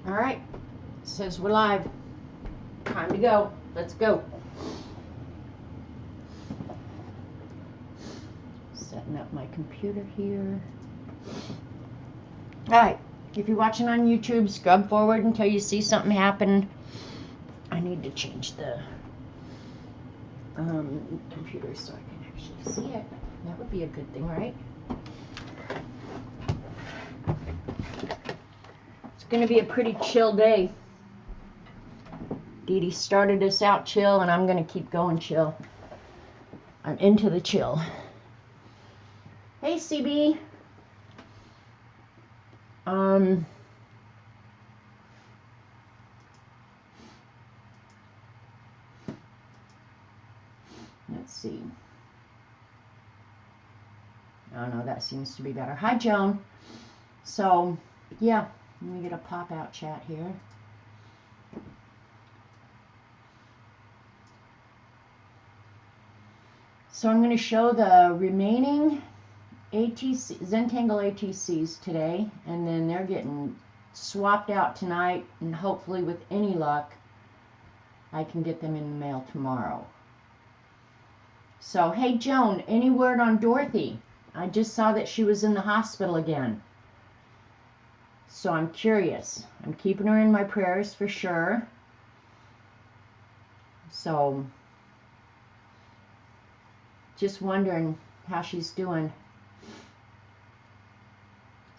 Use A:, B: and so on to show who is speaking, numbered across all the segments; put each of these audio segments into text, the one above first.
A: All right, it says we're live. Time to go. Let's go. Setting up my computer here. All right, if you're watching on YouTube, scrub forward until you see something happen. I need to change the computer so I can actually see it. That would be a good thing, right? It's going to be a pretty chill day. Dede started us out chill, and I'm going to keep going chill. I'm into the chill. Hey, CB. Let's see. Oh, no, that seems to be better. Hi, Joan. So, yeah, let me get a pop-out chat here. So I'm going to show the remaining Zentangle ATCs today, and then they're getting swapped out tonight, and hopefully with any luck I can get them in the mail tomorrow. So, hey Joan, any word on Dorothy? I just saw that she was in the hospital again. So I'm curious. I'm keeping her in my prayers for sure. So, just wondering how she's doing.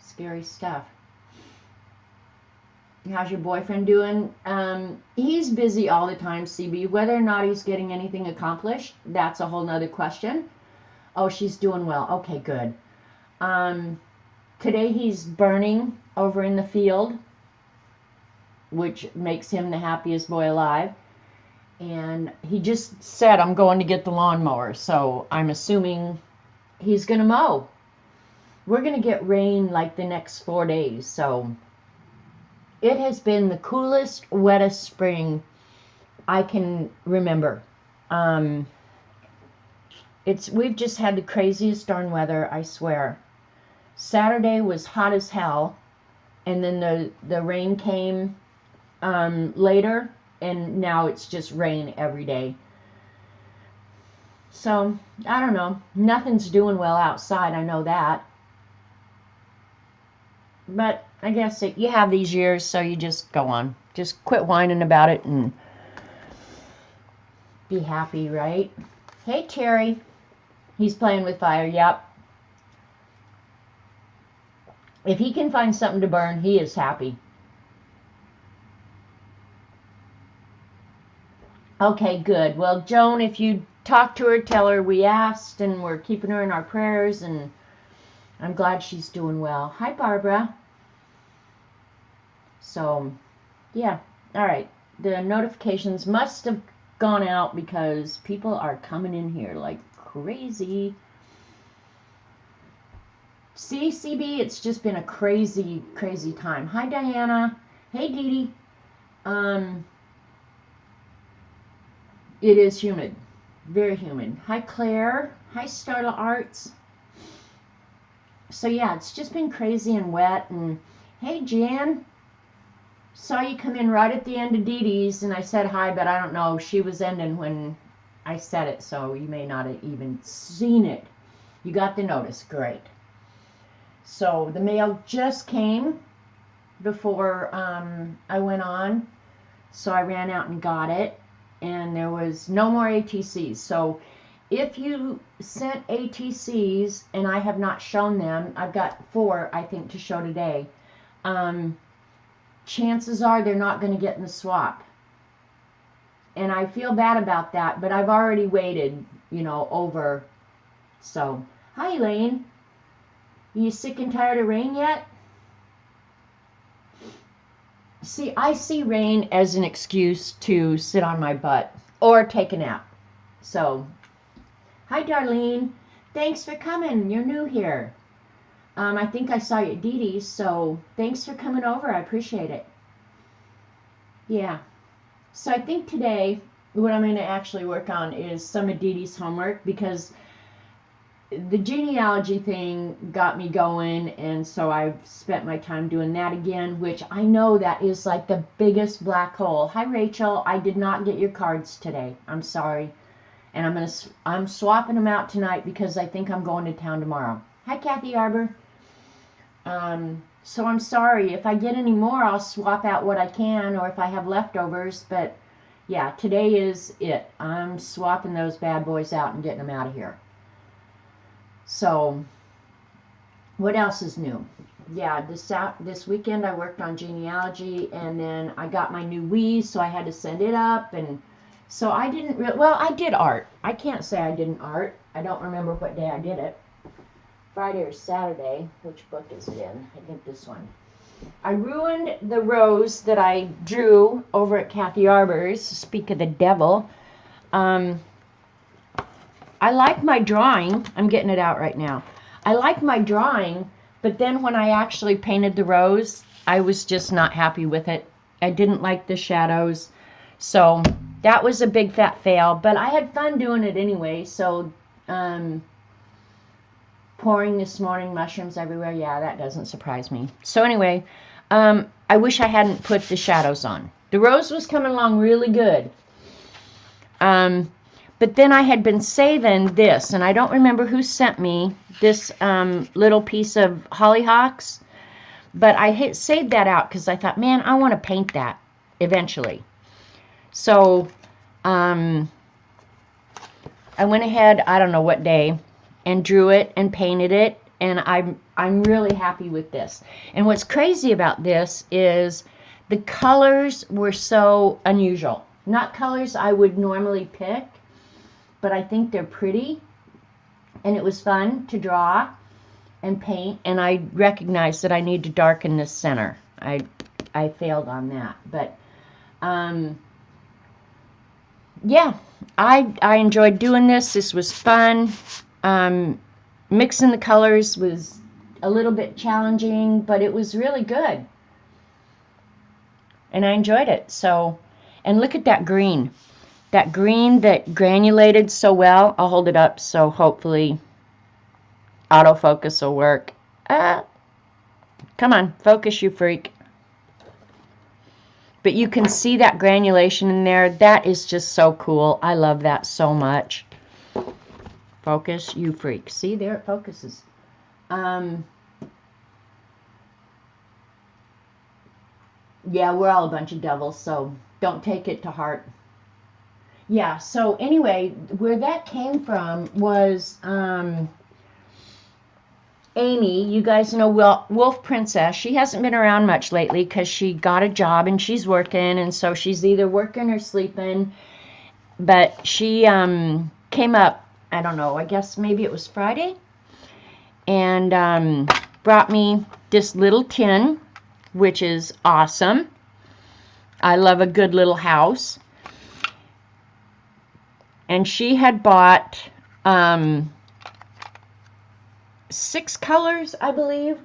A: Scary stuff. How's your boyfriend doing? He's busy all the time, CB. Whether or not he's getting anything accomplished, that's a whole nother question. Oh, she's doing well. Okay, good. Today he's burning over in the field, which makes him the happiest boy alive. And he just said, I'm going to get the lawnmower. So I'm assuming he's going to mow. We're going to get rain like the next 4 days. So it has been the coolest, wettest spring I can remember. We've just had the craziest darn weather, I swear. Saturday was hot as hell, and then the rain came later, and now it's just rain every day. So, I don't know. Nothing's doing well outside, I know that. But I guess you have these years, so you just go on. Just quit whining about it and be happy, right? Hey, Terry. He's playing with fire, yep. If he can find something to burn, he is happy. Okay, good. Well, Joan, if you talk to her, tell her we asked and we're keeping her in our prayers, and I'm glad she's doing well. Hi, Barbara. So, yeah. All right. The notifications must have gone out because people are coming in here like crazy. See, CB, it's just been a crazy, crazy time. Hi, Diana. Hey, Dede. It is humid. Very humid. Hi, Claire. Hi, Starla Arts. So, yeah, it's just been crazy and wet. And, hey, Jan. Saw you come in right at the end of Dede's, and I said hi, but I don't know. She was ending when I said it, so you may not have even seen it. You got the notice. Great. So the mail just came before I went on, so I ran out and got it, and there was no more ATCs. So if you sent ATCs and I have not shown them, I've got 4, I think, to show today, chances are they're not going to get in the swap. And I feel bad about that, but I've already waited, over. So, hi, Elaine. Are you sick and tired of rain yet? See, I see rain as an excuse to sit on my butt or take a nap. So, hi, Darlene. Thanks for coming. You're new here. I think I saw you at Dede's, so thanks for coming over. I appreciate it. Yeah. So I think today what I'm going to actually work on is some of Dede's homework, because the genealogy thing got me going, and so I've spent my time doing that again, which I know that is like the biggest black hole. Hi Rachel, I did not get your cards today. I'm sorry. And I'm swapping them out tonight because I think I'm going to town tomorrow. Hi Kathy Arbor. So I'm sorry. If I get any more, I'll swap out what I can, or if I have leftovers, but yeah, today is it. I'm swapping those bad boys out and getting them out of here. So, what else is new? Yeah, this weekend I worked on genealogy, and then I got my new Wii, so I had to send it up, and so I didn't really, well, I did art. I can't say I didn't art. I don't remember what day I did it. Friday or Saturday. Which book is it in? I think this one. I ruined the rose that I drew over at Kathy Arbor's. Speak of the devil. I like my drawing. I'm getting it out right now. I like my drawing, but then when I actually painted the rose, I was just not happy with it. I didn't like the shadows. So that was a big fat fail, but I had fun doing it anyway. So pouring this morning, mushrooms everywhere. Yeah, that doesn't surprise me. So anyway, I wish I hadn't put the shadows on. The rose was coming along really good. But then I had been saving this, and I don't remember who sent me this little piece of hollyhocks, but I saved that out because I thought, man, I want to paint that eventually. So I went ahead, I don't know what day, and drew it and painted it, and I'm really happy with this. And what's crazy about this is the colors were so unusual. Not colors I would normally pick, but I think they're pretty, and it was fun to draw and paint, and I recognized that I need to darken this center. I failed on that, but yeah, I enjoyed doing this. This was fun. Mixing the colors was a little bit challenging, but it was really good, and I enjoyed it. So, and look at that green. That green that granulated so well. I'll hold it up so hopefully autofocus will work. Come on, focus, you freak. But you can see that granulation in there. That is just so cool. I love that so much. Focus, you freak. See, there it focuses. Yeah, we're all a bunch of devils, so don't take it to heart. Yeah, so anyway, where that came from was Amy. You guys know Wolf Princess. She hasn't been around much lately because she got a job and she's working, and so she's either working or sleeping. But she came up, I don't know, I guess maybe it was Friday, and brought me this little tin, which is awesome. I love a good little house. And she had bought 6 colors, I believe,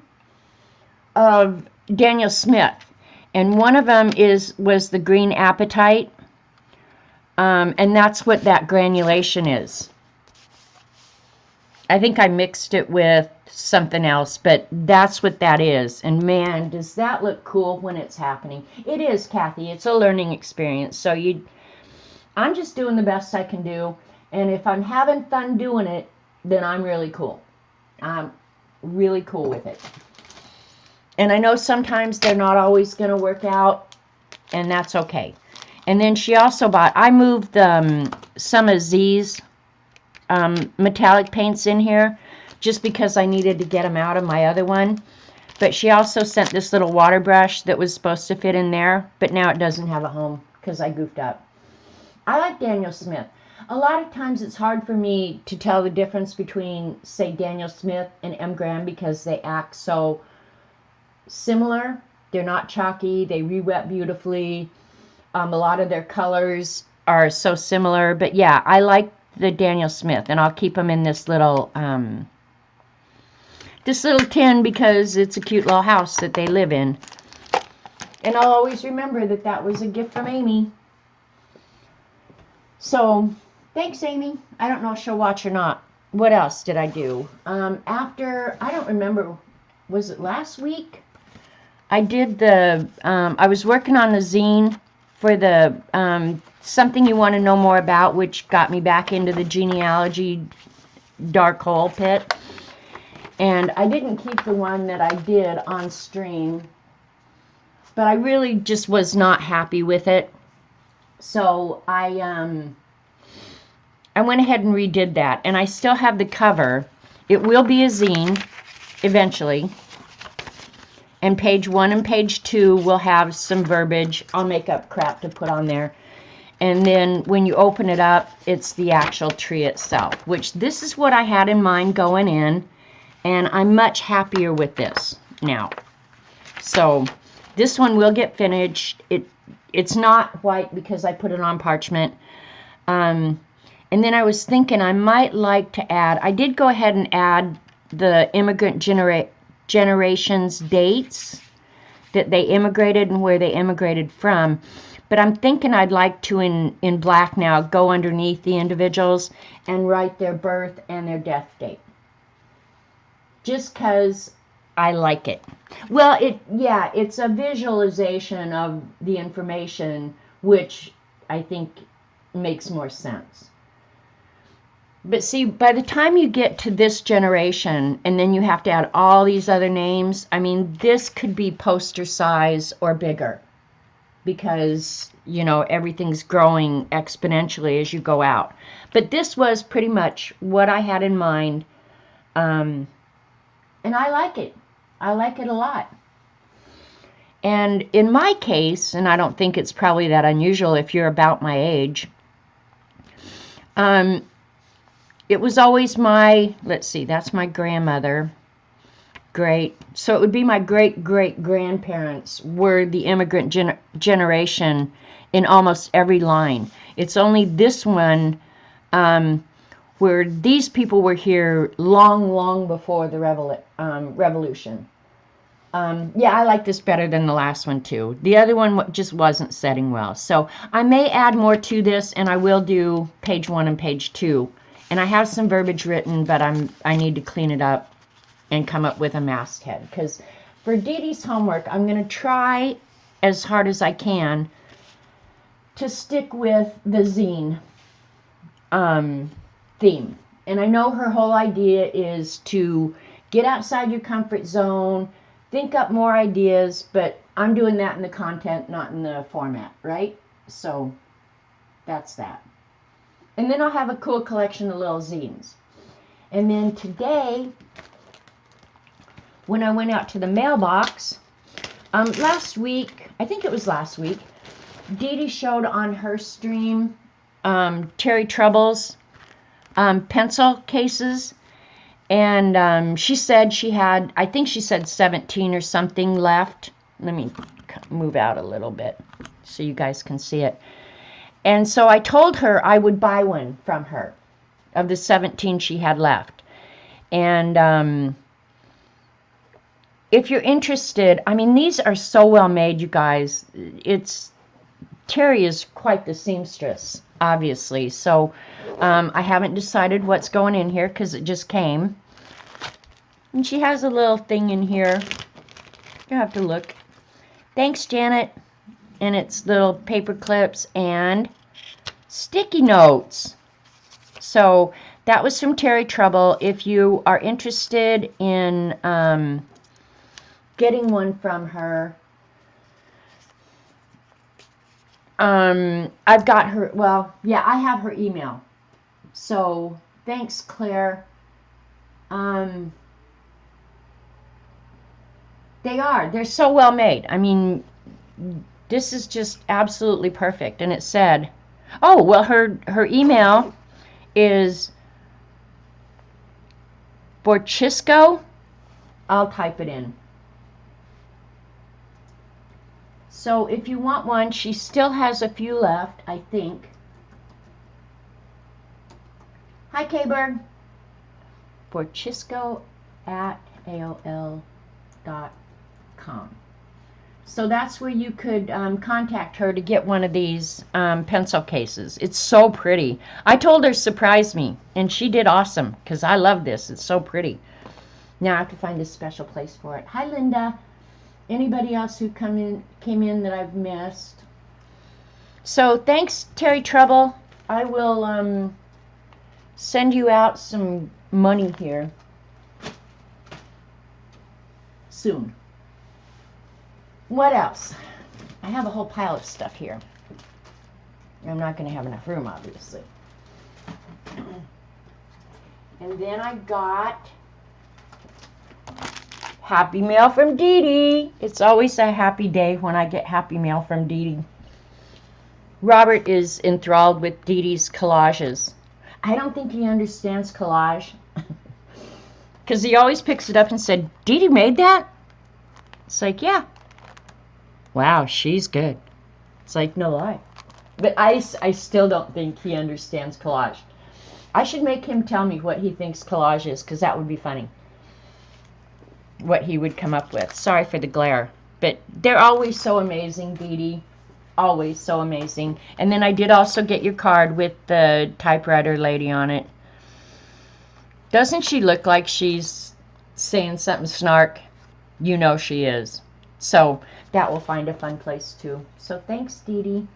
A: of Daniel Smith. And one of them was the green apatite. And that's what that granulation is. I think I mixed it with something else, but that's what that is. And man, does that look cool when it's happening. It is, Kathy. It's a learning experience. So I'm just doing the best I can do, and if I'm having fun doing it, then I'm really cool. I'm really cool with it. And I know sometimes they're not always going to work out, and that's okay. And then she also bought, I moved some of these metallic paints in here just because I needed to get them out of my other one. But she also sent this little water brush that was supposed to fit in there, but now it doesn't have a home because I goofed up. I like Daniel Smith. A lot of times it's hard for me to tell the difference between, say, Daniel Smith and M. Graham because they act so similar. They're not chalky. They re-wet beautifully. A lot of their colors are so similar. But yeah, I like the Daniel Smith, and I'll keep them in this little tin because it's a cute little house that they live in. And I'll always remember that that was a gift from Amy. So, thanks, Amy. I don't know if she'll watch or not. what else did I do? After, I don't remember, was it last week? I did the, I was working on the zine for the Something You Want to Know More About, which got me back into the genealogy dark hole pit. And I didn't keep the one that I did on stream, but I really just was not happy with it. So I went ahead and redid that, and I still have the cover. It will be a zine eventually. And page 1 and page 2 will have some verbiage. I'll make up crap to put on there. And then when you open it up, it's the actual tree itself, which this is what I had in mind going in. And I'm much happier with this now. So this one will get finished. It's not white because I put it on parchment. And then I was thinking I might like to add, I did go ahead and add the immigrant generations dates that they immigrated and where they immigrated from. But I'm thinking I'd like to, in black now, go underneath the individuals and write their birth and their death date. Just because I like it. Well, it's a visualization of the information, which I think makes more sense. But see, by the time you get to this generation, and then you have to add all these other names, I mean, this could be poster size or bigger. Because, you know, everything's growing exponentially as you go out. But this was pretty much what I had in mind. And I like it. I like it a lot. And in my case, and I don't think it's probably that unusual if you're about my age, it was always my, let's see, that's my grandmother. Great. So it would be my great-great-grandparents were the immigrant generation in almost every line. It's only this one where these people were here long before the revolution. Yeah, I like this better than the last one too. The other one just wasn't setting well. So I may add more to this, and I will do page 1 and page 2. And I have some verbiage written, but I need to clean it up and come up with a masthead. Because for Dede's homework, I'm going to try as hard as I can to stick with the zine theme. And I know her whole idea is to get outside your comfort zone, think up more ideas, but I'm doing that in the content, not in the format, right? So that's that. And then I'll have a cool collection of little zines. And then today, when I went out to the mailbox, last week, I think it was last week, Dede showed on her stream Terry Trouble's pencil cases. And she said she had, I think she said 17 or something left. Let me move out a little bit so you guys can see it. And so I told her I would buy one from her of the 17 she had left. And if you're interested, I mean, these are so well made, you guys. Terry is quite the seamstress, obviously. So I haven't decided what's going in here because it just came. And she has a little thing in here. You have to look. Thanks, Janet. And it's little paper clips and sticky notes. So that was from Terry Trouble. If you are interested in getting one from her, I've got her, well, yeah, I have her email. So thanks, Claire. They're so well made. I mean, this is just absolutely perfect. And it said, oh, well, her email is Borchisco. I'll type it in. So if you want one, she still has a few left, I think. Hi, K-Bird. Borchisco@aol.com. So that's where you could contact her to get one of these pencil cases. It's so pretty. I told her surprise me, and she did awesome because I love this. It's so pretty. Now I have to find a special place for it. Hi, Linda. Anybody else who came in that I've missed? So thanks, Terry Trouble. I will send you out some money here soon. What else? I have a whole pile of stuff here. I'm not going to have enough room, obviously. And then I got happy mail from Dede. It's always a happy day when I get happy mail from Dede. Robert is enthralled with Dede's collages. I don't think he understands collage. Because he always picks it up and said, Dede made that? It's like, yeah. Wow, she's good. It's like, no lie. But I still don't think he understands collage. I should make him tell me what he thinks collage is, because that would be funny. What he would come up with. Sorry for the glare. But they're always so amazing, Dede. Always so amazing. And then I did also get your card with the typewriter lady on it. Doesn't she look like she's saying something snark? You know she is. So that will find a fun place too. So thanks, Dede.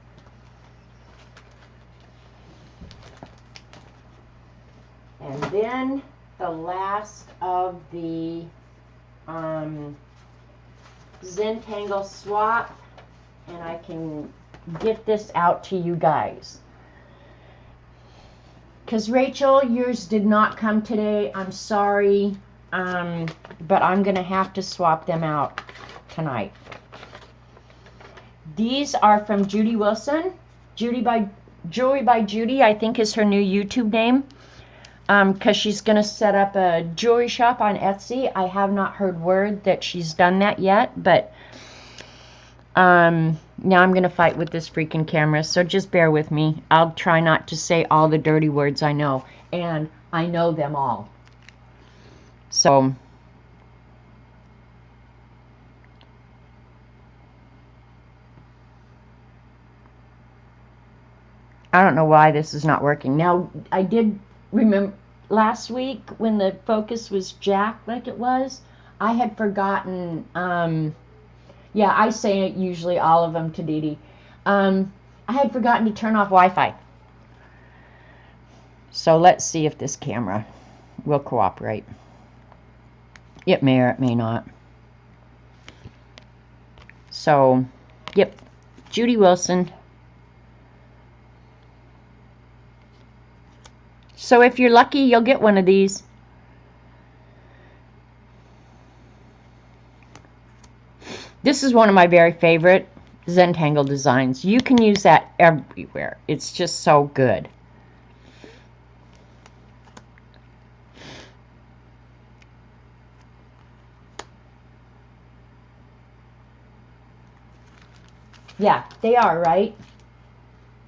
A: And then the last of the Zentangle swap, and I can get this out to you guys. Because Rachel, yours did not come today. I'm sorry, but I'm going to have to swap them out tonight. These are from Judy Wilson. Jewelry by Judy, I think, is her new YouTube name. Because she's going to set up a jewelry shop on Etsy. I have not heard word that she's done that yet, but now I'm going to fight with this freaking camera, so just bear with me. I'll try not to say all the dirty words I know, and I know them all. So I don't know why this is not working. Now, I did remember last week when the focus was jacked like it was, I had forgotten, yeah, I say usually all of them to Dede. I had forgotten to turn off Wi-Fi. So let's see if this camera will cooperate. It may or it may not. So, yep, Judy Wilson. So if you're lucky, you'll get one of these. This is one of my very favorite Zentangle designs. You can use that everywhere. It's just so good. Yeah, they are, right?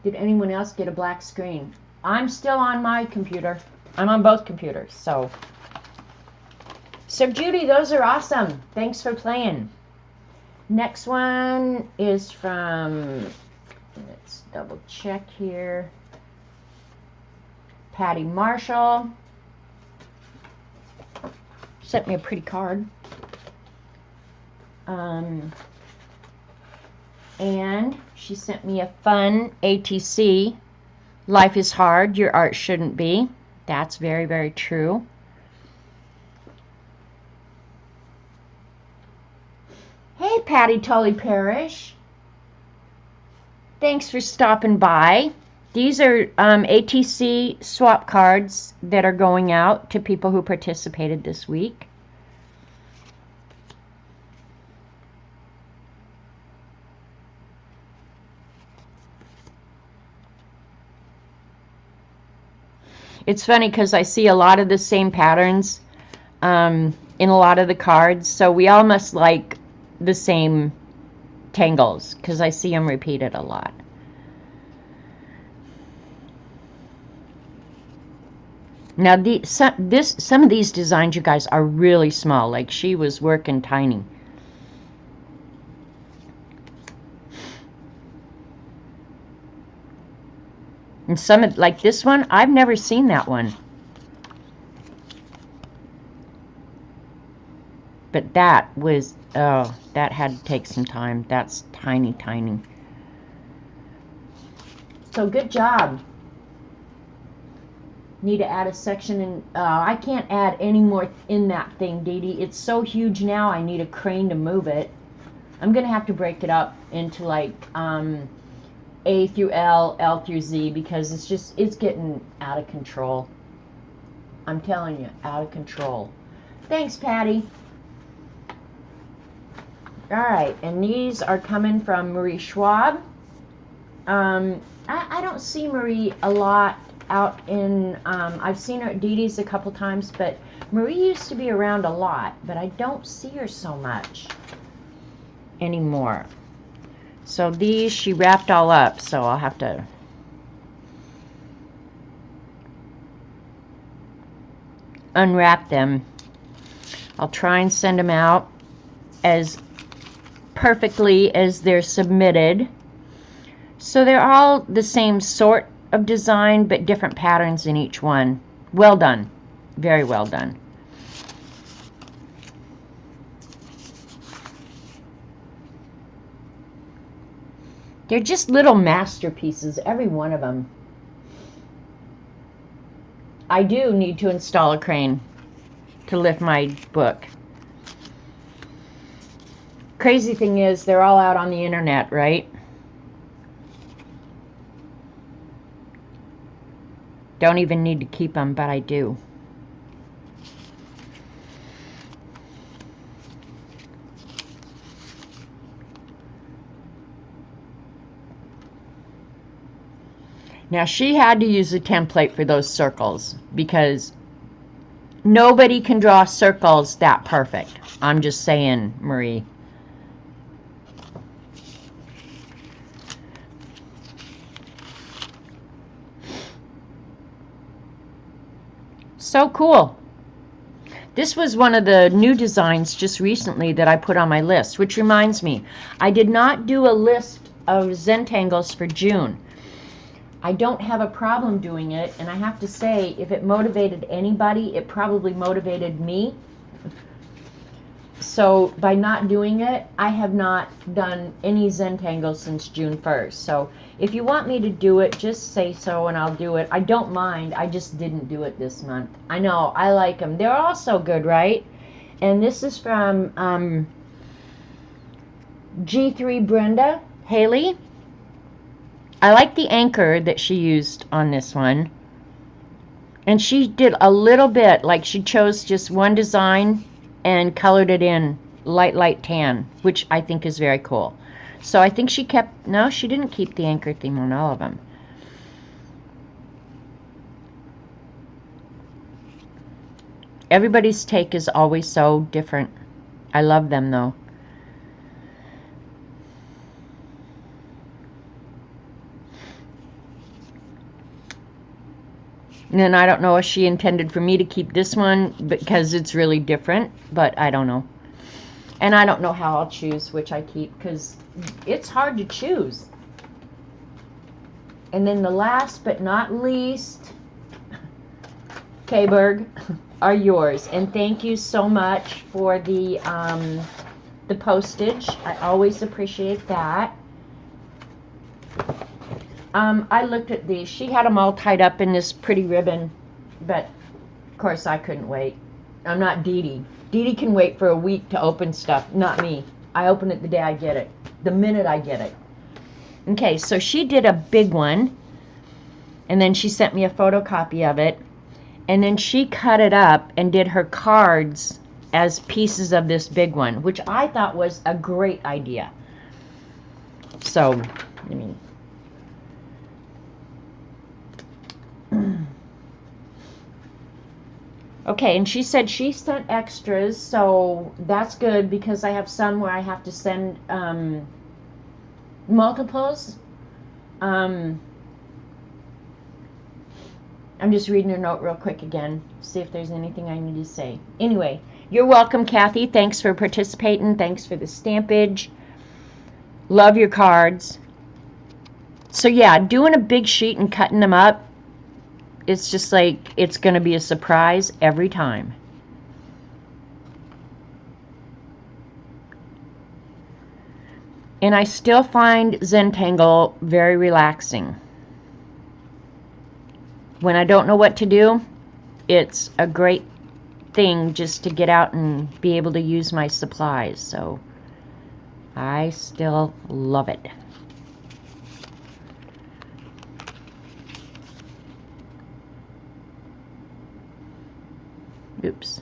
A: Did anyone else get a black screen? I'm still on my computer. I'm on both computers, so. So Judy, those are awesome. Thanks for playing. Next one is from, let's double check here, Patty Marshall. Sent me a pretty card. And she sent me a fun ATC. Life is hard, your art shouldn't be. That's very, very true. Hey, Patty Tully Parrish. Thanks for stopping by. These are ATC swap cards that are going out to people who participated this week. It's funny because I see a lot of the same patterns in a lot of the cards, so we all must like the same tangles because I see them repeated a lot. Now, some of these designs, you guys, are really small. Like she was working tiny. And some, like this one, I've never seen that one. But that was, oh, that had to take some time. That's tiny, tiny. So good job. Need to add a section in. I can't add any more in that thing, Dede. It's so huge now, I need a crane to move it. I'm going to have to break it up into like A through L, L through Z, because it's getting out of control. I'm telling you, out of control. Thanks, Patty. All right, and these are coming from Marie Schwab. I don't see Marie a lot out in, I've seen her at Dede's a couple times, but Marie used to be around a lot, but I don't see her so much anymore. So these she wrapped all up, so I'll have to unwrap them. I'll try and send them out as perfectly as they're submitted. So they're all the same sort of design, but different patterns in each one. Well done. Very well done. They're just little masterpieces, every one of them. I do need to install a crane to lift my book. Crazy thing is, they're all out on the internet, right? Don't even need to keep them, but I do. Now, she had to use a template for those circles because nobody can draw circles that perfect. I'm just saying, Marie. So cool. This was one of the new designs just recently that I put on my list, which reminds me, I did not do a list of Zentangles for June. I don't have a problem doing it, and I have to say, if it motivated anybody, it probably motivated me. So by not doing it, I have not done any Zentangles since June 1st. So if you want me to do it, just say so and I'll do it. I don't mind. I just didn't do it this month. I know. I like them. They're all so good, right? And this is from G3 Brenda Haley. I like the anchor that she used on this one. And she did a little bit, like she chose just one design and colored it in light tan, which I think is very cool. So I think she kept, no, she didn't keep the anchor theme on all of them. Everybody's take is always so different. I love them though. And then I don't know if she intended for me to keep this one because it's really different, but I don't know. And I don't know how I'll choose which I keep because it's hard to choose. And then the last but not least, K-Berg, are yours. And thank you so much for the postage. I always appreciate that. I looked at these. She had them all tied up in this pretty ribbon, but of course I couldn't wait. I'm not Dede. Dede can wait for a week to open stuff, not me. I open it the day I get it, the minute I get it. Okay, so she did a big one, and then she sent me a photocopy of it, and then she cut it up and did her cards as pieces of this big one, which I thought was a great idea. So, I mean, okay, and she said she sent extras, so that's good because I have some where I have to send multiples. I'm just reading her note real quick again, see if there's anything I need to say. Anyway, you're welcome, Kathy. Thanks for participating. Thanks for the stampage. Love your cards. So yeah, doing a big sheet and cutting them up, it's just like, it's going to be a surprise every time. And I still find Zentangle very relaxing. When I don't know what to do, it's a great thing just to get out and be able to use my supplies. So I still love it. Oops.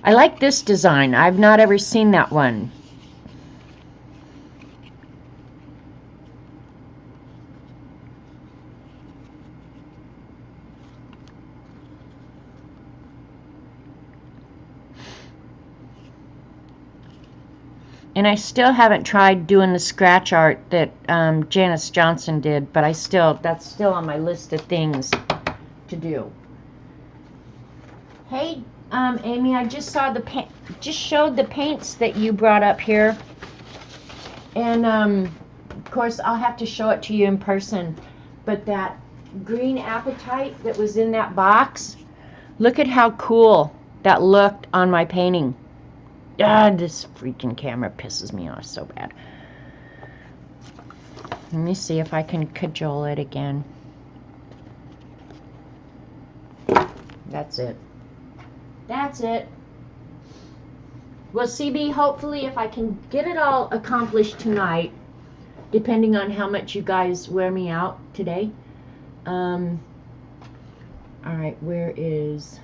A: I like this design. I've not ever seen that one. And I still haven't tried doing the scratch art that Janice Johnson did, but that's still on my list of things to do. Hey, Amy, I just saw just showed the paints that you brought up here, and of course I'll have to show it to you in person. But that green apatite that was in that box, look at how cool that looked on my painting. Ah, this freaking camera pisses me off so bad. Let me see if I can cajole it again. That's it. That's it. Well, CB, hopefully if I can get it all accomplished tonight, depending on how much you guys wear me out today. All right, where is...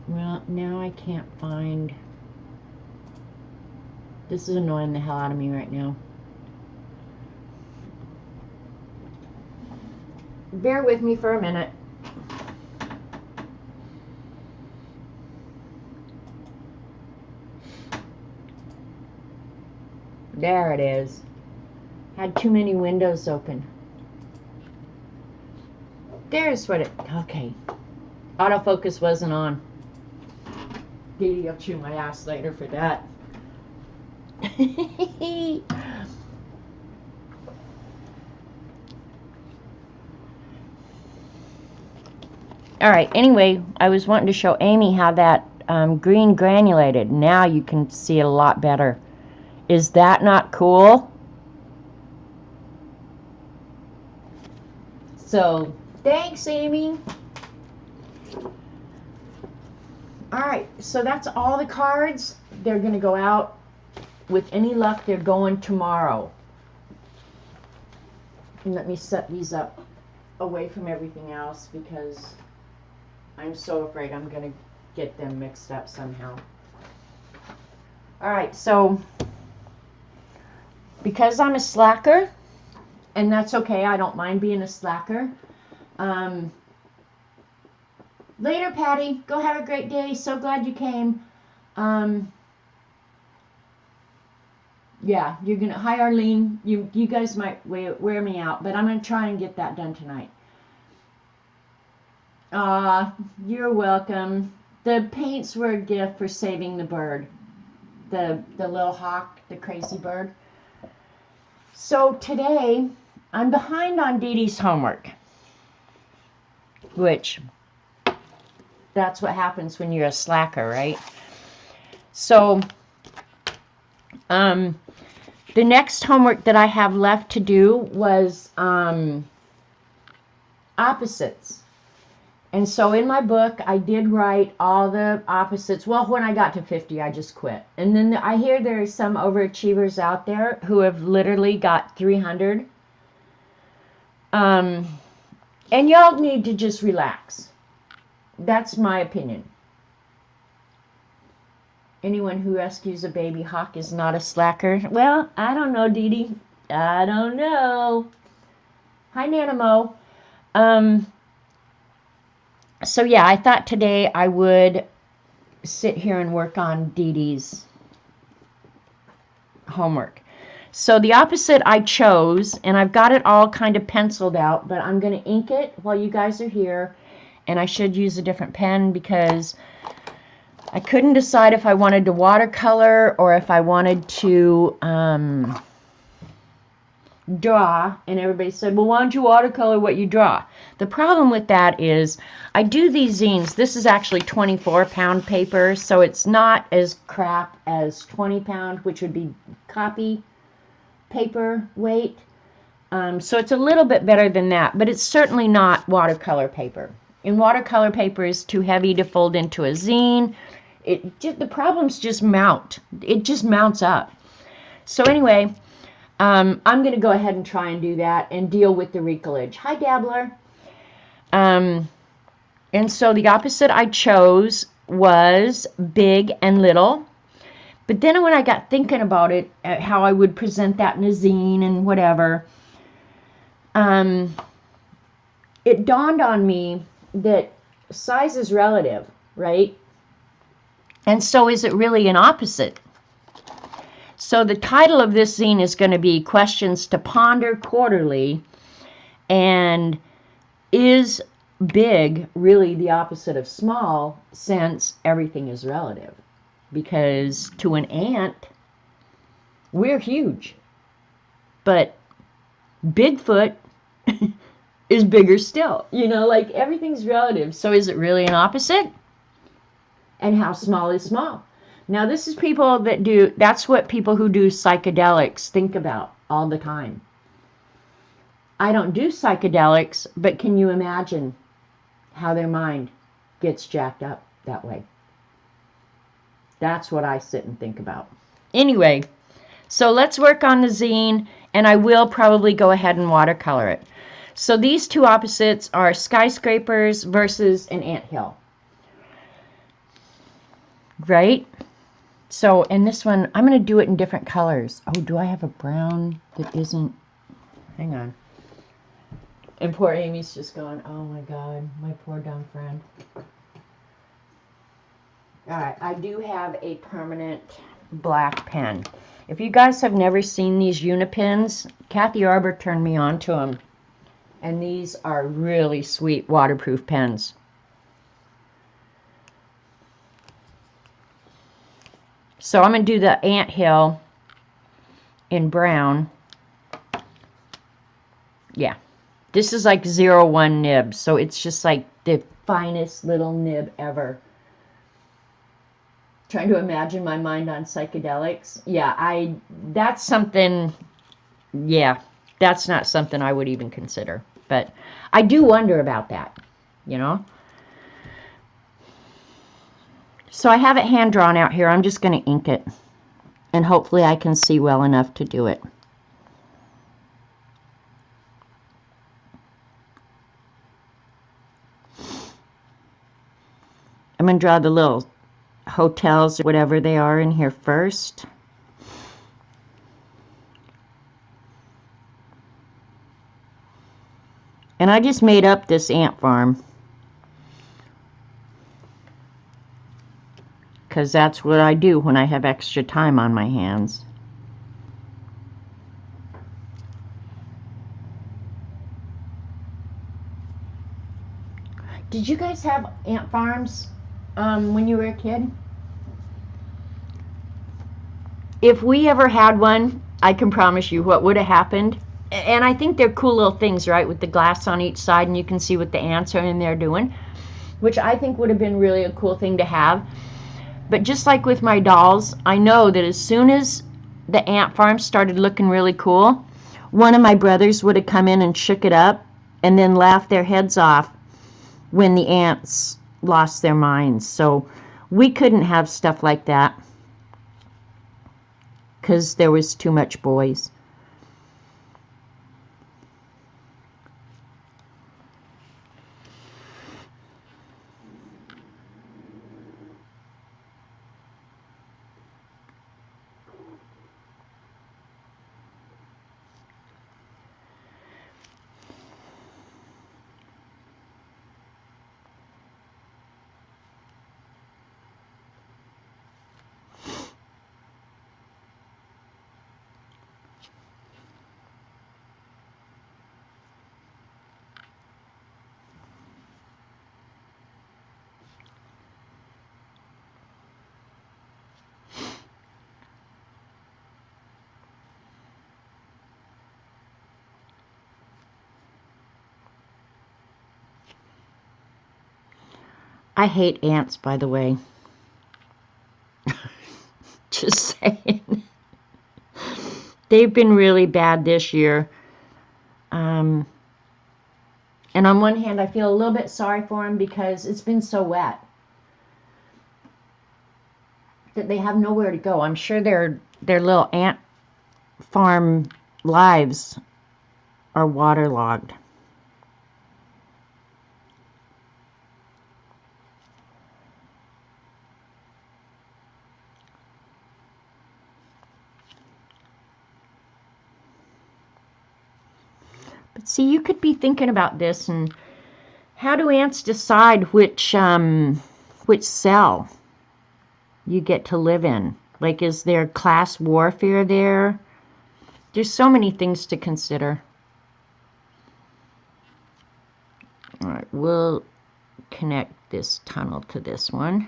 A: Well, now I can't find... This is annoying the hell out of me right now. Bear with me for a minute. There it is. Had too many windows open. There's what it... Okay. Autofocus wasn't on. Dede, I'll chew my ass later for that. Alright, anyway, I was wanting to show Amy how that green granulated. Now you can see it a lot better. Is that not cool? So, thanks, Amy. Alright, so that's all the cards. They're going to go out. With any luck, they're going tomorrow. And let me set these up away from everything else because I'm so afraid I'm going to get them mixed up somehow. Alright, so because I'm a slacker, and that's okay, I don't mind being a slacker. Later, Patty. Go have a great day. So glad you came. Yeah, you're gonna... Hi, Arlene. You guys might wear me out, but I'm gonna try and get that done tonight. You're welcome. The paints were a gift for saving the bird. The little hawk, the crazy bird. So today, I'm behind on Dede's homework. Which, that's what happens when you're a slacker, right? So, the next homework that I have left to do was opposites. And so in my book, I did write all the opposites. Well, when I got to 50, I just quit. And then I hear there are some overachievers out there who have literally got 300. And y'all need to just relax. That's my opinion. Anyone who rescues a baby hawk is not a slacker. Well, I don't know, Dede. I don't know. Hi, Nanamo. So yeah, I thought today I would sit here and work on Dede's homework. So the opposite I chose, and I've got it all kind of penciled out, but I'm going to ink it while you guys are here, and I should use a different pen because I couldn't decide if I wanted to watercolor or if I wanted to draw, and everybody said, well, why don't you watercolor what you draw? The problem with that is I do these zines. This is actually 24-pound paper, so it's not as crap as 20-pound, which would be copy paper weight. So it's a little bit better than that, but it's certainly not watercolor paper. And watercolor paper is too heavy to fold into a zine. The problems just mount. It just mounts up. So anyway, I'm going to go ahead and try and do that and deal with the recollage. Hi, Dabbler. And so the opposite I chose was big and little. But then when I got thinking about it, how I would present that in a zine and whatever, it dawned on me that size is relative, right? And so is it really an opposite? So the title of this zine is going to be Questions to Ponder Quarterly. And is big really the opposite of small, since everything is relative? Because to an ant, we're huge. But Bigfoot is bigger still. You know, like everything's relative. So is it really an opposite? And how small is small? Now this is people that do, that's what people who do psychedelics think about all the time. I don't do psychedelics, but can you imagine how their mind gets jacked up that way? That's what I sit and think about. Anyway, so let's work on the zine, and I will probably go ahead and watercolor it. So these two opposites are skyscrapers versus an anthill. Right? So, and this one, I'm going to do it in different colors. Oh, do I have a brown that isn't? Hang on. And poor Amy's just going, oh my God, my poor dumb friend. Alright, I do have a permanent black pen. If you guys have never seen these Unipens, Kathy Arbor turned me on to them. And these are really sweet waterproof pens. So I'm going to do the anthill in brown. Yeah. This is like 01 nib, so it's just like the finest little nib ever. Trying to imagine my mind on psychedelics. Yeah, that's something, yeah, that's not something I would even consider. But I do wonder about that, you know. So I have it hand drawn out here. I'm just going to ink it. And hopefully I can see well enough to do it. I'm going to draw the little hotels or whatever they are in here first. And I just made up this ant farm, because that's what I do when I have extra time on my hands. Did you guys have ant farms when you were a kid? If we ever had one, I can promise you what would have happened. And I think they're cool little things, right, with the glass on each side, and you can see what the ants are in there doing, which I think would have been really a cool thing to have. But just like with my dolls, I know that as soon as the ant farm started looking really cool, one of my brothers would have come in and shook it up and then laughed their heads off when the ants lost their minds. So we couldn't have stuff like that because there was too much boys. I hate ants, by the way. Just saying. They've been really bad this year. And on one hand, I feel a little bit sorry for them because it's been so wet that they have nowhere to go. I'm sure their little ant farm lives are waterlogged. But see, you could be thinking about this, and how do ants decide which cell you get to live in? Like, is there class warfare there? There's so many things to consider. All right, we'll connect this tunnel to this one.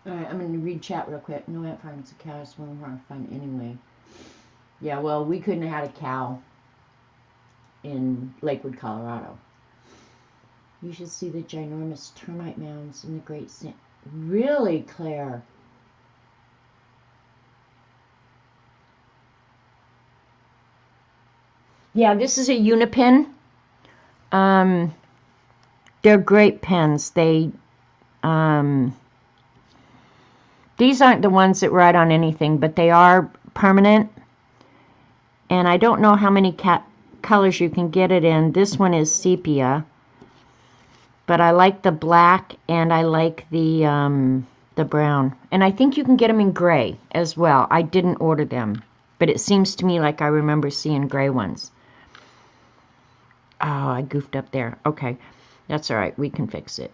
A: Alright, I'm going to read chat real quick. No ant farms, a cow is more hard to find anyway. Yeah, well, we couldn't have had a cow in Lakewood, Colorado. You should see the ginormous termite mounds in the Great Sand. Really, Claire? Yeah, this is a unipin. They're great pens. These aren't the ones that write on anything, but they are permanent. And I don't know how many colors you can get it in. This one is sepia. But I like the black and I like the brown. And I think you can get them in gray as well. I didn't order them, but it seems to me like I remember seeing gray ones. Oh, I goofed up there. Okay, that's all right. We can fix it.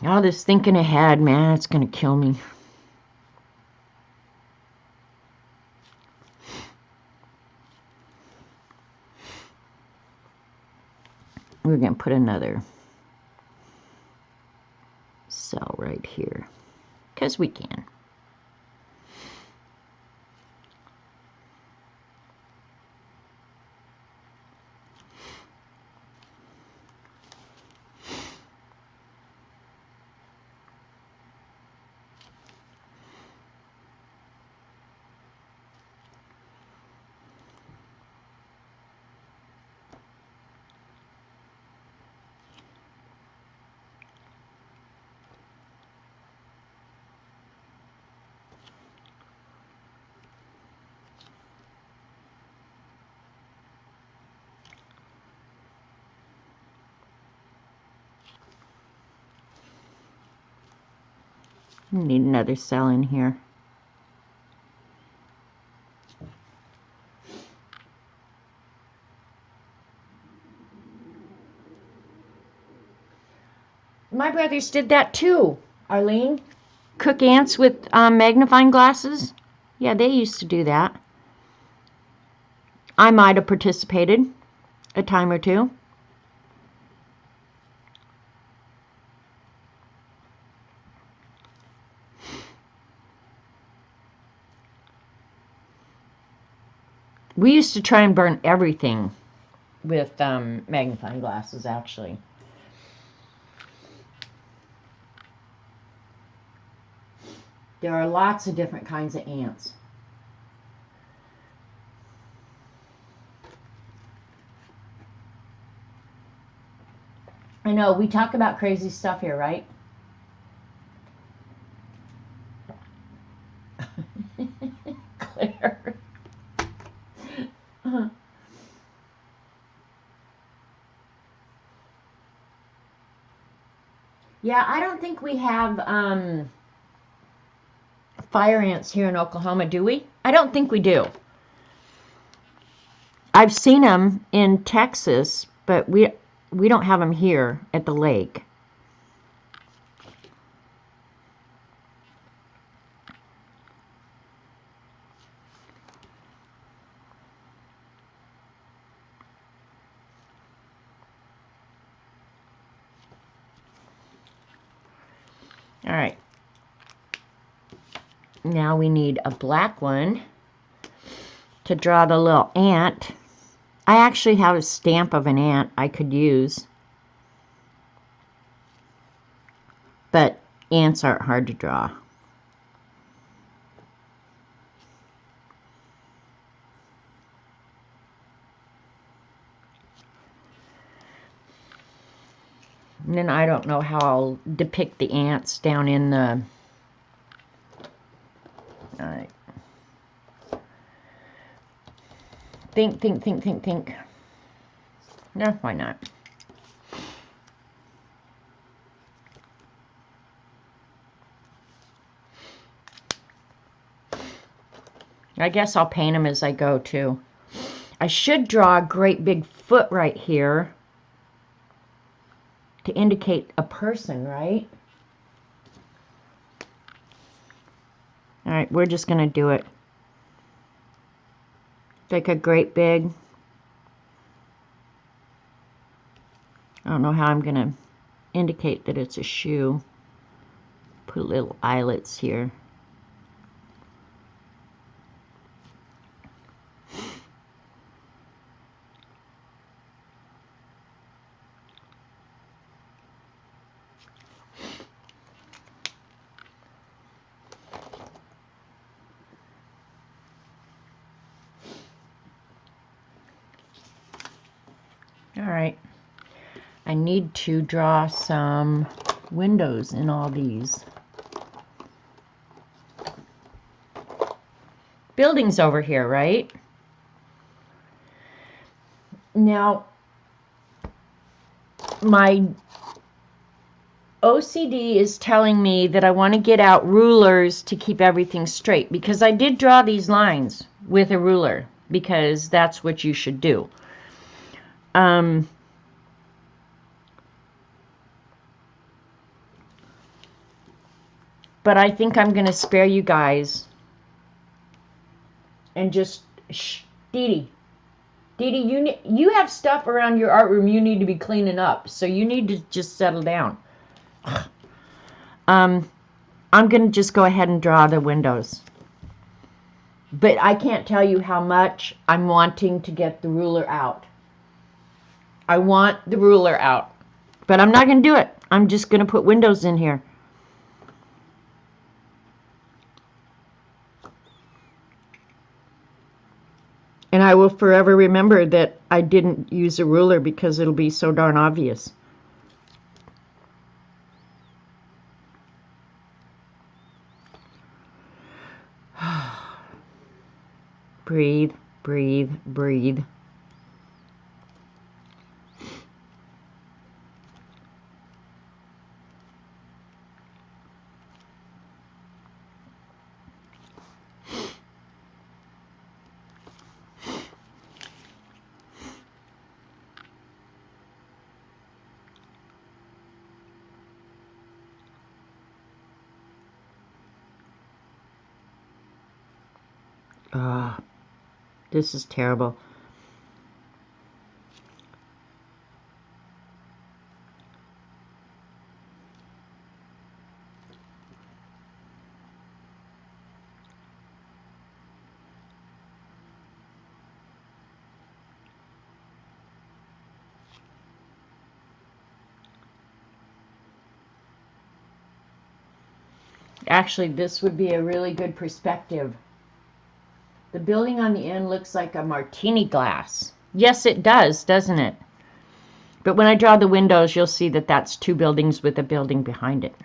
A: Oh, this thinking ahead, man, it's going to kill me. We're going to put another cell right here, because we can. Need another cell in here. My brothers did that too, Arlene. Cook ants with magnifying glasses. Yeah, they used to do that. I might have participated a time or two. We used to try and burn everything with magnifying glasses, actually. There are lots of different kinds of ants. I know, we talk about crazy stuff here, right? Claire. Yeah, I don't think we have fire ants here in Oklahoma, do we? I don't think we do. I've seen them in Texas, but we don't have them here at the lake. All right. Now we need a black one to draw the little ant. I actually have a stamp of an ant I could use. But ants aren't hard to draw. And then I don't know how I'll depict the ants down in the... Alright. Think. No, why not? I guess I'll paint them as I go, too. I should draw a great big foot right here to indicate a person, right? All right, we're just going to do it. Like a great big... I don't know how I'm going to indicate that it's a shoe. Put little eyelets here. All right. I need to draw some windows in all these. Buildings over here, right? Now, my OCD is telling me that I want to get out rulers to keep everything straight, because I did draw these lines with a ruler, because that's what you should do. But I think I'm going to spare you guys and just... Dede, you have stuff around your art room you need to be cleaning up, so you need to just settle down. I'm going to just go ahead and draw the windows. But I can't tell you how much I'm wanting to get the ruler out. I want the ruler out. But I'm not going to do it. I'm just going to put windows in here. And I will forever remember that I didn't use a ruler, because it'll be so darn obvious. Breathe, breathe, breathe. This is terrible. Actually, this would be a really good perspective. The building on the end looks like a martini glass. Yes, it does, doesn't it? But when I draw the windows, you'll see that that's two buildings with a building behind it.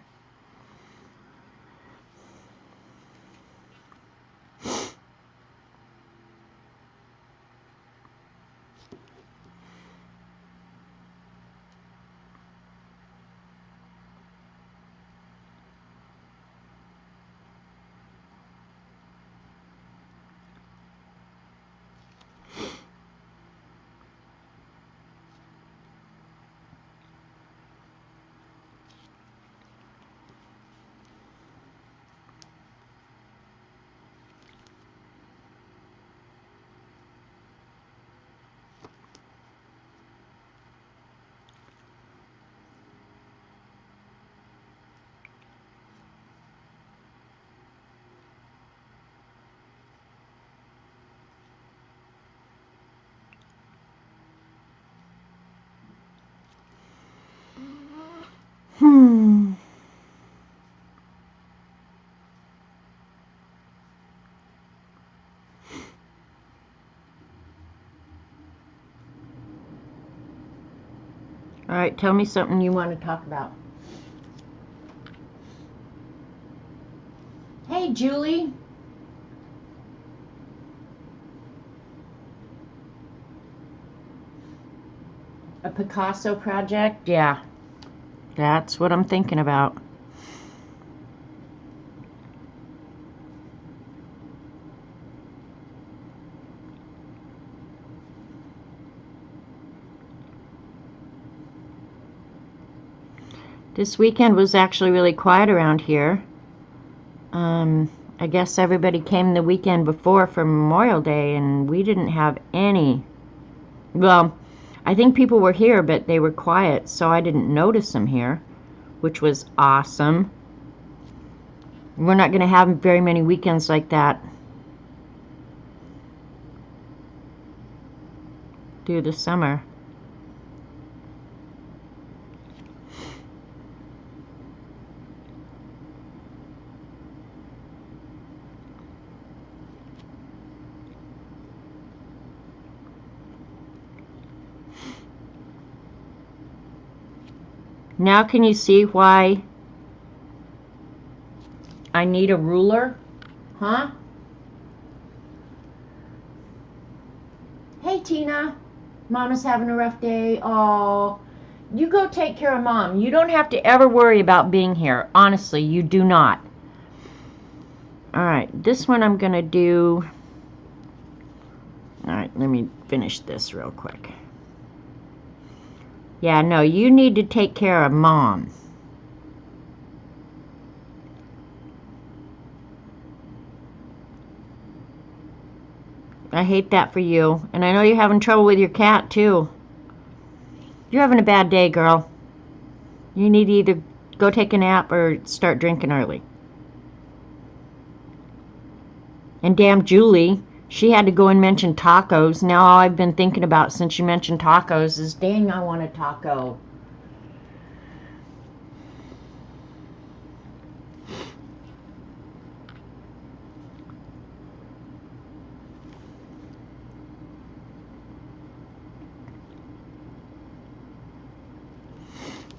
A: Hmm. All right, tell me something you want to talk about. Hey, Julie. A Picasso project? Yeah, that's what I'm thinking about. This weekend was actually really quiet around here. I guess everybody came the weekend before for Memorial Day, and we didn't have any. Well, I think people were here, but they were quiet, so I didn't notice them here, which was awesome. We're not going to have very many weekends like that through the summer. Now can you see why I need a ruler? Huh? Hey, Tina. Mama's having a rough day. Oh, you go take care of Mom. You don't have to ever worry about being here. Honestly, you do not. Alright, this one I'm going to do... Alright, let me finish this real quick. Yeah, no, you need to take care of Mom. I hate that for you. And I know you're having trouble with your cat, too. You're having a bad day, girl. You need to either go take a nap or start drinking early. And damn Julie, she had to go and mention tacos. Now all I've been thinking about since you mentioned tacos is, dang, I want a taco.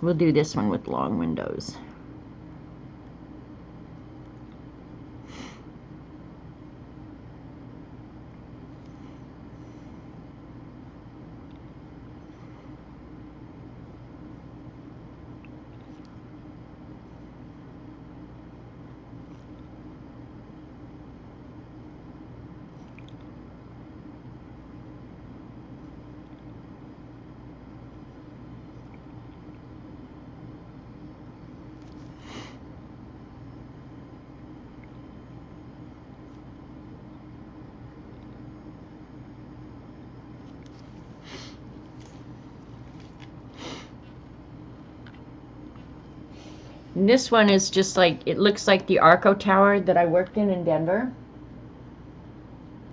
A: We'll do this one with long windows. And this one is just like, it looks like the Arco Tower that I worked in Denver.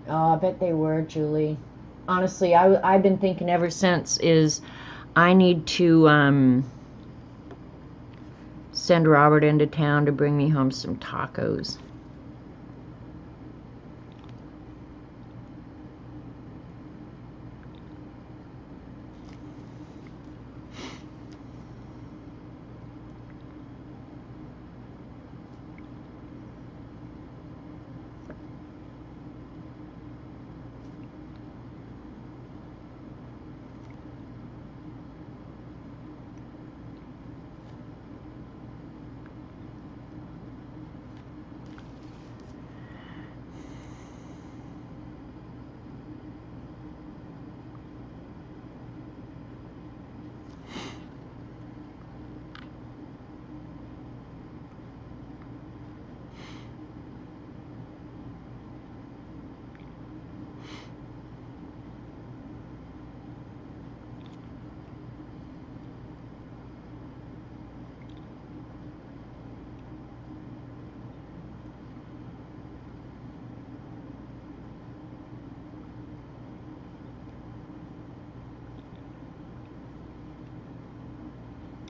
A: Oh, I bet they were, Julie. Honestly, I've been thinking ever since is I need to send Robert into town to bring me home some tacos.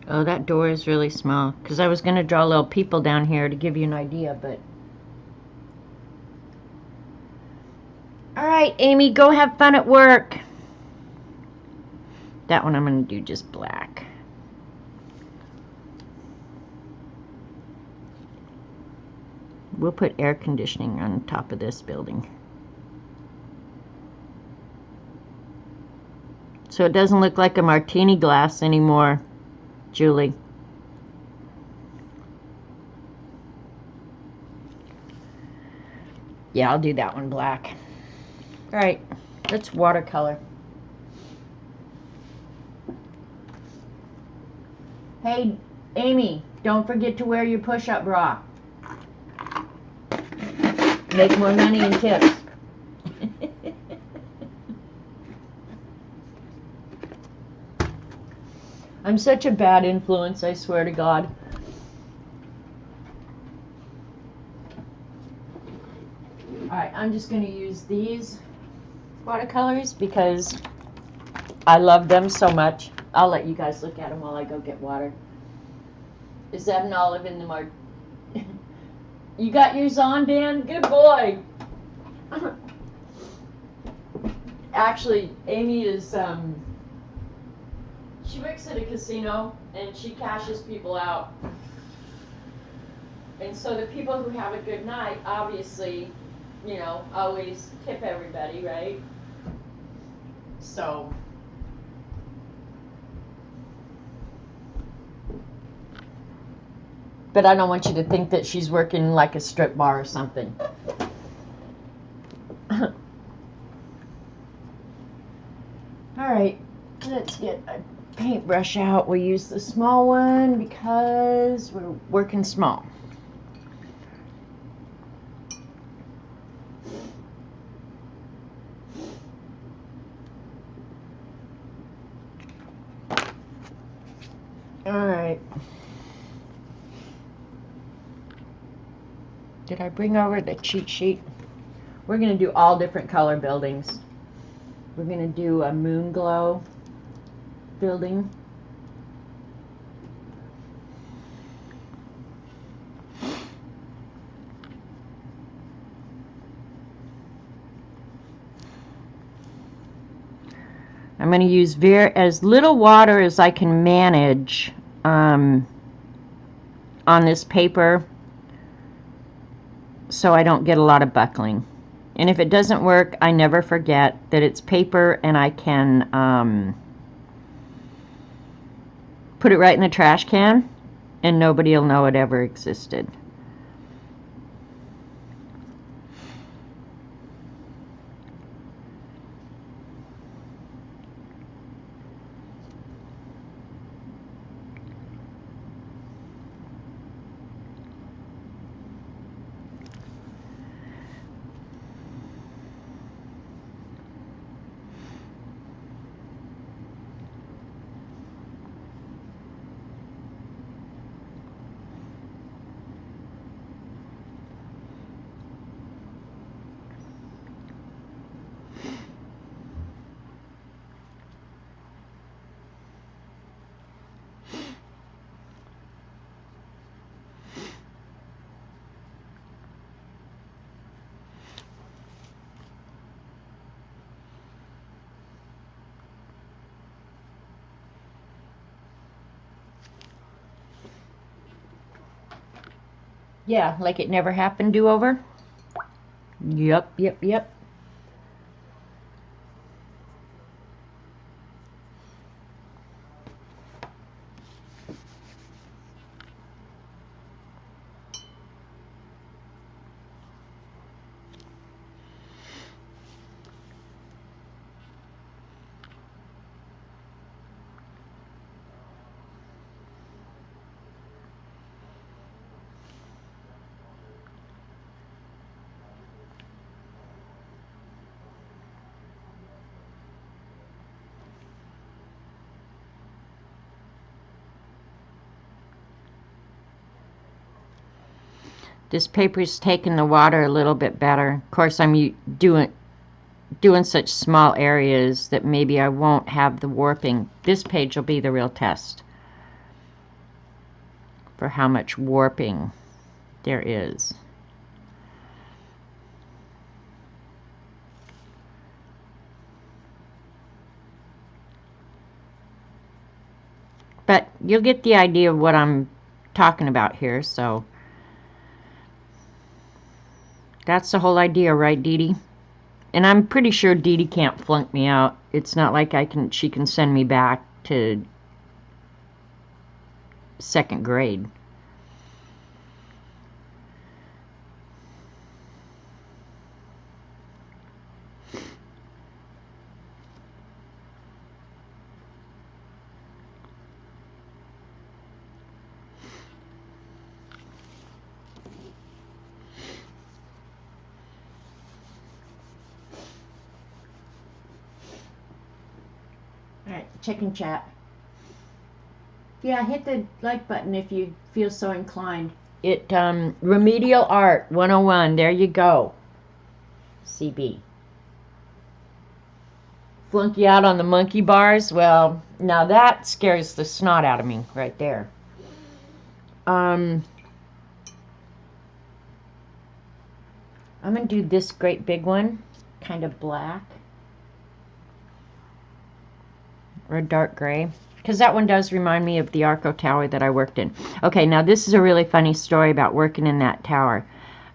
A: Oh, that door is really small, because I was going to draw little people down here to give you an idea, but... Alright, Amy, go have fun at work. That one I'm going to do just black. We'll put air conditioning on top of this building, so it doesn't look like a martini glass anymore, Julie. Yeah, I'll do that one black. Alright, let's watercolor. Hey, Amy, don't forget to wear your push-up bra. Make more money in tips. I'm such a bad influence, I swear to God. Alright, I'm just going to use these watercolors because I love them so much. I'll let you guys look at them while I go get water. Is that an olive in the You got yours on, Dan? Good boy. Actually, Amy is, she works at a casino, and she cashes people out. And so the people who have a good night, obviously, you know, always tip everybody, right? So... But I don't want you to think that she's working like a strip bar or something. Alright, let's get a paintbrush out. We'll use the small one because we're working small. Alright. Did I bring over the cheat sheet? We're going to do all different color buildings. We're going to do a moon glow building. I'm going to use as little water as I can manage on this paper, so I don't get a lot of buckling. And if it doesn't work, I never forget that it's paper and I can put it right in the trash can and nobody will know it ever existed. Yeah, like it never happened, do-over? Yep, yep, yep. This paper's taking the water a little bit better. Of course, I'm doing such small areas that maybe I won't have the warping. This page will be the real test. for how much warping there is. But you'll get the idea of what I'm talking about here, so that's the whole idea, right, Dede? And I'm pretty sure Dede can't flunk me out. It's not like she can send me back to 2nd grade. Alright, chicken chat. Yeah, hit the like button if you feel so inclined. Remedial Art 101, there you go. CB. Flunk you out on the monkey bars? Well, now that scares the snot out of me right there. I'm going to do this great big one, kind of black. Or dark gray. Because that one does remind me of the Arco Tower that I worked in. Okay, now this is a really funny story about working in that tower.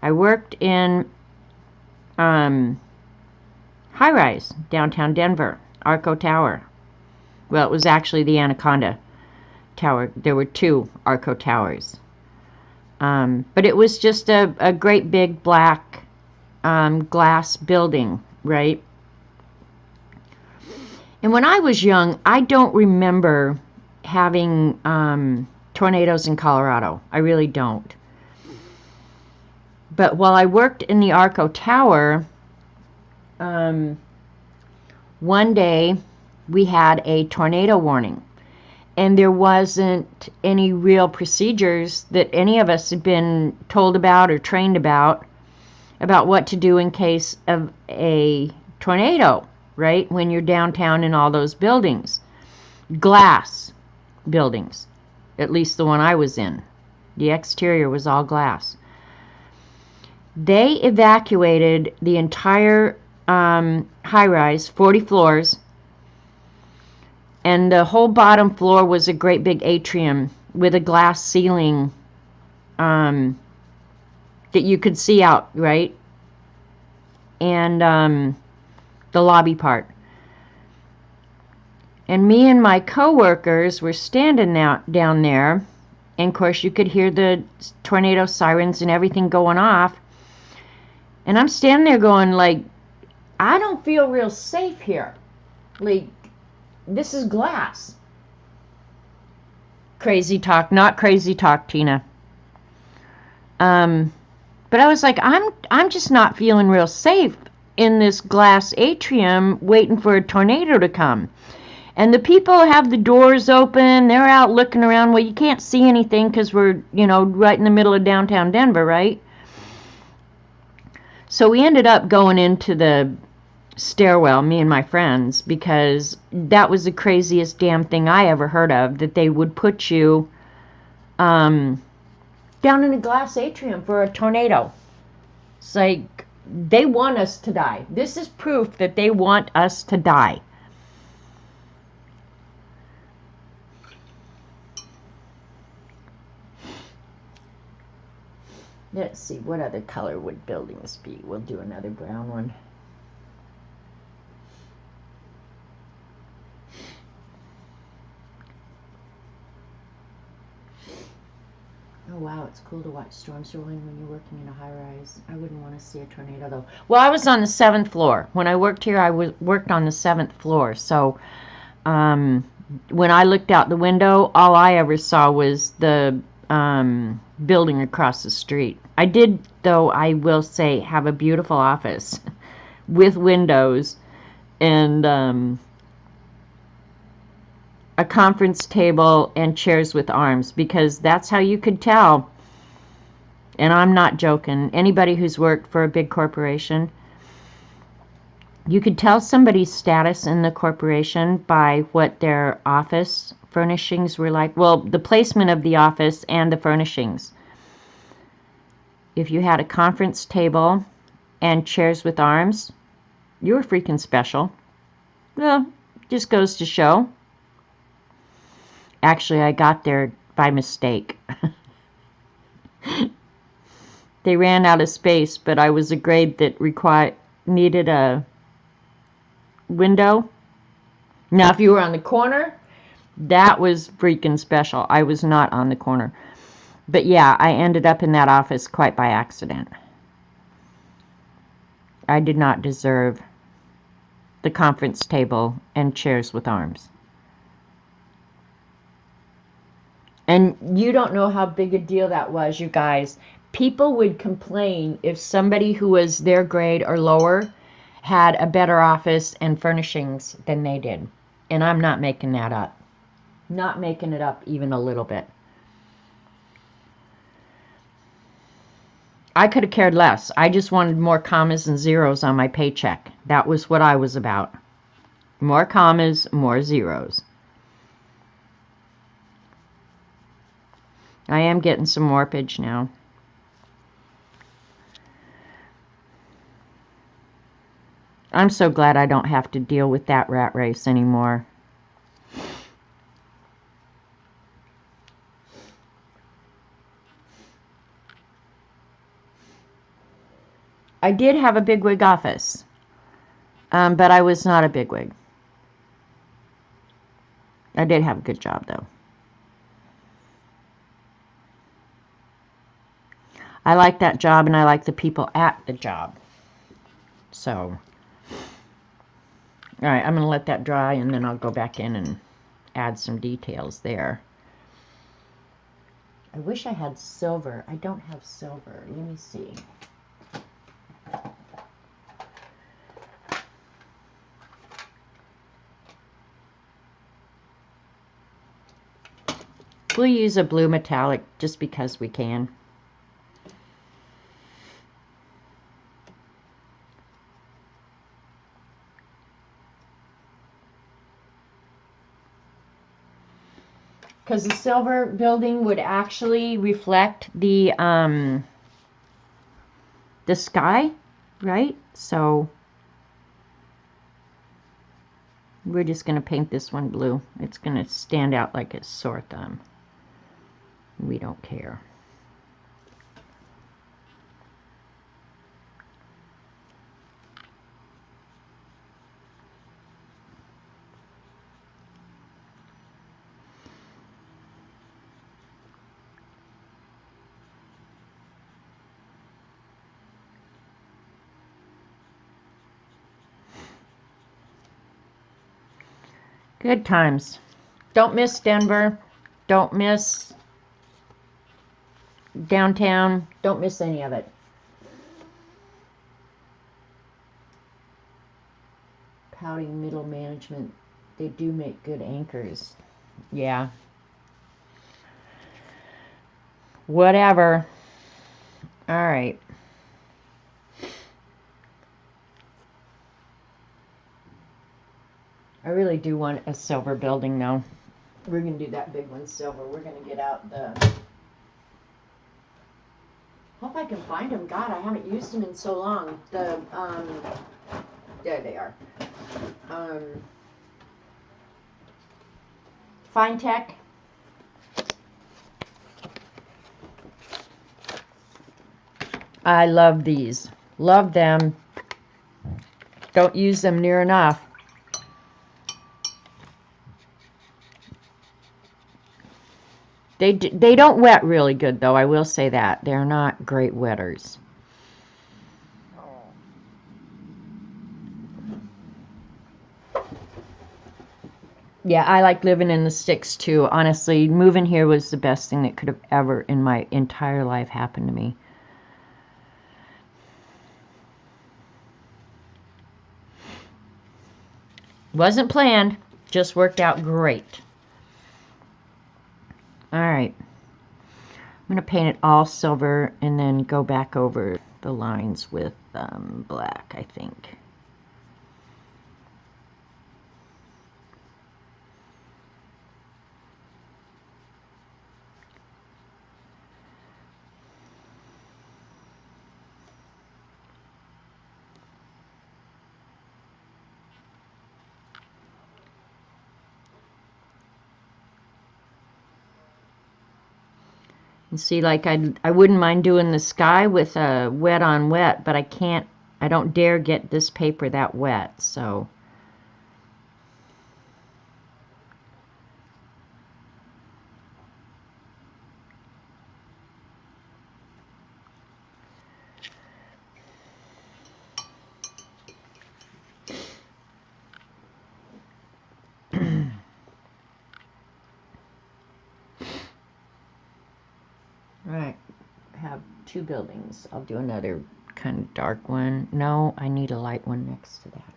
A: I worked in high-rise, downtown Denver, Arco Tower. Well, it was actually the Anaconda Tower. There were 2 Arco Towers. But it was just a great big black glass building, right? And when I was young, I don't remember having tornadoes in Colorado. I really don't. But while I worked in the Arco Tower, one day we had a tornado warning. And there wasn't any real procedures that any of us had been told about or trained about what to do in case of a tornado. Right? When you're downtown in all those buildings. Glass buildings. At least the one I was in. The exterior was all glass. They evacuated the entire high-rise, 40 floors. And the whole bottom floor was a great big atrium with a glass ceiling that you could see out, right? And the lobby part. And me and my co-workers were standing down there, and of course you could hear the tornado sirens and everything going off, and I'm standing there going like, I don't feel real safe here. Like, this is glass. Crazy talk, not crazy talk, Tina. But I was like, I'm just not feeling real safe in this glass atrium waiting for a tornado to come. And the people have the doors open, they're out looking around. Well, you can't see anything because we're, right in the middle of downtown Denver, right? So we ended up going into the stairwell, me and my friends, because that was the craziest damn thing I ever heard of, that they would put you down in a glass atrium for a tornado. It's like, they want us to die. This is proof that they want us to die. Let's see, what other color would buildings be? We'll do another brown one. Oh wow, it's cool to watch storms rolling when you're working in a high-rise. I wouldn't want to see a tornado though. Well, I was on the 7th floor. When I worked here, I worked on the 7th floor. So when I looked out the window, all I ever saw was the building across the street. I did, though, I will say, have a beautiful office with windows and a conference table and chairs with arms, because that's how you could tell. And I'm not joking. Anybody who's worked for a big corporation, You could tell somebody's status in the corporation by what their office furnishings were like. Well, the placement of the office and the furnishings. If you had a conference table and chairs with arms, you were freaking special. Well, just goes to show. Actually, I got there by mistake. They ran out of space, but I was a grade that needed a window. Now, if you were on the corner, that was freaking special. I was not on the corner. But yeah, I ended up in that office quite by accident. I did not deserve the conference table and chairs with arms. And you don't know how big a deal that was, you guys. People would complain if somebody who was their grade or lower had a better office and furnishings than they did. And I'm not making that up. Not making it up even a little bit. I could have cared less. I just wanted more commas and zeros on my paycheck. That was what I was about. More commas, more zeros. I am getting some warpage now. I'm so glad I don't have to deal with that rat race anymore. I did have a bigwig office, but I was not a bigwig. I did have a good job, though. I like that job, and I like the people at the job. So, all right, I'm going to let that dry, and then I'll go back in and add some details there. I wish I had silver. I don't have silver. Let me see. We'll use a blue metallic just because we can. Because the silver building would actually reflect the sky, right? So we're just going to paint this one blue. It's going to stand out like a sore thumb. We don't care. Good times. Don't miss Denver. Don't miss downtown. Don't miss any of it. Pouting middle management. They do make good anchors. Yeah. Whatever. All right. I really do want a silver building now. We're going to do that big one silver. We're going to get out the... Hope I can find them. God, I haven't used them in so long. The, there they are. Fine Tech. I love these. Love them. Don't use them near enough. They don't wet really good, though. I will say that. They're not great wetters. Yeah, I like living in the sticks, too. Honestly, moving here was the best thing that could have ever in my entire life happened to me. Wasn't planned. Just worked out great. Alright, I'm going to paint it all silver and then go back over the lines with black, I think. And see, like I wouldn't mind doing the sky with a wet on wet, but I don't dare get this paper that wet, so. Right, I have two buildings. I'll do another kind of dark one. No, I need a light one next to that.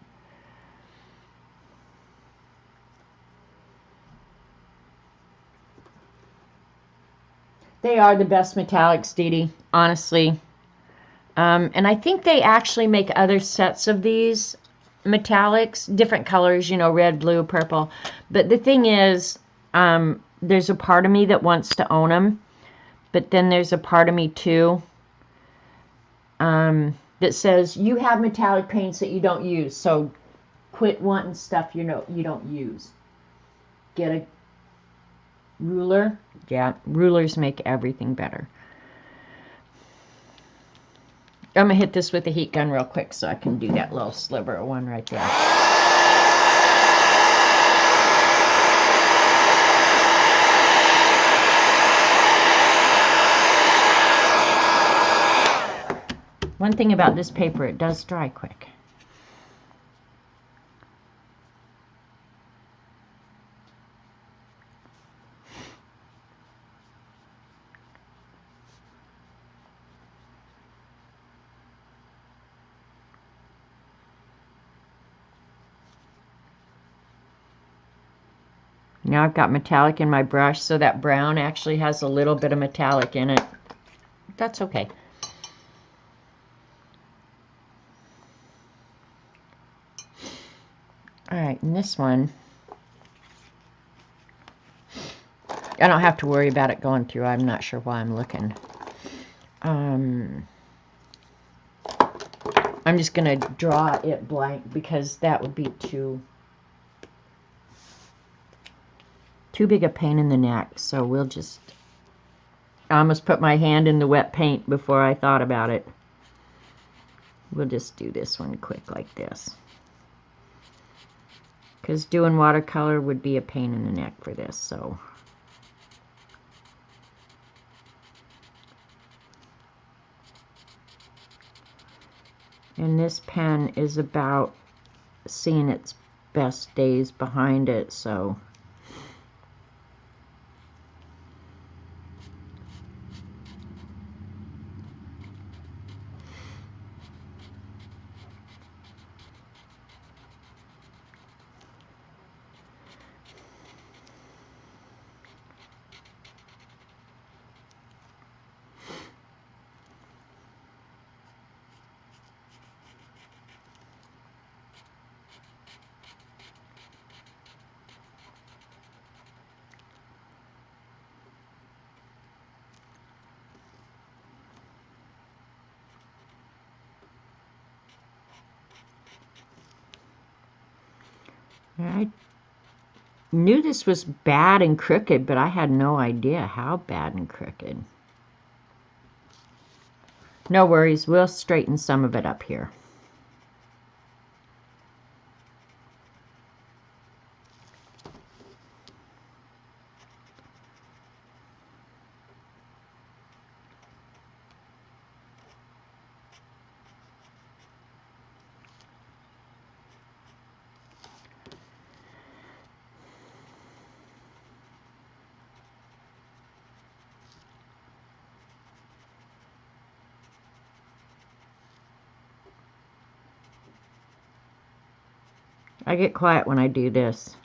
A: They are the best metallics, Dede, honestly. And I think they actually make other sets of these metallics, different colors, you know, red, blue, purple. But the thing is, there's a part of me that wants to own them. But then there's a part of me, too, that says, you have metallic paints that you don't use, so quit wanting stuff you don't use. Get a ruler. Yeah, rulers make everything better. I'm going to hit this with a heat gun real quick so I can do that little sliver of one right there. One thing about this paper, it does dry quick. Now I've got metallic in my brush, so that brown actually has a little bit of metallic in it. That's okay. Alright, and this one, I don't have to worry about it going through. I'm not sure why I'm looking. I'm just going to draw it blank because that would be too big a pain in the neck. So we'll just, I almost put my hand in the wet paint before I thought about it. We'll just do this one quick like this. Because doing watercolor would be a pain in the neck for this, so. And this pen is about seeing its best days behind it, so. I knew this was bad and crooked, but I had no idea how bad and crooked. No worries, we'll straighten some of it up here. I get quiet when I do this.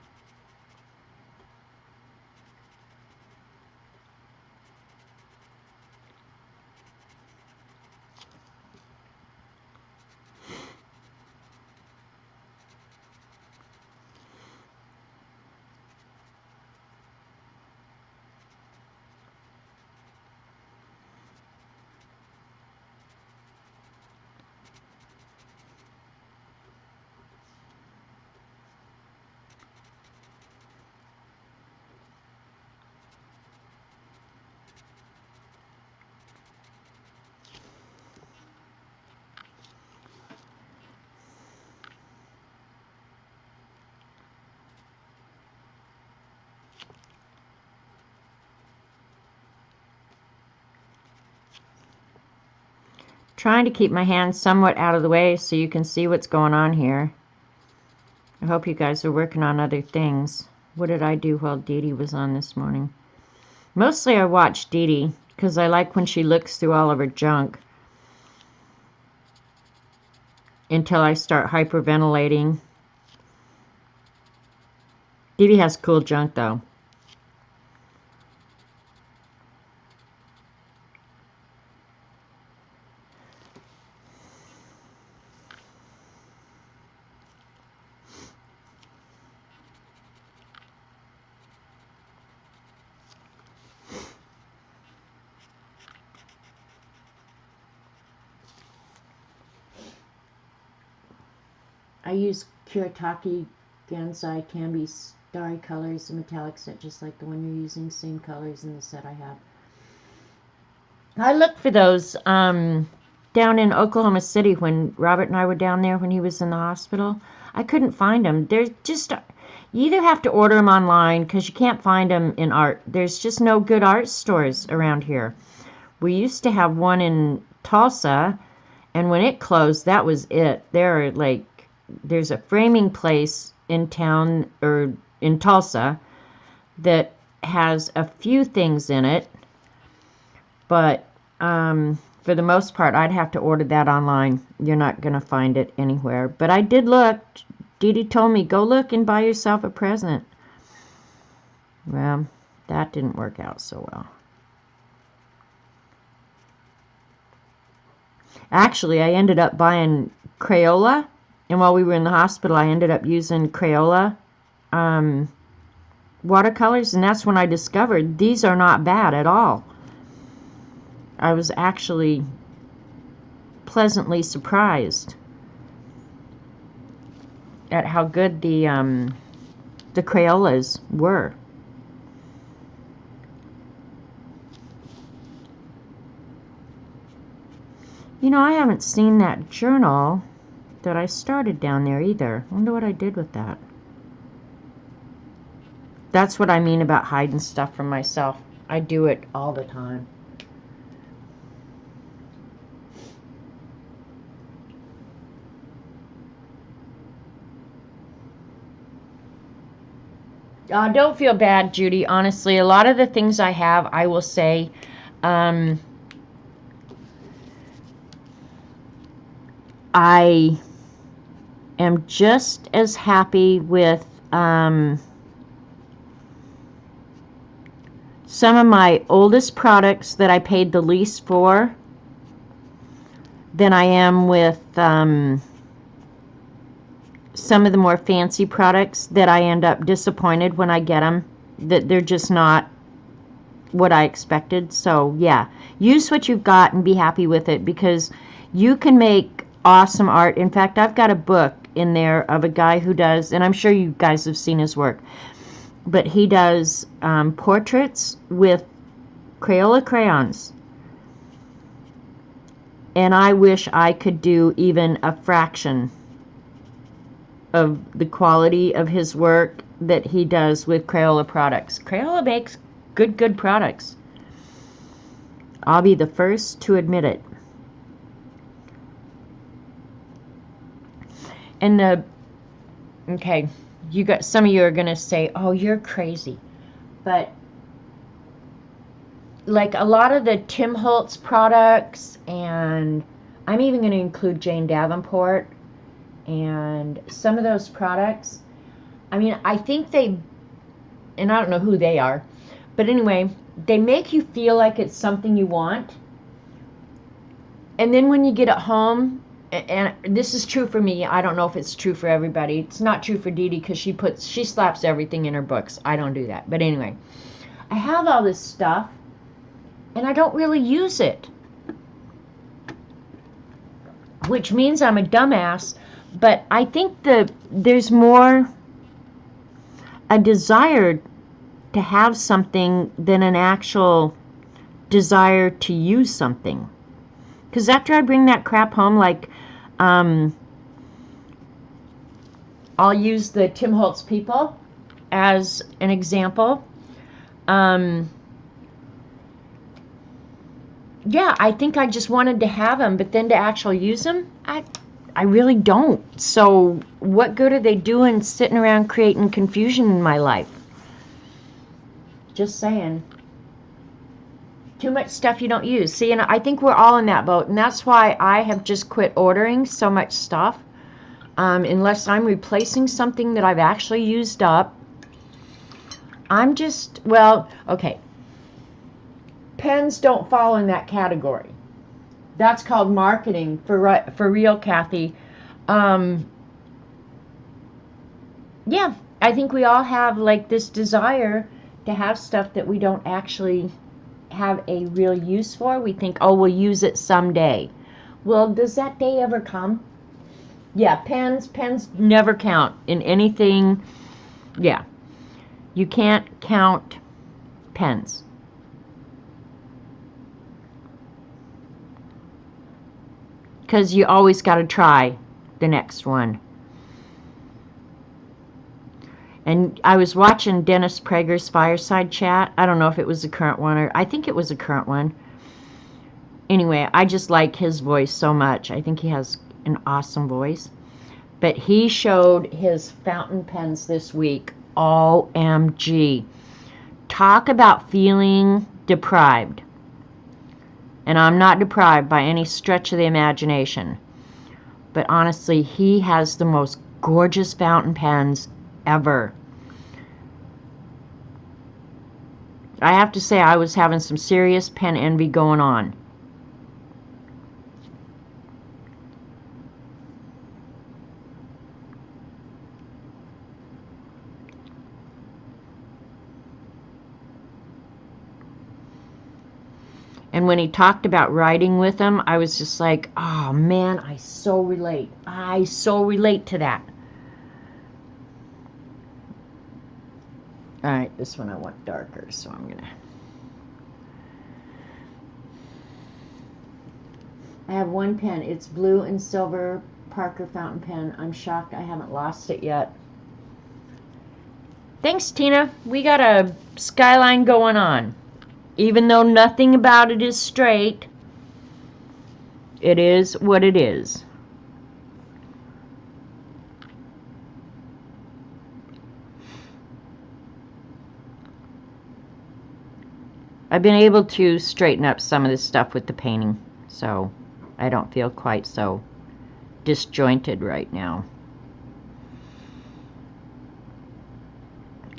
A: trying to keep my hands somewhat out of the way so you can see what's going on here. I hope you guys are working on other things. What did I do while Dede was on this morning? Mostly I watch Dede because I like when she looks through all of her junk until I start hyperventilating. Dede has cool junk though. I use Kuretake Gansai Tambi Starry Colors, the metallic set, just like the one you're using, same colors in the set I have. I looked for those down in Oklahoma City when Robert and I were down there when he was in the hospital. I couldn't find them. They're just, you either have to order them online because you can't find them in art. There's just no good art stores around here. We used to have one in Tulsa, and when it closed, that was it. There's a framing place in town, or in Tulsa, that has a few things in it, but for the most part, I'd have to order that online. You're not going to find it anywhere. But I did look. Dede told me, go look and buy yourself a present. Well, that didn't work out so well. Actually, I ended up buying Crayola. And while we were in the hospital, I ended up using Crayola watercolors. And that's when I discovered these are not bad at all. I was actually pleasantly surprised at how good the Crayolas were. You know, I haven't seen that journal that I started down there either. I wonder what I did with that. That's what I mean about hiding stuff from myself. I do it all the time. Don't feel bad, Judy. Honestly, a lot of the things I have, I will say, I am just as happy with some of my oldest products that I paid the least for than I am with some of the more fancy products that I end up disappointed when I get them, that they're just not what I expected. So yeah, use what you've got and be happy with it, because you can make awesome art. In fact, I've got a book in there of a guy who does, and I'm sure you guys have seen his work, but he does portraits with Crayola crayons. And I wish I could do even a fraction of the quality of his work that he does with Crayola products. Crayola makes good products. I'll be the first to admit it. And okay, you got, some of you are going to say, oh, you're crazy. But like a lot of the Tim Holtz products, and I'm even going to include Jane Davenport, and some of those products, I mean, I think they, and I don't know who they are, but anyway, they make you feel like it's something you want. And then when you get it home, and this is true for me, I don't know if it's true for everybody. It's not true for Dede because she slaps everything in her books. I don't do that. But anyway, I have all this stuff and I don't really use it, which means I'm a dumbass. But I think there's more a desire to have something than an actual desire to use something. Because after I bring that crap home, like, I'll use the Tim Holtz people as an example. yeah, I think I just wanted to have them, but then to actually use them, I really don't. So what good are they doing sitting around creating confusion in my life? Just saying. Too much stuff you don't use. See, and I think we're all in that boat, and that's why I have just quit ordering so much stuff. Unless I'm replacing something that I've actually used up. I'm just, well, okay. Pens don't fall in that category. That's called marketing for real, Kathy. Yeah, I think we all have like this desire to have stuff that we don't actually have a real use for. We think, oh, we'll use it someday. Well, does that day ever come? Yeah, pens never count in anything. Yeah, you can't count pens. Because you always got to try the next one. And I was watching Dennis Prager's Fireside Chat. I don't know if it was the current one, or I think it was the current one. Anyway, I just like his voice so much. I think he has an awesome voice. But he showed his fountain pens this week. OMG. Talk about feeling deprived. And I'm not deprived by any stretch of the imagination. But honestly, he has the most gorgeous fountain pens ever. I have to say, I was having some serious pen envy going on. And when he talked about writing with him, I was just like, oh man, I so relate. I so relate to that. Alright, this one I want darker, so I'm gonna... I have one pen. It's blue and silver Parker fountain pen. I'm shocked I haven't lost it yet. Thanks, Tina. We got a skyline going on. Even though nothing about it is straight, it is what it is. I've been able to straighten up some of this stuff with the painting, so I don't feel quite so disjointed right now.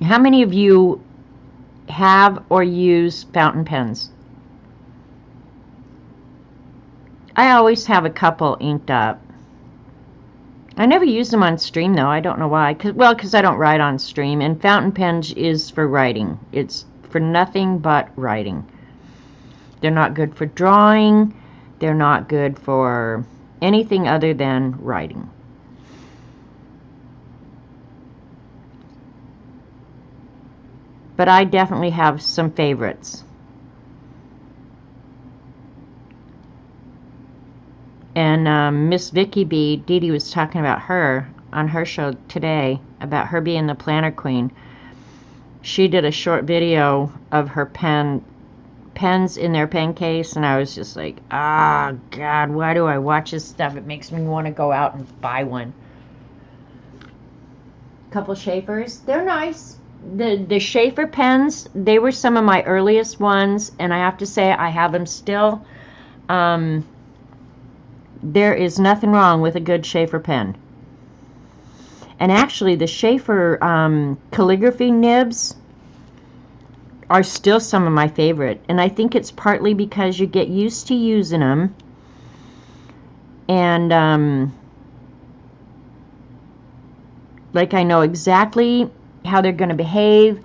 A: How many of you have or use fountain pens? I always have a couple inked up. I never use them on stream though. I don't know why. Because I don't write on stream, and fountain pens is for writing. It's for nothing but writing. They're not good for drawing. They're not good for anything other than writing. But I definitely have some favorites. And Miss Vicky B, Dede was talking about her on her show today, about her being the planner queen. She did a short video of her pens in their pen case, and I was just like, ah, God, why do I watch this stuff? It makes me want to go out and buy one. Couple Schaeffers, they're nice. The Schaeffer pens, they were some of my earliest ones, and I have to say I have them still. There is nothing wrong with a good Schaeffer pen. And actually, the Schaeffer calligraphy nibs are still some of my favorite. And I think it's partly because you get used to using them. And like I know exactly how they're going to behave.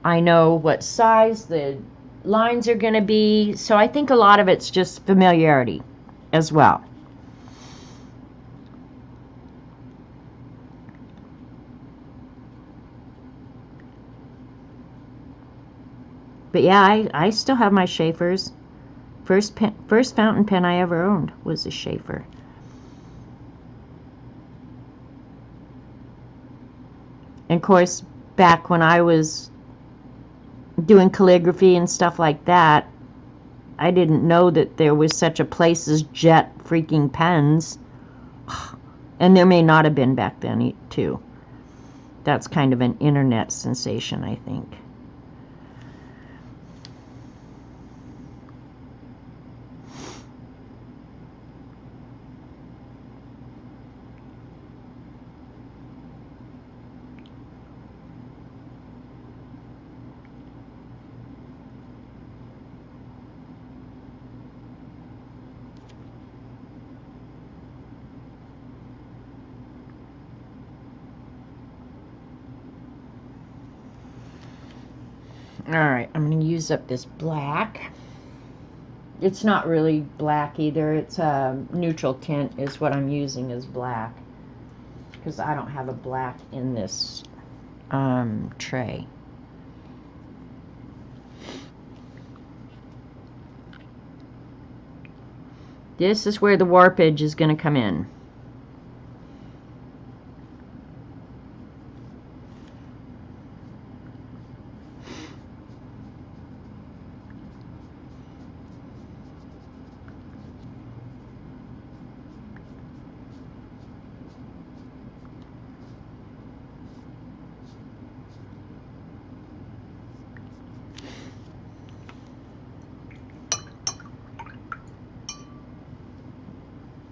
A: I know what size the lines are going to be. So I think a lot of it's just familiarity as well. But yeah, I still have my Schaeffers. First fountain pen I ever owned was a Schaeffer. And of course, back when I was doing calligraphy and stuff like that, I didn't know that there was such a place as jet freaking pens. And there may not have been back then, too. That's kind of an internet sensation, I think. Alright, I'm going to use up this black. It's not really black either. It's a neutral tint is what I'm using as black. Because I don't have a black in this tray. This is where the warpage is going to come in.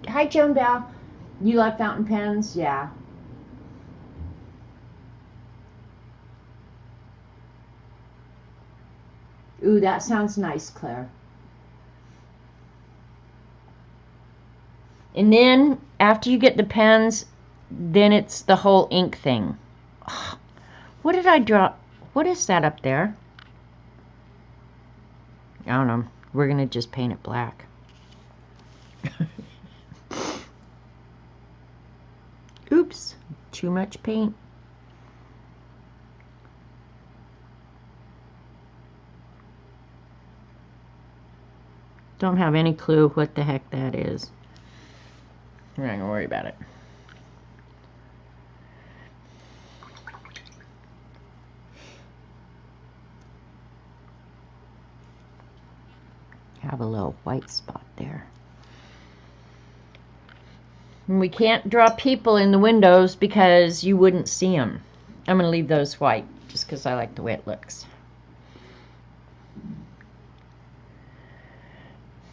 A: Hi, Joan Bell. You like fountain pens? Yeah. Ooh, that sounds nice, Claire. And then, after you get the pens, then it's the whole ink thing. What did I draw? What is that up there? I don't know. We're going to just paint it black. Oops, too much paint. Don't have any clue what the heck that is. I'm not gonna worry about it. Have a little white spot there. And we can't draw people in the windows because you wouldn't see them. I'm going to leave those white just because I like the way it looks.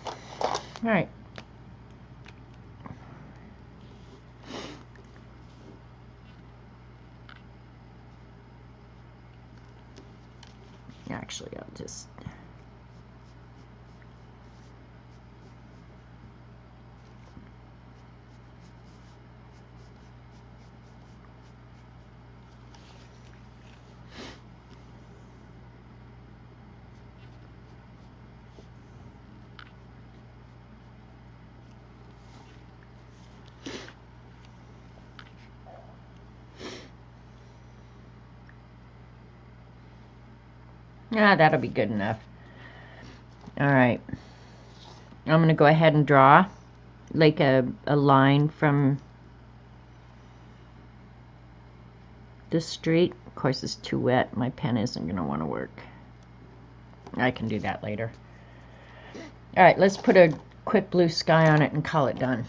A: All right. Actually, I'll just... Ah, that'll be good enough. All right. I'm going to go ahead and draw like a line from the street. Of course, it's too wet. My pen isn't going to want to work. I can do that later. All right, let's put a quick blue sky on it and call it done.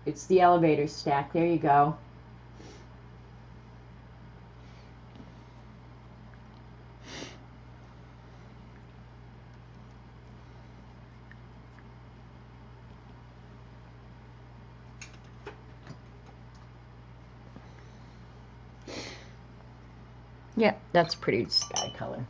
A: It's the elevator stack. There you go. Yeah, that's pretty sky color.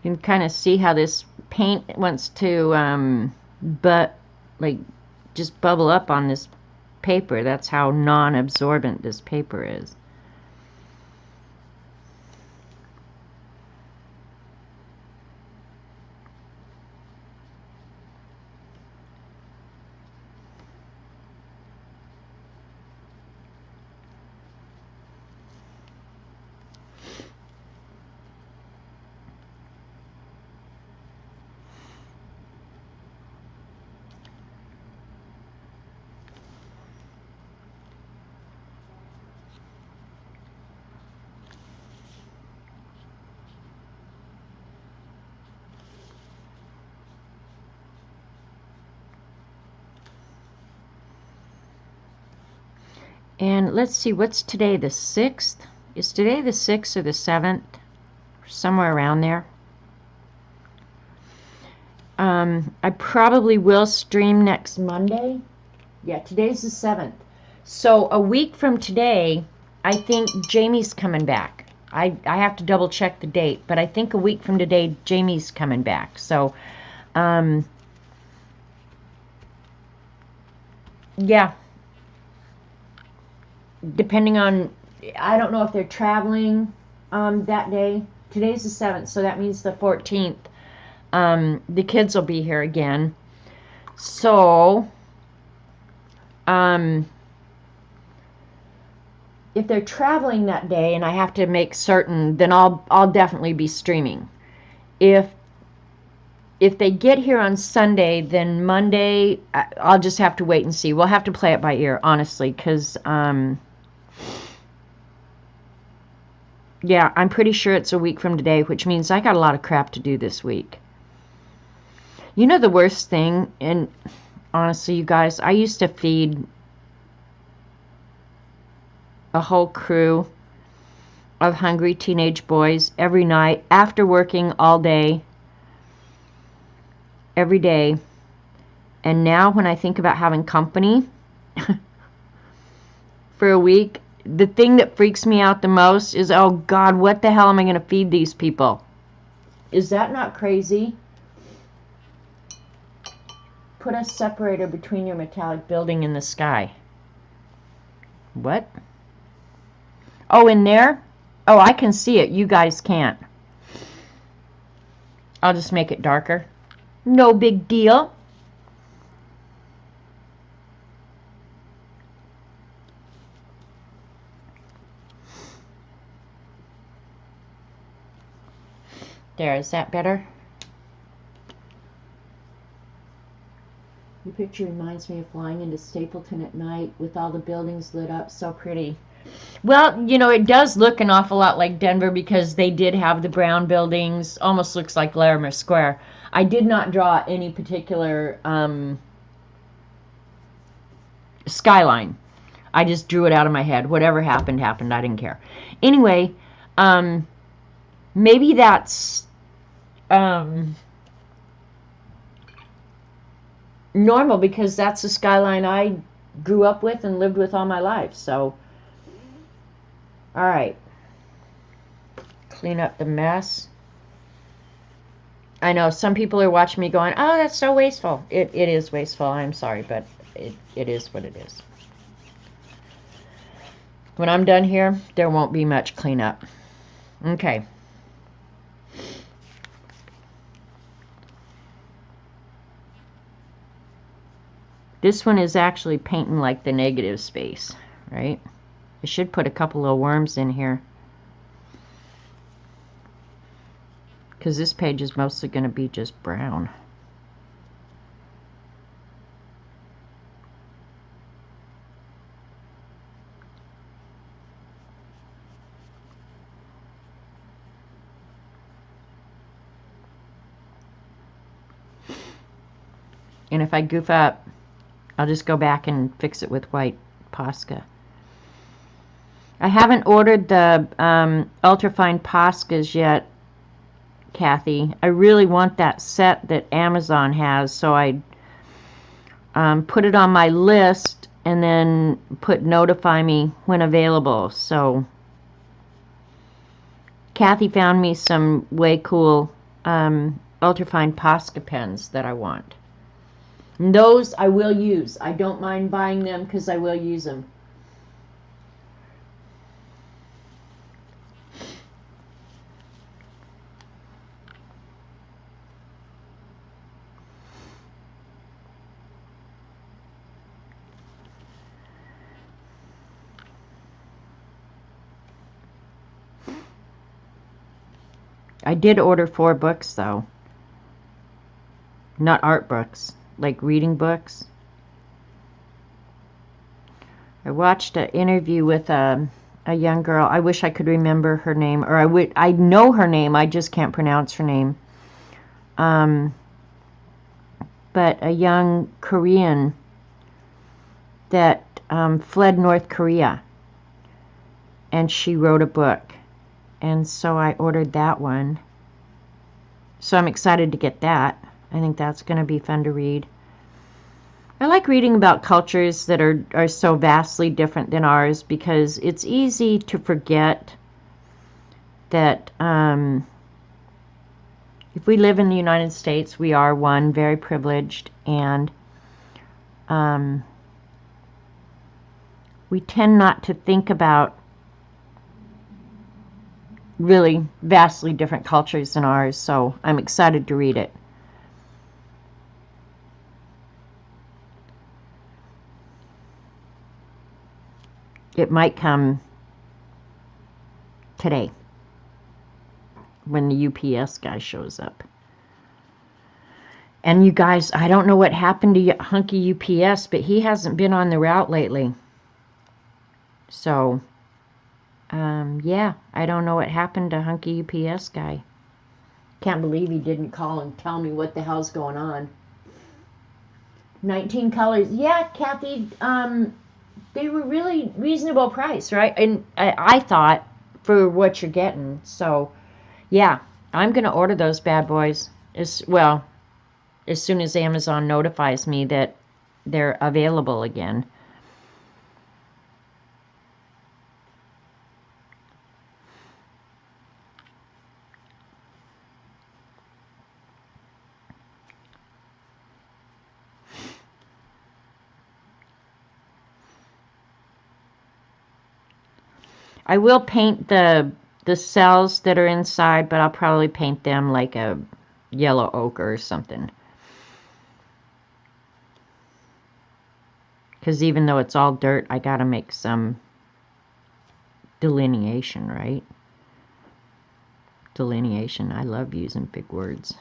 A: You can kind of see how this paint wants to but like just bubble up on this paper. That's how non-absorbent this paper is. And let's see, what's today, the 6th? Is today the 6th or the 7th? Somewhere around there. I probably will stream next Monday. Yeah, today's the 7th. So a week from today, I think Jamie's coming back. I have to double check the date, but I think a week from today, Jamie's coming back. So, yeah. Depending on, I don't know if they're traveling that day. Today's the 7th, so that means the 14th. The kids will be here again. So, if they're traveling that day and I have to make certain, then I'll definitely be streaming. If they get here on Sunday, then Monday I'll just have to wait and see. We'll have to play it by ear, honestly, because yeah, I'm pretty sure it's a week from today, which means I got a lot of crap to do this week. You know the worst thing, and honestly, you guys, I used to feed a whole crew of hungry teenage boys every night after working all day, every day. And now when I think about having company for a week, the thing that freaks me out the most is, oh God, what the hell am I going to feed these people? Is that not crazy? Put a separator between your metallic building and the sky. What? Oh, in there? Oh, I can see it. You guys can't. I'll just make it darker. No big deal. There, is that better? The picture reminds me of flying into Stapleton at night with all the buildings lit up. So pretty. Well, you know, it does look an awful lot like Denver because they did have the brown buildings. Almost looks like Larimer Square. I did not draw any particular skyline. I just drew it out of my head. Whatever happened, happened. I didn't care. Anyway, maybe that's normal because that's the skyline I grew up with and lived with all my life. So, all right. Clean up the mess. I know some people are watching me going, oh, that's so wasteful. It is wasteful. I'm sorry, but it is what it is. When I'm done here, there won't be much cleanup. Okay. This one is actually painting like the negative space, right? I should put a couple of worms in here, because this page is mostly going to be just brown. And if I goof up, I'll just go back and fix it with white Posca. I haven't ordered the ultrafine Poscas yet, Kathy. I really want that set that Amazon has, so I put it on my list and then put notify me when available. So Kathy found me some way cool ultrafine Posca pens that I want. And those I will use. I don't mind buying them because I will use them. I did order 4 books, though. Not art books, like reading books. I watched an interview with a young girl. I wish I could remember her name, or I know her name, I just can't pronounce her name. But a young Korean that fled North Korea, and she wrote a book. And so I ordered that one. So I'm excited to get that. I think that's going to be fun to read. I like reading about cultures that are so vastly different than ours, because it's easy to forget that if we live in the United States, we are, one, very privileged, and we tend not to think about really vastly different cultures than ours, so I'm excited to read it. It might come today when the UPS guy shows up. And you guys, I don't know what happened to Hunky UPS, but he hasn't been on the route lately. So yeah, I don't know what happened to Hunky UPS guy. Can't believe he didn't call and tell me what the hell's going on. 19 colors. Yeah, Kathy, they were really reasonable price, right? And I thought, for what you're getting. So, yeah, I'm going to order those bad boys. As soon as Amazon notifies me that they're available again. I will paint the cells that are inside, but I'll probably paint them like a yellow ochre or something. Because even though it's all dirt, I gotta make some delineation, right? Delineation. I love using big words.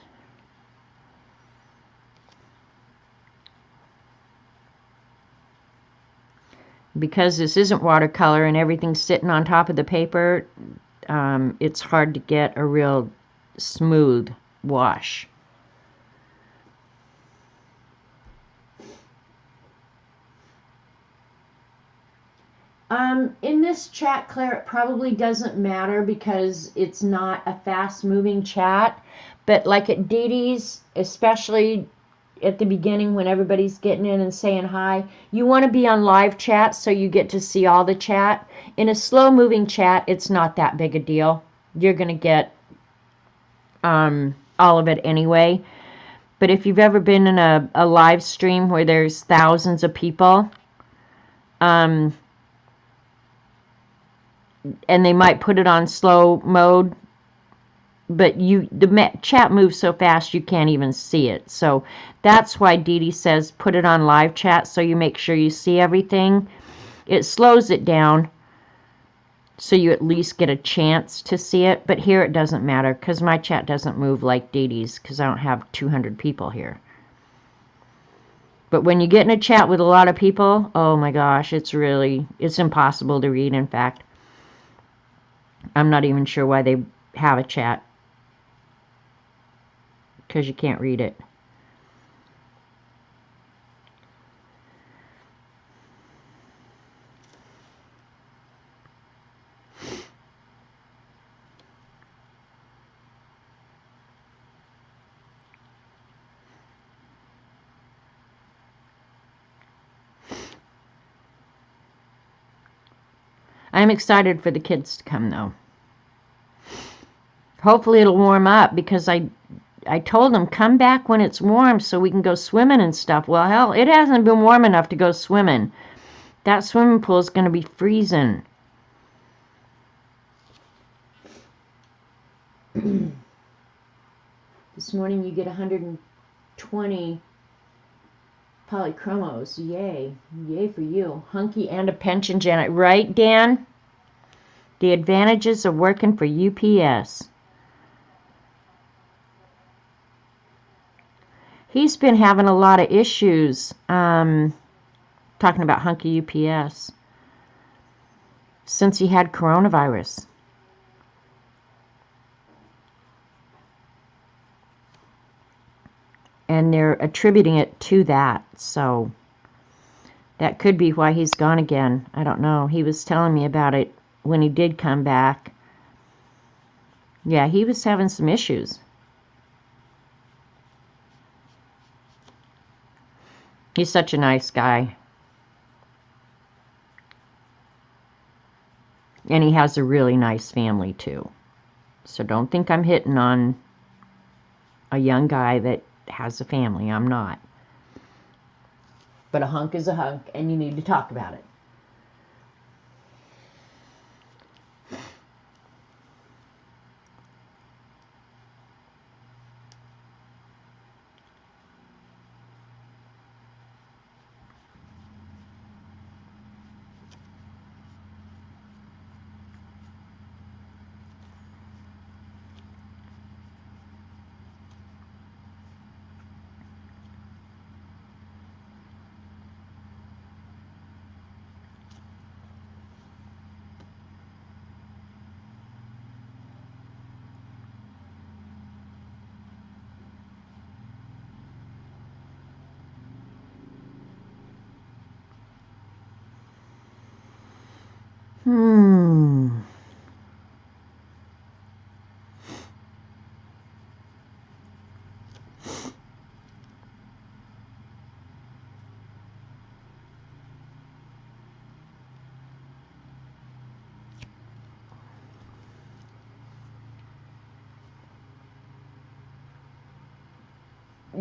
A: Because this isn't watercolor and everything's sitting on top of the paper, it's hard to get a real smooth wash. In this chat, Claire, it probably doesn't matter because it's not a fast-moving chat. But like at Dede's, especially at the beginning when everybody's getting in and saying hi, you want to be on live chat so you get to see all the chat. In a slow-moving chat, it's not that big a deal. You're going to get all of it anyway. But if you've ever been in a live stream where there's thousands of people, and they might put it on slow mode, but the chat moves so fast you can't even see it. So that's why Dede says put it on live chat so you make sure you see everything. It slows it down so you at least get a chance to see it. But here it doesn't matter because my chat doesn't move like Dede's because I don't have 200 people here. But when you get in a chat with a lot of people, oh my gosh, it's impossible to read, in fact. I'm not even sure why they have a chat, because you can't read it. I'm excited for the kids to come, though. Hopefully it'll warm up, because I told him, come back when it's warm so we can go swimming and stuff. Well, hell, it hasn't been warm enough to go swimming. That swimming pool is going to be freezing. This morning you get 120 polychromos. Yay. Yay for you. Hunky and a pension, Janet. Right, Dan? The advantages of working for UPS. He's been having a lot of issues, talking about Hunky UPS, since he had coronavirus. And they're attributing it to that, so that could be why he's gone again. I don't know. He was telling me about it when he did come back. Yeah, he was having some issues. He's such a nice guy. And he has a really nice family, too. So don't think I'm hitting on a young guy that has a family. I'm not. But a hunk is a hunk, and you need to talk about it.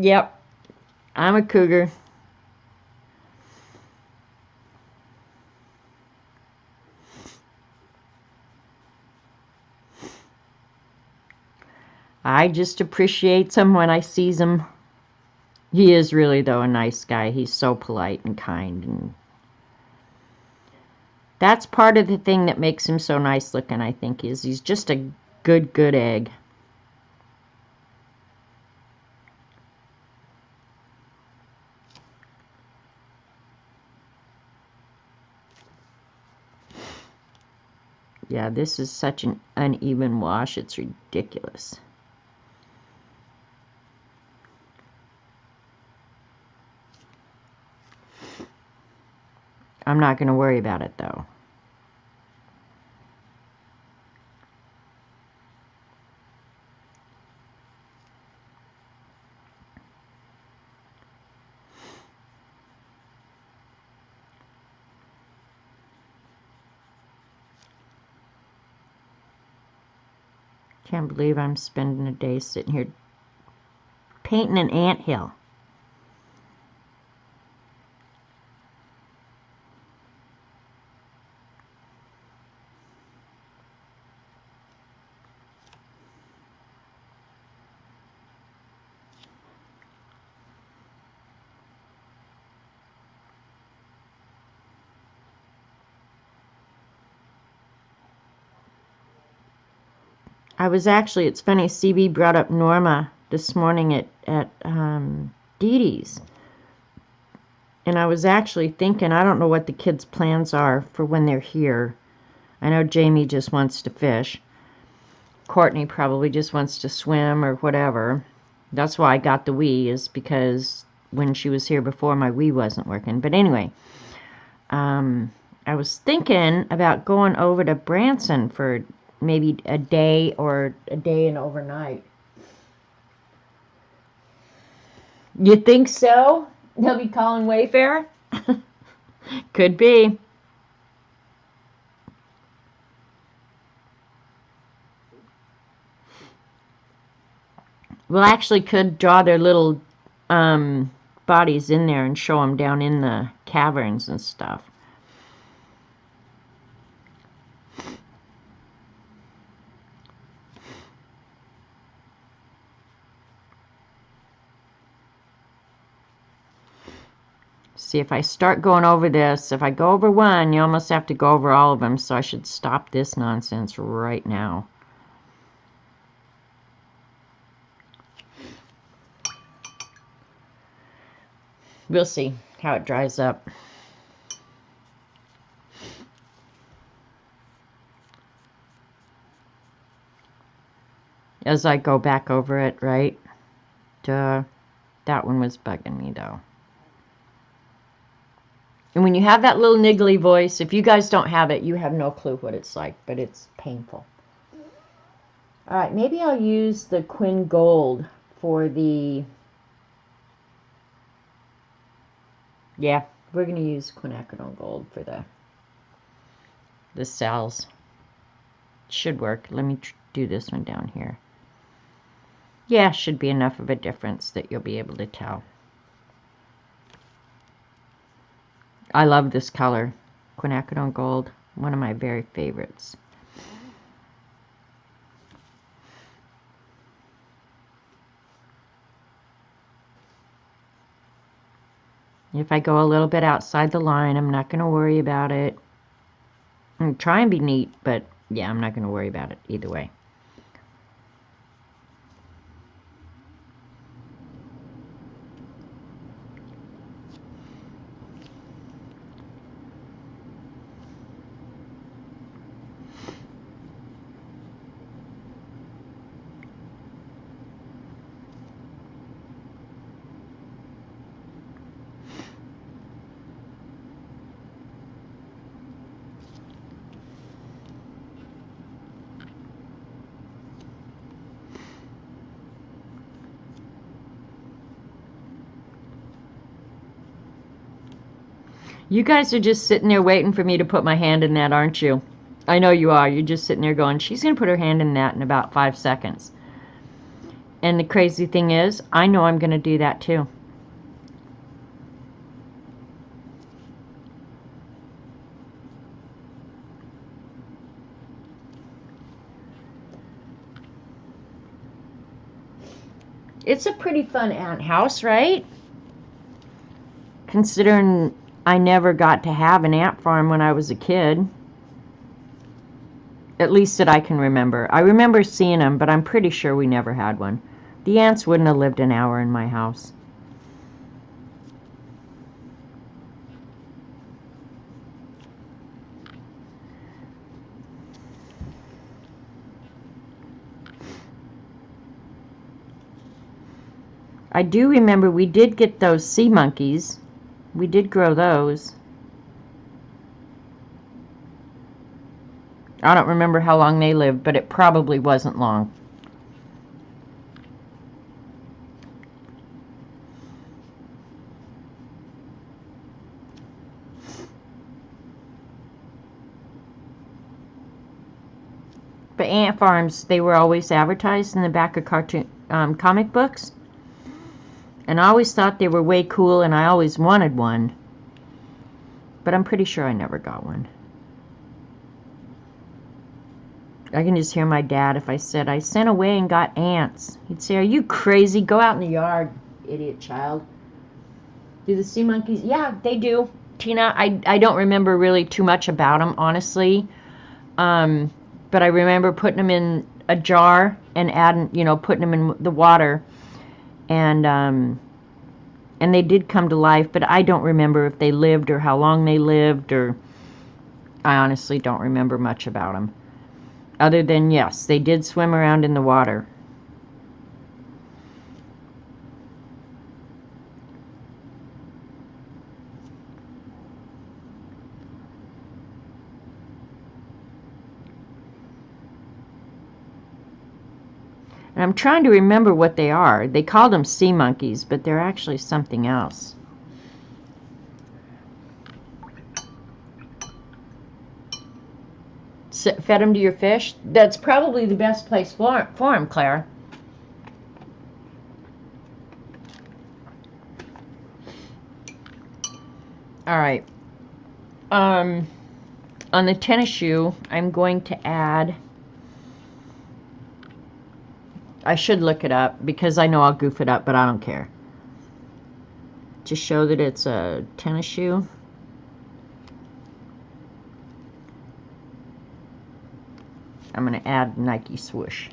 A: Yep, I'm a cougar. I just appreciate him when I sees him. He is really, though, a nice guy. He's so polite and kind. And that's part of the thing that makes him so nice looking, I think, is he's just a good egg. Yeah, this is such an uneven wash. It's ridiculous. I'm not going to worry about it, though. Can't believe I'm spending a day sitting here painting an anthill. It's funny, CB brought up Norma this morning at Dede's. And I was actually thinking, I don't know what the kids' plans are for when they're here. I know Jamie just wants to fish. Courtney probably just wants to swim or whatever. That's why I got the Wii, is because when she was here before, my Wii wasn't working. But anyway, I was thinking about going over to Branson for maybe a day or a day and overnight. You think so? They'll be calling Wayfair? Could be. Well, I actually could draw their little bodies in there and show them down in the caverns and stuff. See, if I start going over this, if I go over one, you almost have to go over all of them, so I should stop this nonsense right now. We'll see how it dries up. As I go back over it, right? Duh. That one was bugging me, though. And when you have that little niggly voice, if you guys don't have it, you have no clue what it's like, but it's painful. All right, maybe I'll use the Quin Gold for the... Yeah, we're going to use quinacridone gold for the cells. Should work. Let me do this one down here. Yeah, should be enough of a difference that you'll be able to tell. I love this color, quinacridone gold, one of my very favorites. If I go a little bit outside the line, I'm not going to worry about it. I'm trying to be neat, but yeah, I'm not going to worry about it either way. You guys are just sitting there waiting for me to put my hand in that, aren't you? I know you are. You're just sitting there going, she's going to put her hand in that in about 5 seconds. And the crazy thing is, I know I'm going to do that too. It's a pretty fun ant house, right? Considering I never got to have an ant farm when I was a kid. At least that I can remember. I remember seeing them, but I'm pretty sure we never had one. The ants wouldn't have lived an hour in my house. I do remember we did get those sea monkeys. We did grow those. I don't remember how long they lived, but it probably wasn't long. But ant farms, they were always advertised in the back of comic books. And I always thought they were way cool, and I always wanted one. But I'm pretty sure I never got one. I can just hear my dad if I said, I sent away and got ants. He'd say, are you crazy? Go out in the yard, idiot child. Do the sea monkeys? Yeah, they do. Tina, I don't remember really too much about them, honestly. But I remember putting them in a jar and adding, putting them in the water. And they did come to life, but I don't remember if they lived or how long they lived, or I honestly don't remember much about them. Other than, yes, they did swim around in the water. And I'm trying to remember what they are. They called them sea monkeys, but they're actually something else. Fed them to your fish? That's probably the best place for them, Claire. All right. On the tennis shoe, I'm going to add, I should look it up because I know I'll goof it up, but I don't care. To show that it's a tennis shoe. I'm going to add Nike swoosh.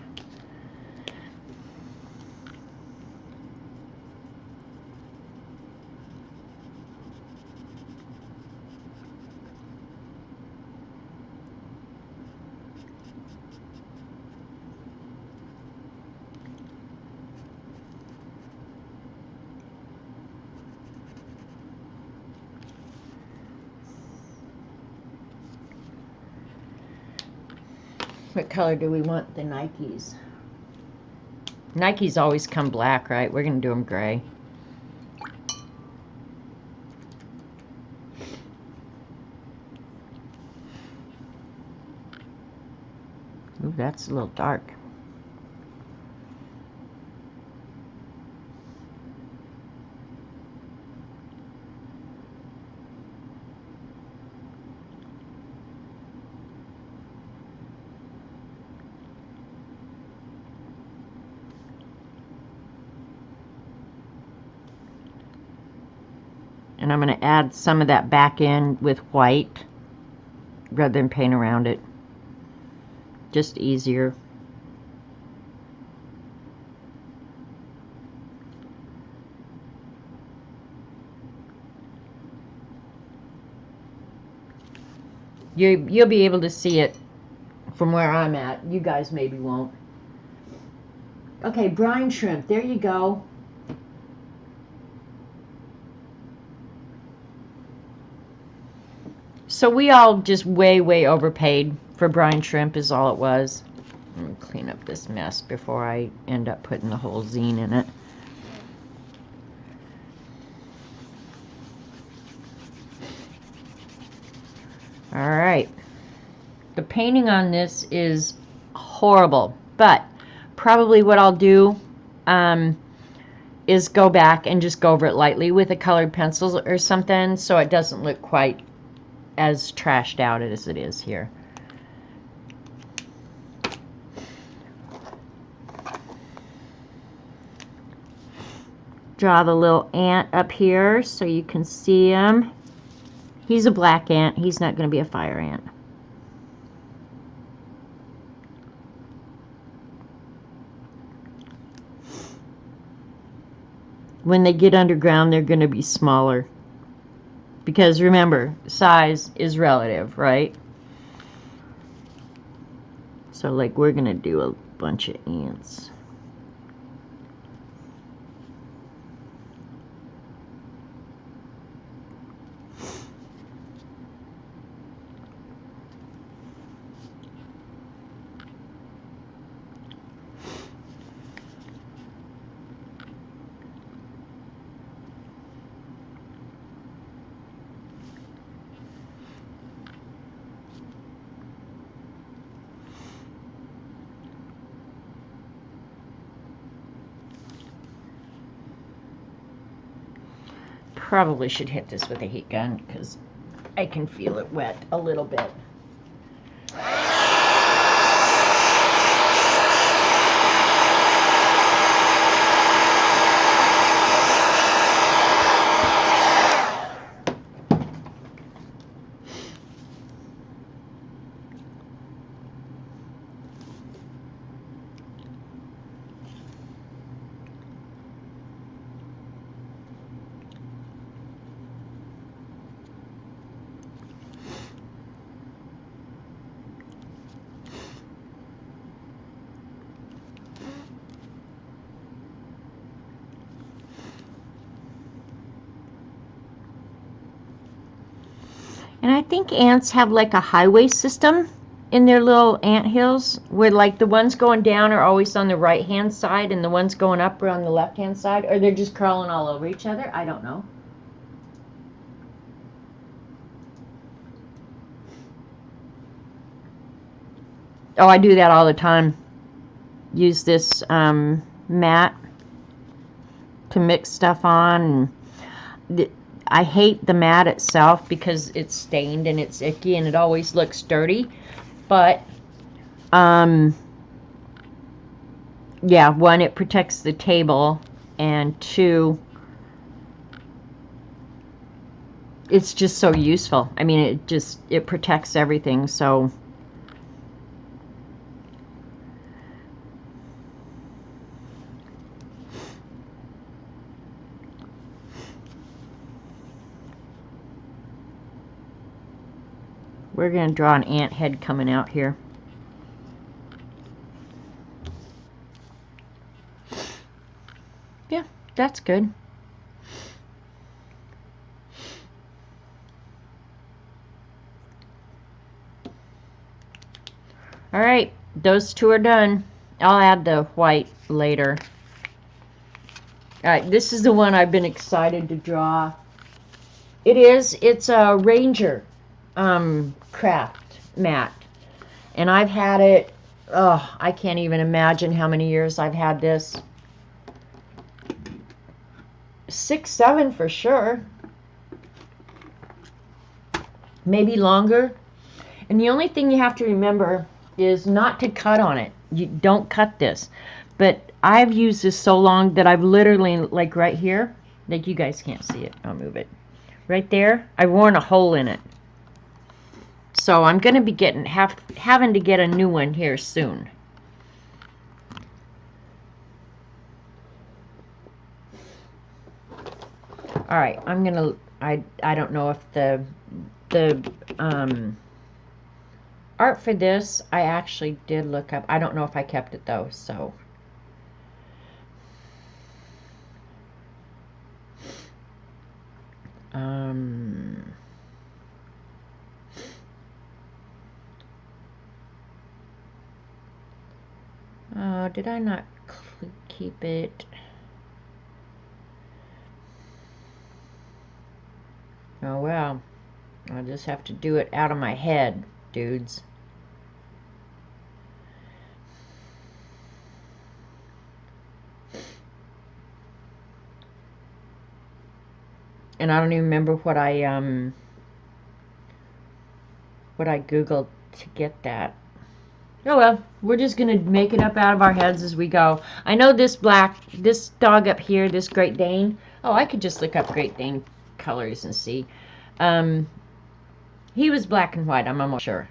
A: What color do we want the Nikes? Nikes always come black, right? We're going to do them gray. Ooh, that's a little dark. And I'm going to add some of that back in with white rather than paint around it. Just easier. You'll be able to see it from where I'm at. You guys maybe won't. Okay, brine shrimp. There you go. So we all just way overpaid for brine shrimp is all it was. Let me clean up this mess before I end up putting the whole zine in it. Alright. The painting on this is horrible, but probably what I'll do is go back and just go over it lightly with a colored pencil or something so it doesn't look quite as trashed out as it is here. Draw the little ant up here so you can see him. He's a black ant. He's not going to be a fire ant. When they get underground, they're going to be smaller. Because remember, size is relative, right? So like we're going to do a bunch of ants. Probably should hit this with a heat gun because I can feel it wet a little bit. And I think ants have like a highway system in their little ant hills where like the ones going down are always on the right hand side and the ones going up are on the left hand side, or they're just crawling all over each other. I don't know. Oh, I do that all the time. Use this mat to mix stuff on. And I hate the mat itself because it's stained and it's icky and it always looks dirty. But, yeah, one, it protects the table, and two, it's just so useful. I mean, it protects everything, so... We're going to draw an ant head coming out here. Yeah, that's good. Alright, those two are done. I'll add the white later. Alright, this is the one I've been excited to draw. It's a Ranger craft mat. And I've had it, oh, I can't even imagine how many years I've had this. 6, 7 for sure. Maybe longer. And the only thing you have to remember is not to cut on it. You don't cut this. But I've used this so long that I've literally, like right here, like you guys can't see it. I'll move it. Right there, I've worn a hole in it. So I'm going to be having to get a new one here soon. All right, I'm going to, I don't know if the art for this, I actually did look up. I don't know if I kept it though, so. Oh, did I not keep it? Oh well, I'll just have to do it out of my head, dudes. And I don't even remember what I Googled to get that. Oh well, we're just gonna make it up out of our heads as we go. I know this dog up here, this Great Dane. Oh, I could just look up Great Dane colors and see. He was black and white, I'm almost sure.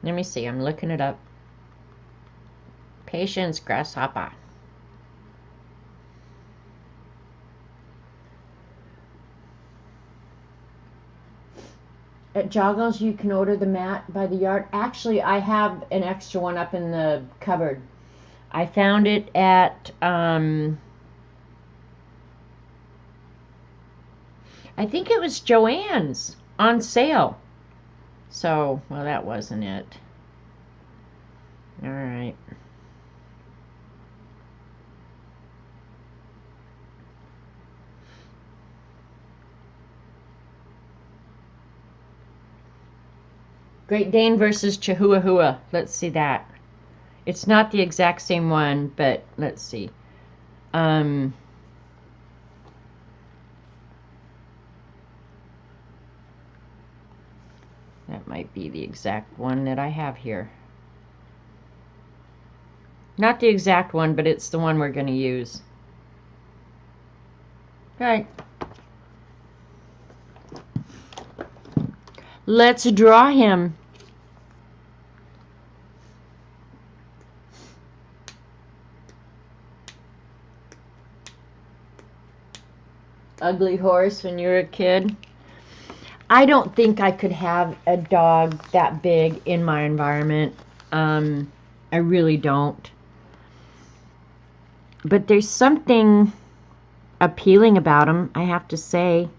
A: Let me see, I'm looking it up. Patience, grasshopper. At Joggles, you can order the mat by the yard. Actually, I have an extra one up in the cupboard. I found it at, I think it was Joann's on sale. So, well, that wasn't it. All right. Great Dane versus Chihuahua. Let's see that. It's not the exact same one, but let's see. That might be the exact one that I have here. Not the exact one, but it's the one we're going to use. Okay. Let's draw him. Ugly horse when you were a kid. I don't think I could have a dog that big in my environment. I really don't. But there's something appealing about him, I have to say.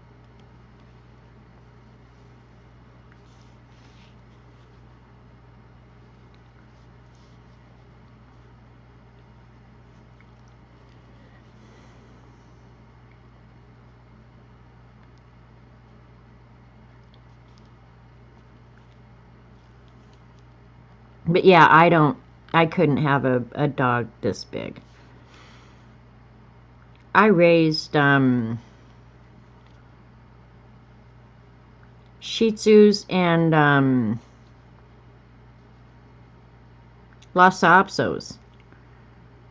A: But yeah, I couldn't have a dog this big. I raised Shih Tzus and Lhasa Apsos.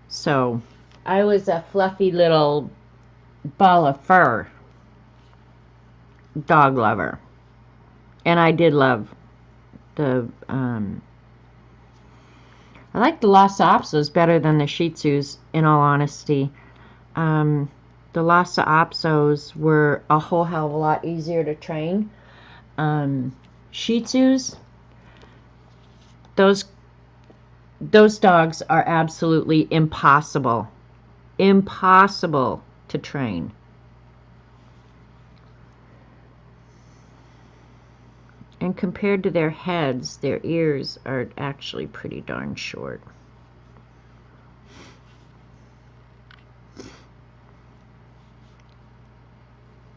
A: So I was a fluffy little ball of fur dog lover. And I did love the I like the Lhasa Apsos better than the Shih Tzus, in all honesty. The Lhasa Apsos were a whole hell of a lot easier to train. Shih Tzus, those dogs are absolutely impossible to train. And compared to their heads, their ears are actually pretty darn short.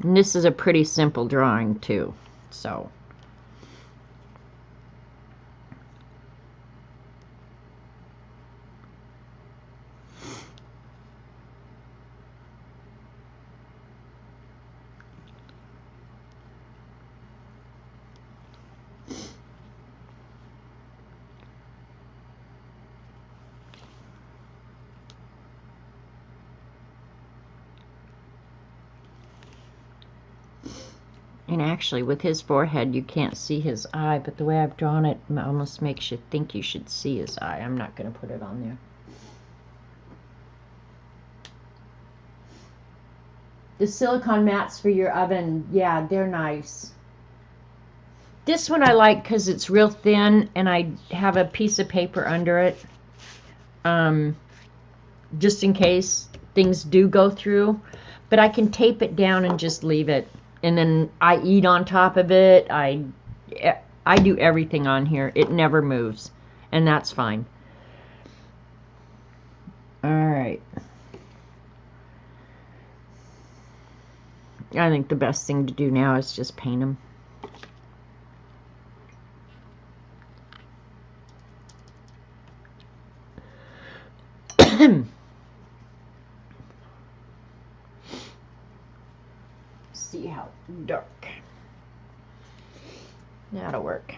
A: And this is a pretty simple drawing too, so. And actually, with his forehead, you can't see his eye, but the way I've drawn it almost makes you think you should see his eye. I'm not going to put it on there. The silicone mats for your oven, yeah, they're nice. This one I like because it's real thin, and I have a piece of paper under it, just in case things do go through. But I can tape it down and just leave it. And then I eat on top of it. I do everything on here. It never moves, and that's fine. All right. I think the best thing to do now is just paint them. See how dark. That'll work.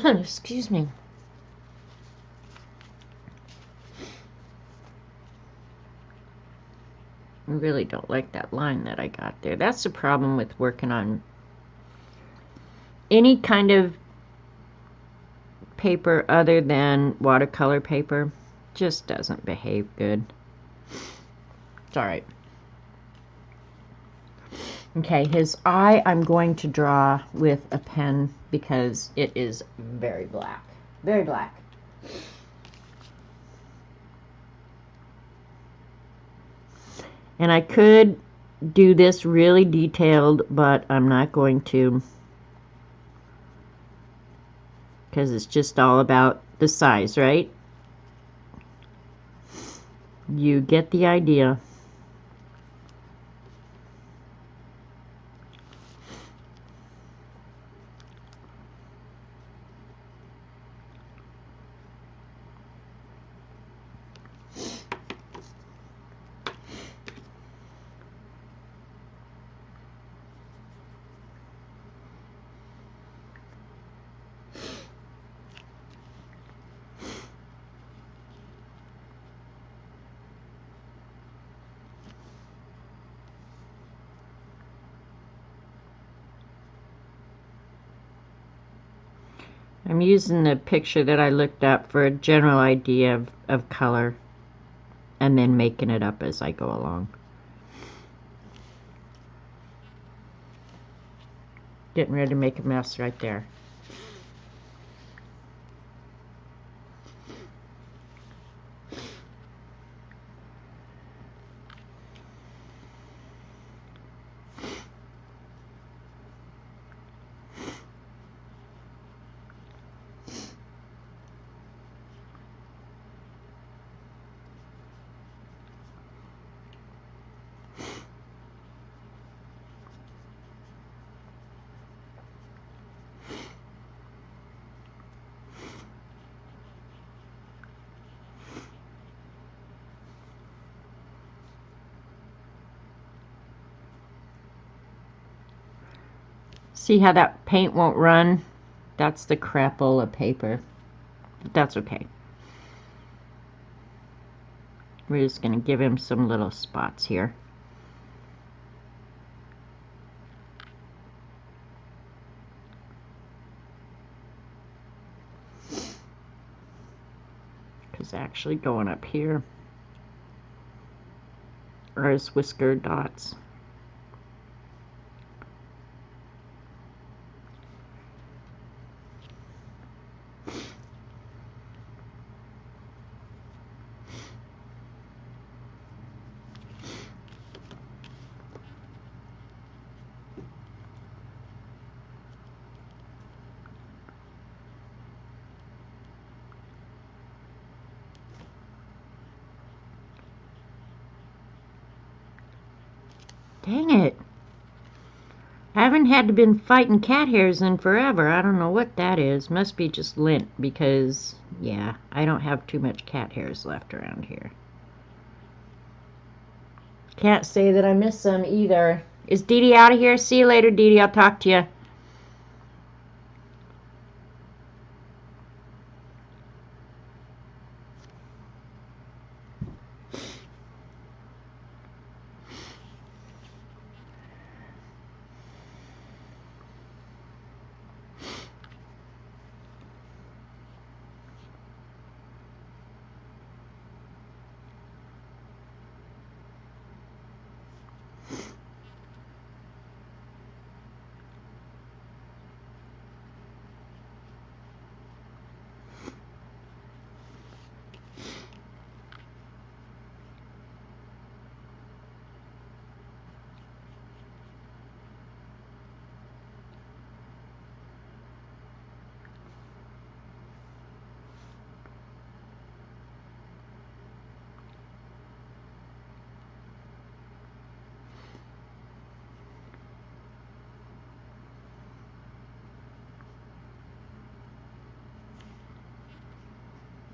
A: Excuse me. I really don't like that line that I got there. That's the problem with working on any kind of paper other than watercolor paper. Just doesn't behave good. It's alright. Okay, his eye I'm going to draw with a pen because it is very black. Very black. And I could do this really detailed, but I'm not going to, because it's just all about the size, right? You get the idea. I'm using the picture that I looked up for a general idea of color, and then making it up as I go along. Getting ready to make a mess right there. See how that paint won't run? That's the crapola paper. But that's okay. We're just going to give him some little spots here. Because actually going up here are his whisker dots. Dang it. I haven't had to been fighting cat hairs in forever. I don't know what that is. Must be just lint because, yeah, I don't have too much cat hairs left around here. Can't say that I miss them either. Is Dede out of here? See you later, Dede. I'll talk to you.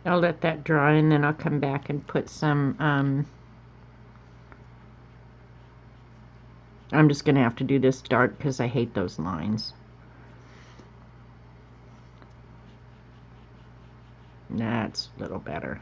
A: I'll let that dry and then I'll come back and put some, I'm just going to have to do this dark because I hate those lines. That's a little better.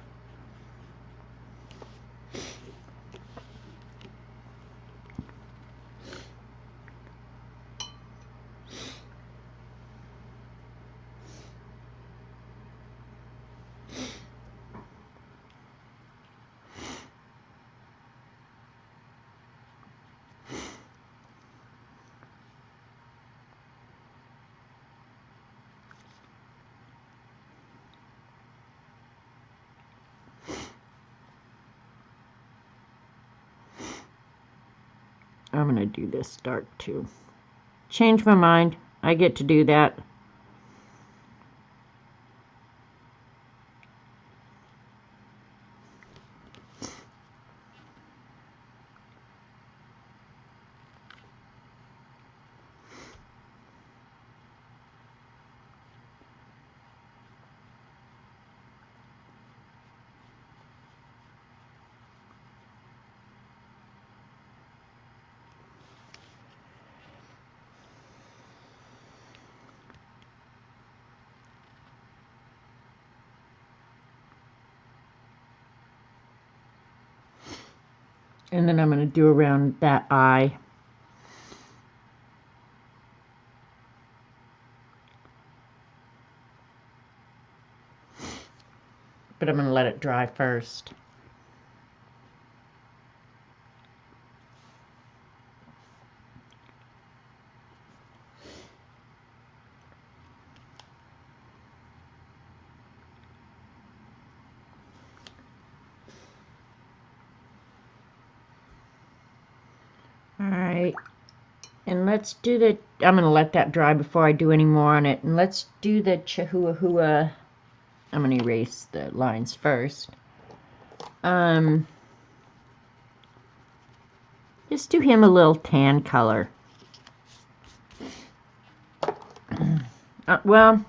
A: I'm going to do this dark too. Change my mind. I get to do that. And then I'm going to do around that eye. but I'm going to let it dry first. Alright, and let's do the, I'm going to let that dry before I do any more on it, and let's do the Chihuahua. I'm going to erase the lines first. Just do him a little tan color. Well,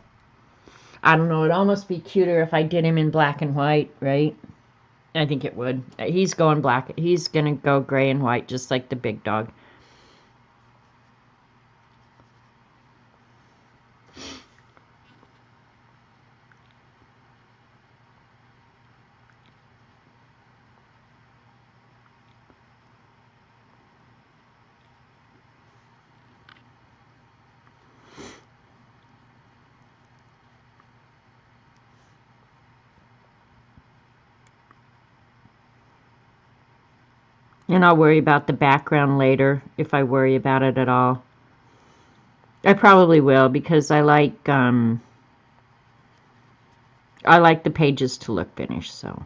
A: I don't know, it'd almost be cuter if I did him in black and white, right? I think it would. He's going black. He's going to go gray and white, just like the big dog. And I'll worry about the background later, if I worry about it at all. I probably will, because I like the pages to look finished, so.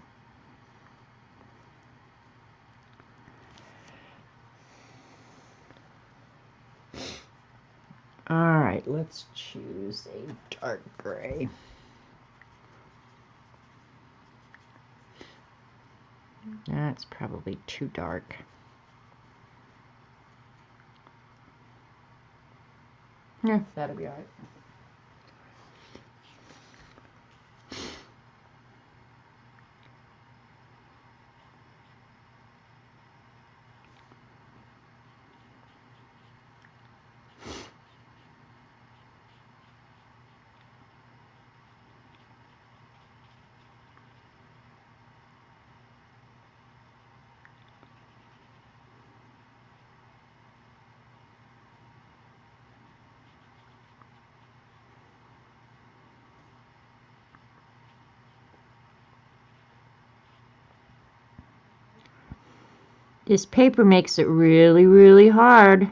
A: Alright, let's choose a dark gray. That's probably too dark. Yeah, that'll be alright. This paper makes it really, really hard.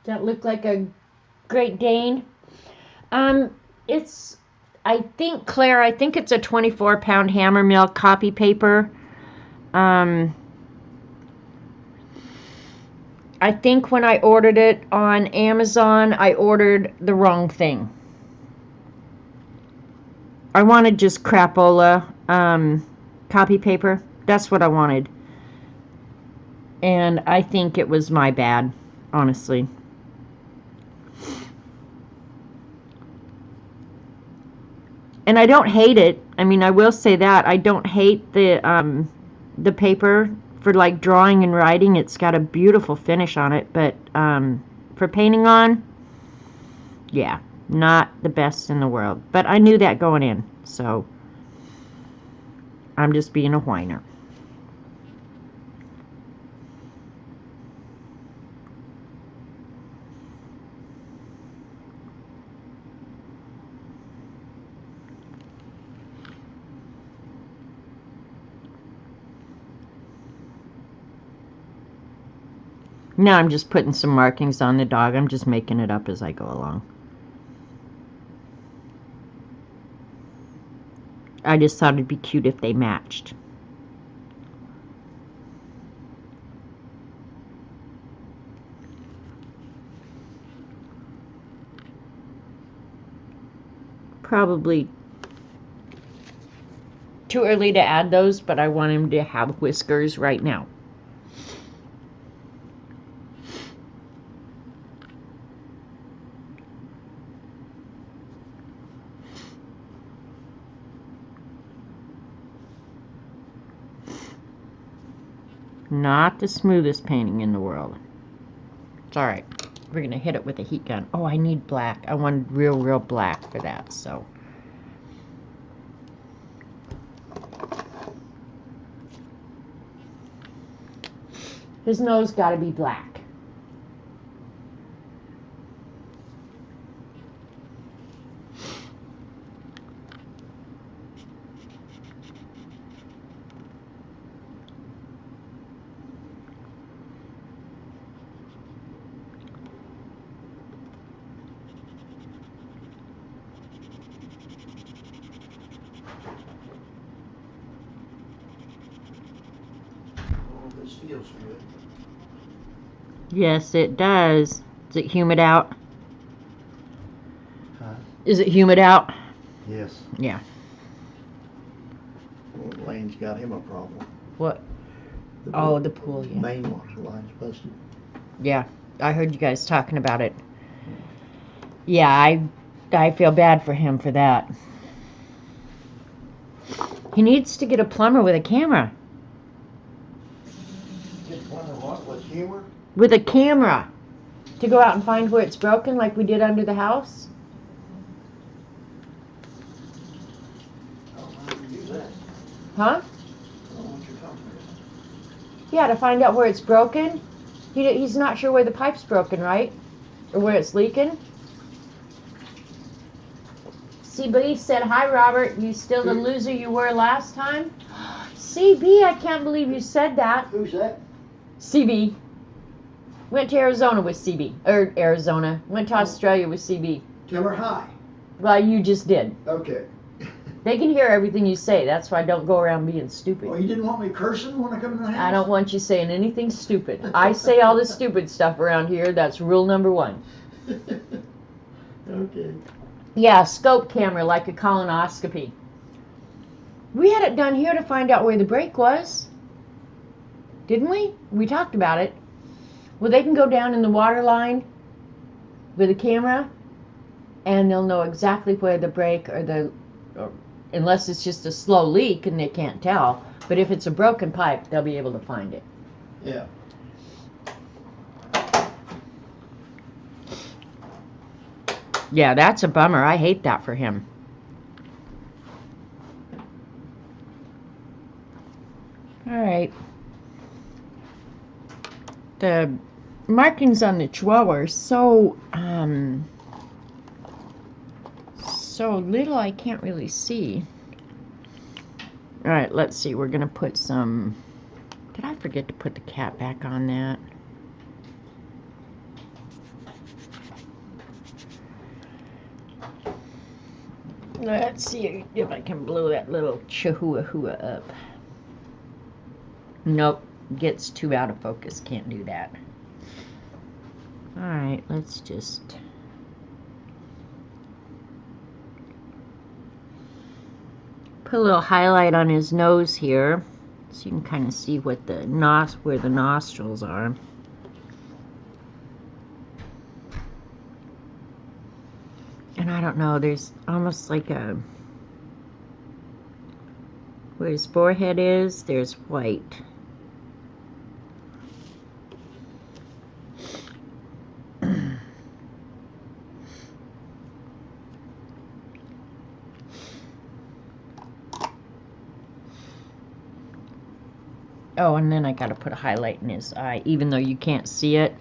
A: Does that look like a Great Dane? It's, I think, Claire, I think it's a 24-pound Hammermill copy paper. I think when I ordered it on Amazon, I ordered the wrong thing. I wanted just crapola copy paper. That's what I wanted. And I think it was my bad, honestly. And I don't hate it. I mean, I will say that. I don't hate the paper for like drawing and writing. It's got a beautiful finish on it. But for painting on, yeah, not the best in the world. But I knew that going in. So I'm just being a whiner. Now I'm just putting some markings on the dog. I'm just making it up as I go along. I just thought it'd be cute if they matched. Probably too early to add those, but I want him to have whiskers right now. Not the smoothest painting in the world. It's alright. We're going to hit it with a heat gun. Oh, I need black. I wanted real black for that, so. His nose got to be black.
B: This feels good.
A: Yes, it does. Is it humid out?
B: Huh?
A: Is it humid out?
B: Yes.
A: Yeah.
B: Well, Lane's got him a problem.
A: What? The pool, yeah.
B: Main water line's busted.
A: Yeah, I heard you guys talking about it. Yeah, I feel bad for him for that. He needs to get a plumber with a camera.
B: Get one of what with humor?
A: With a camera. To go out and find where it's broken like we did under the house.
B: I don't know how to do that.
A: Huh?
B: I don't know what you're talking about.
A: Yeah, to find out where it's broken. He's not sure where the pipe's broken, right? Or where it's leaking. CB said, "Hi, Robert. You still the loser you were last time?" CB, I can't believe you said that.
B: Who's that?
A: CB. Went to Arizona with CB. Or Arizona. Went to Australia with CB.
B: Tell her hi.
A: Well, you just did.
B: Okay.
A: They can hear everything you say. That's why I don't go around being stupid.
B: Well, you didn't want me cursing when I come in the house?
A: I don't want you saying anything stupid. I say all the stupid stuff around here. That's rule number 1.
B: Okay.
A: Yeah, scope camera like a colonoscopy. We had it done here to find out where the break was. Didn't we? We talked about it. Well, they can go down in the water line with a camera and they'll know exactly where the break or unless it's just a slow leak and they can't tell. But if it's a broken pipe, they'll be able to find it.
B: Yeah.
A: Yeah, that's a bummer. I hate that for him. All right. The markings on the Chihuahua are so little I can't really see. All right, let's see. We're gonna put some. Did I forget to put the cat back on that? Let's see if I can blow that little Chihuahua up. Nope, gets too out of focus. Can't do that. All right, let's just. Put a little highlight on his nose here, so you can kind of see what where the nostrils are. And I don't know, there's almost like where his forehead is, there's white. Oh, and then I got to put a highlight in his eye, even though you can't see it.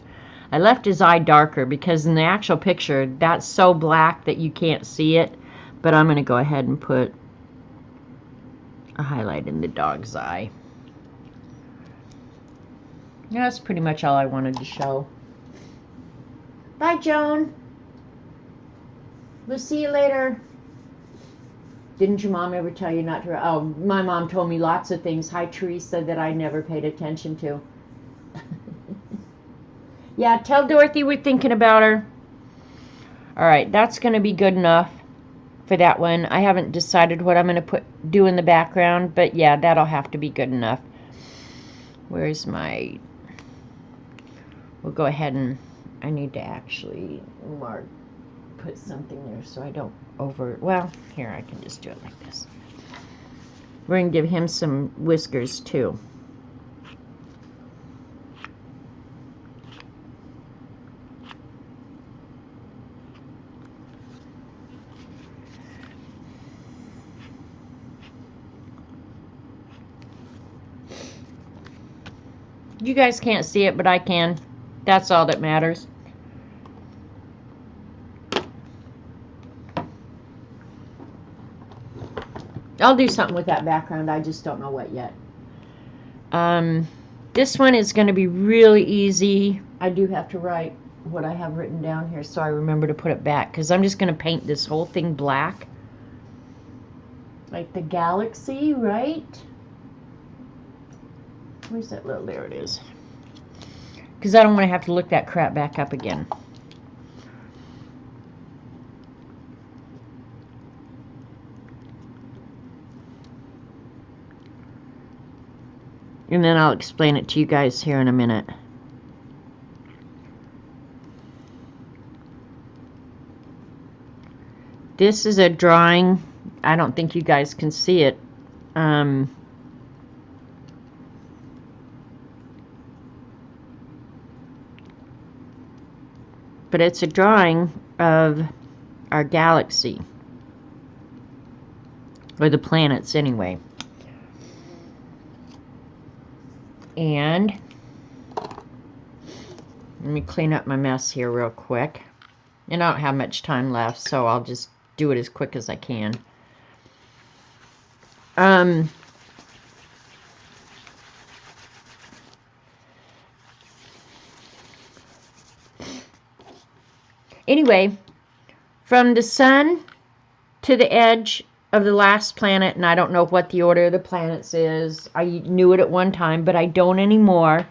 A: I left his eye darker because in the actual picture, that's so black that you can't see it. But I'm going to go ahead and put a highlight in the dog's eye. Yeah, that's pretty much all I wanted to show. Bye, Joan. We'll see you later. Didn't your mom ever tell you not to? Oh, my mom told me lots of things. Hi, Teresa, that I never paid attention to. Yeah, tell Dorothy we're thinking about her. All right, that's going to be good enough for that one. I haven't decided what I'm going to do in the background, but yeah, that'll have to be good enough. Where's my... We'll go ahead and... I need to actually put something there so I don't well, here, I can just do it like this. We're going to give him some whiskers too. You guys can't see it, but I can. That's all that matters. I'll do something with that background. I just don't know what yet. This one is going to be really easy. I do have to write what I have written down here so I remember to put it back, because I'm just going to paint this whole thing black. Like the galaxy, right? Where's that little, there it is. Because I don't want to have to look that crap back up again. And then I'll explain it to you guys here in a minute. This is a drawing. I don't think you guys can see it. But it's a drawing of our galaxy. Or the planets, anyway. And let me clean up my mess here real quick. And I don't have much time left, so I'll just do it as quick as I can. Anyway, from the sun to the edge of the last planet, and I don't know what the order of the planets is. I knew it at one time, but I don't anymore,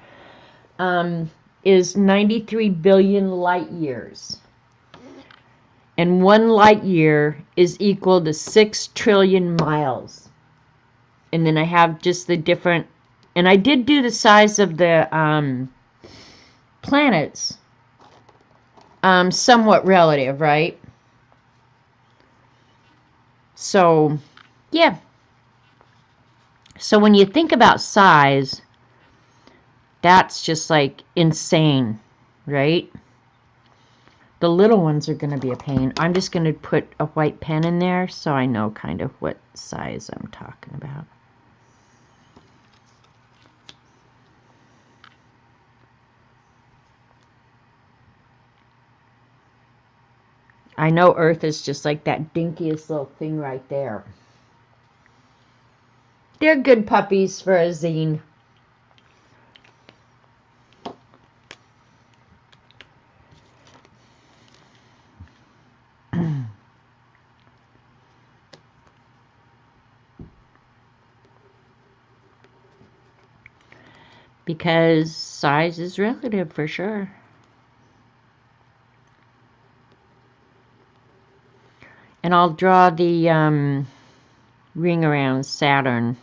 A: is 93 billion light years. And 1 light year is equal to 6 trillion miles. And then I have just the different, and I did do the size of the planets, somewhat relative, right? So, yeah. So when you think about size, that's just like insane, right? The little ones are going to be a pain. I'm just going to put a white pen in there so I know kind of what size I'm talking about. I know Earth is just like that dinkiest little thing right there. They're good puppies for a zine. Because size is relative for sure. And I'll draw the ring around Saturn.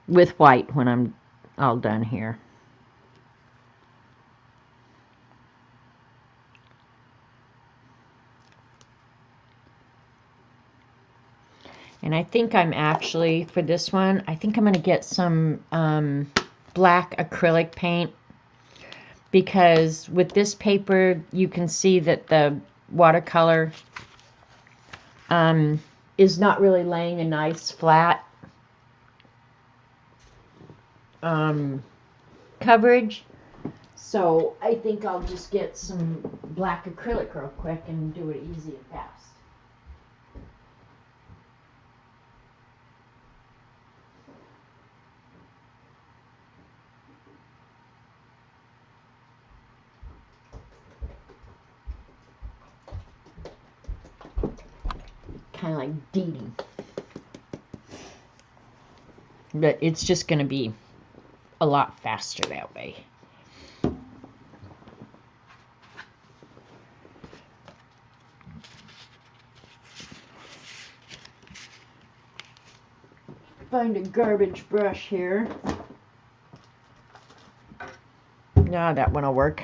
A: With white when I'm all done here. And I think I'm actually, for this one, I think I'm going to get some black acrylic paint. Because with this paper, you can see that the watercolor is not really laying a nice flat coverage. So I think I'll just get some black acrylic real quick and do it easy and fast. Kind of like Dede. But it's just going to be a lot faster that way. Find a garbage brush here. No, that one will work.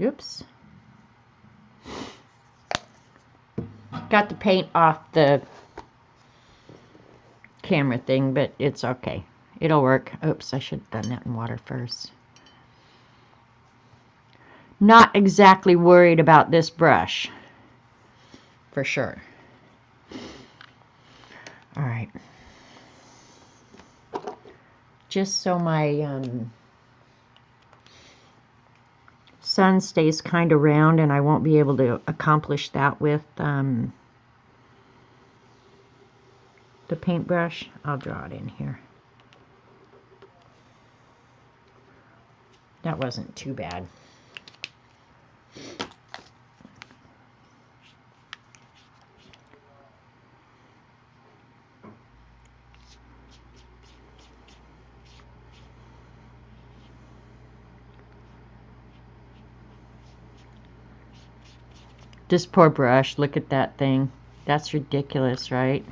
A: Oops. Got the paint off the camera thing, but it's okay. It'll work. Oops, I should have done that in water first. Not exactly worried about this brush, for sure. All right. Just so my sun stays kind of round and I won't be able to accomplish that with the paintbrush, I'll draw it in here. That wasn't too bad. This poor brush, look at that thing. That's ridiculous, right?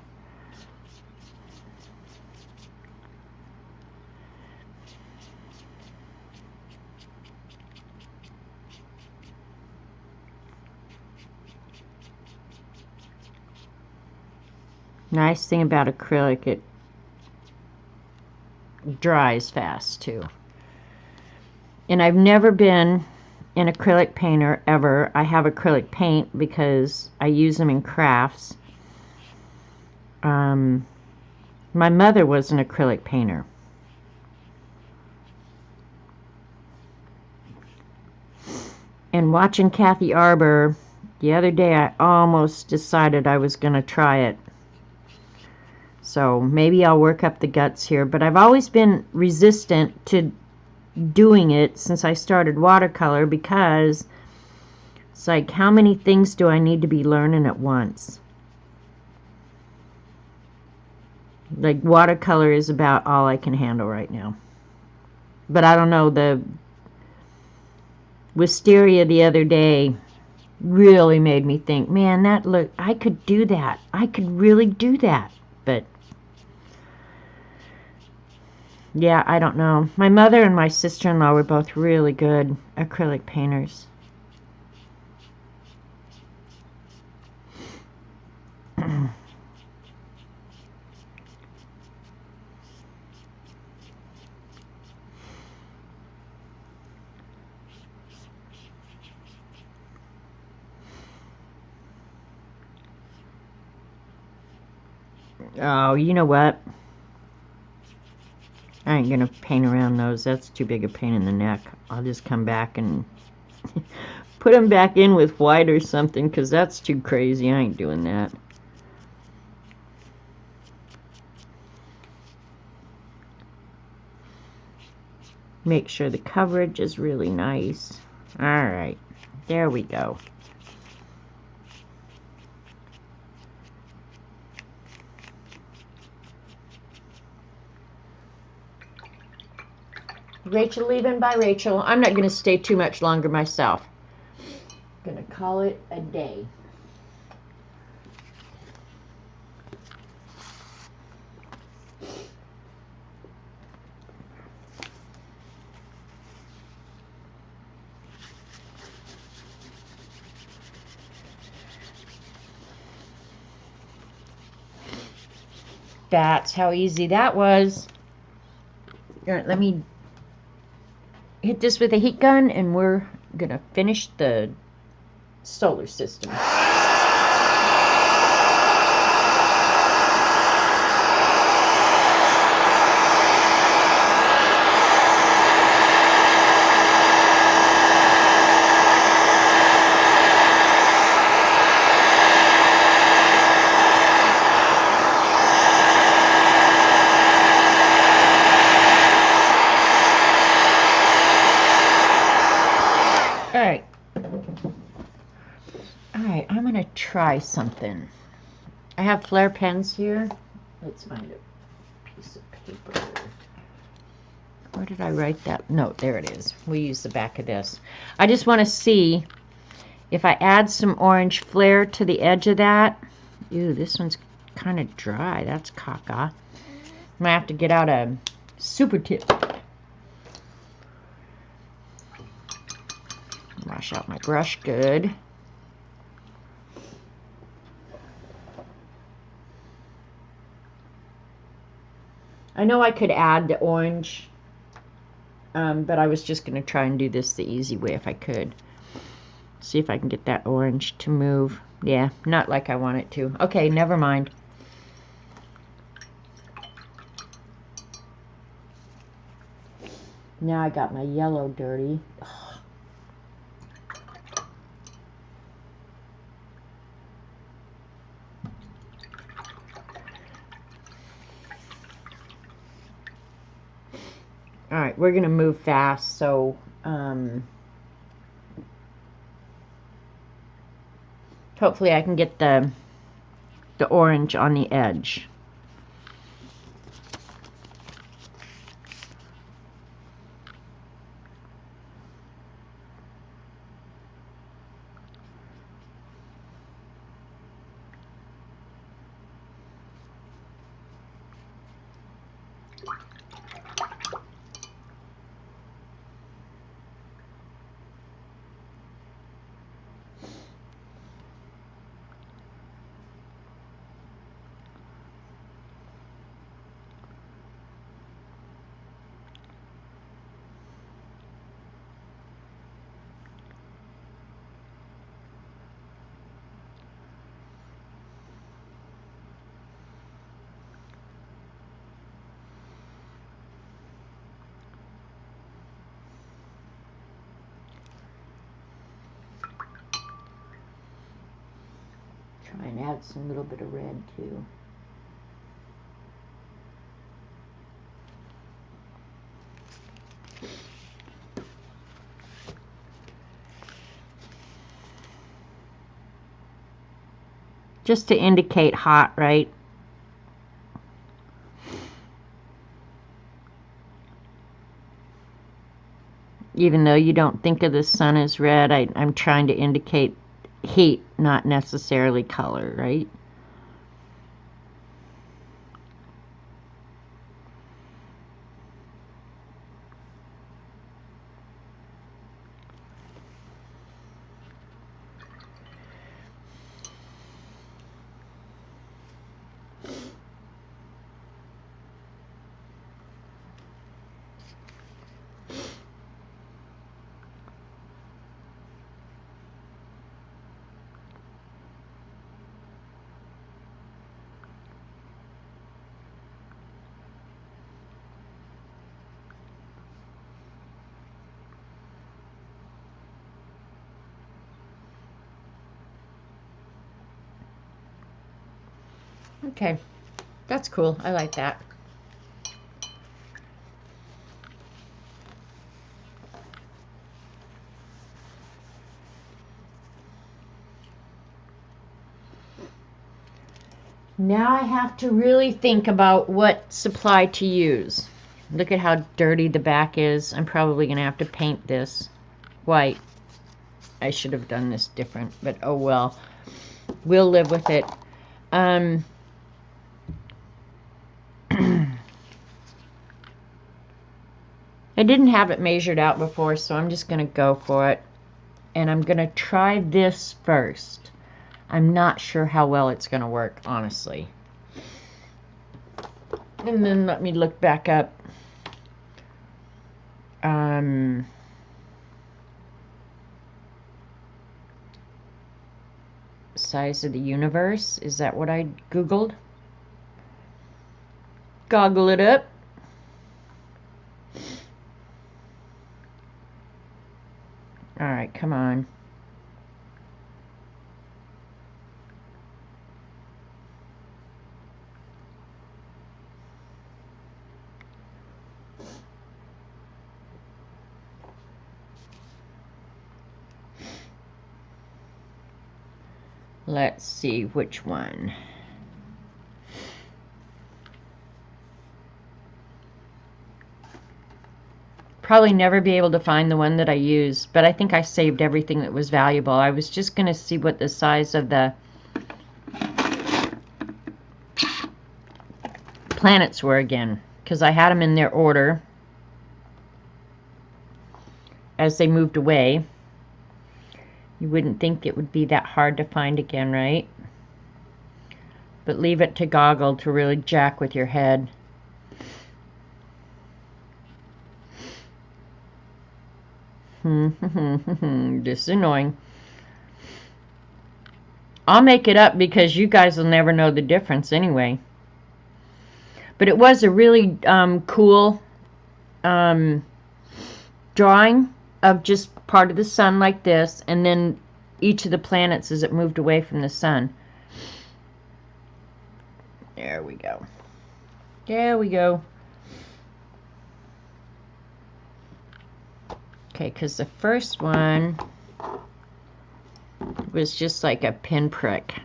A: Nice thing about acrylic, it dries fast too. And I've never been an acrylic painter ever. I have acrylic paint because I use them in crafts. My mother was an acrylic painter. And watching Kathy Arbor the other day, I almost decided I was going to try it. So maybe I'll work up the guts here. But I've always been resistant to doing it since I started watercolor because it's like, how many things do I need to be learning at once? Like, watercolor is about all I can handle right now. But I don't know, the wisteria the other day really made me think, man, that look, I could do that. I could really do that. But yeah, I don't know. My mother and my sister-in-law were both really good acrylic painters. Oh, you know what? I ain't gonna paint around those. That's too big a pain in the neck. I'll just come back and put them back in with white or something, because that's too crazy. I ain't doing that. Make sure the coverage is really nice. Alright, there we go. Rachel leaving? Bye, Rachel. I'm not going to stay too much longer myself. I'm going to call it a day. That's how easy that was. All right, let me hit this with a heat gun and we're gonna finish the solar system. Alright, I'm gonna try something. I have flare pens here. Let's find a piece of paper. Where did I write that? No, there it is. We use the back of this. I just want to see if I add some orange flare to the edge of that. Ew, this one's kind of dry. That's caca. I'm gonna have to get out a super tip. Wash out my brush good. I know I could add the orange, but I was just going to try and do this the easy way if I could. See if I can get that orange to move. Yeah, not like I want it to. Okay, never mind. Now I got my yellow dirty. All right, we're gonna move fast, so hopefully I can get the orange on the edge. Try and add some little bit of red too. Just to indicate hot, right? Even though you don't think of the sun as red, I'm trying to indicate heat, not necessarily color, right? Okay, that's cool. I like that. Now I have to really think about what supply to use. Look at how dirty the back is. I'm probably going to have to paint this white. I should have done this different, but oh well. We'll live with it. I didn't have it measured out before, so I'm just going to go for it. And I'm going to try this first. I'm not sure how well it's going to work, honestly. And then let me look back up. Size of the universe. Is that what I Googled? Goggle it up. Alright, come on. Let's see which one. Probably never be able to find the one that I used, but I think I saved everything that was valuable. I was just going to see what the size of the planets were again, because I had them in their order as they moved away. You wouldn't think it would be that hard to find again, right? But leave it to Goggle to really jack with your head. This is annoying. I'll make it up because you guys will never know the difference anyway. But it was a really cool drawing of just part of the sun like this, and then each of the planets as it moved away from the sun. There we go. There we go. Okay, because the first one was just like a pinprick.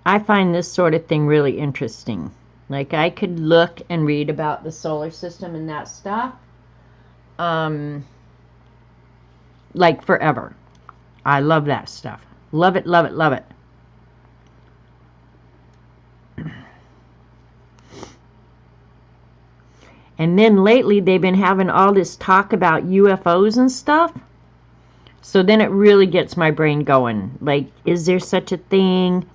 A: I find this sort of thing really interesting. Like, I could look and read about the solar system and that stuff, like forever. I love that stuff. Love it, love it, love it. And then lately they've been having all this talk about UFOs and stuff. So then it really gets my brain going. Like, is there such a thing?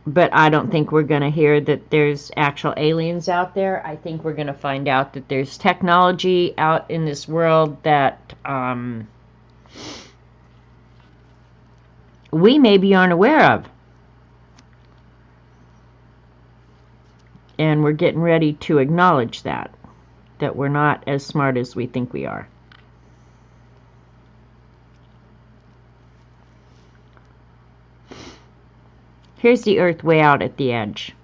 A: But I don't think we're going to hear that there's actual aliens out there. I think we're going to find out that there's technology out in this world that we maybe aren't aware of. And we're getting ready to acknowledge that we're not as smart as we think we are. Here's the Earth way out at the edge.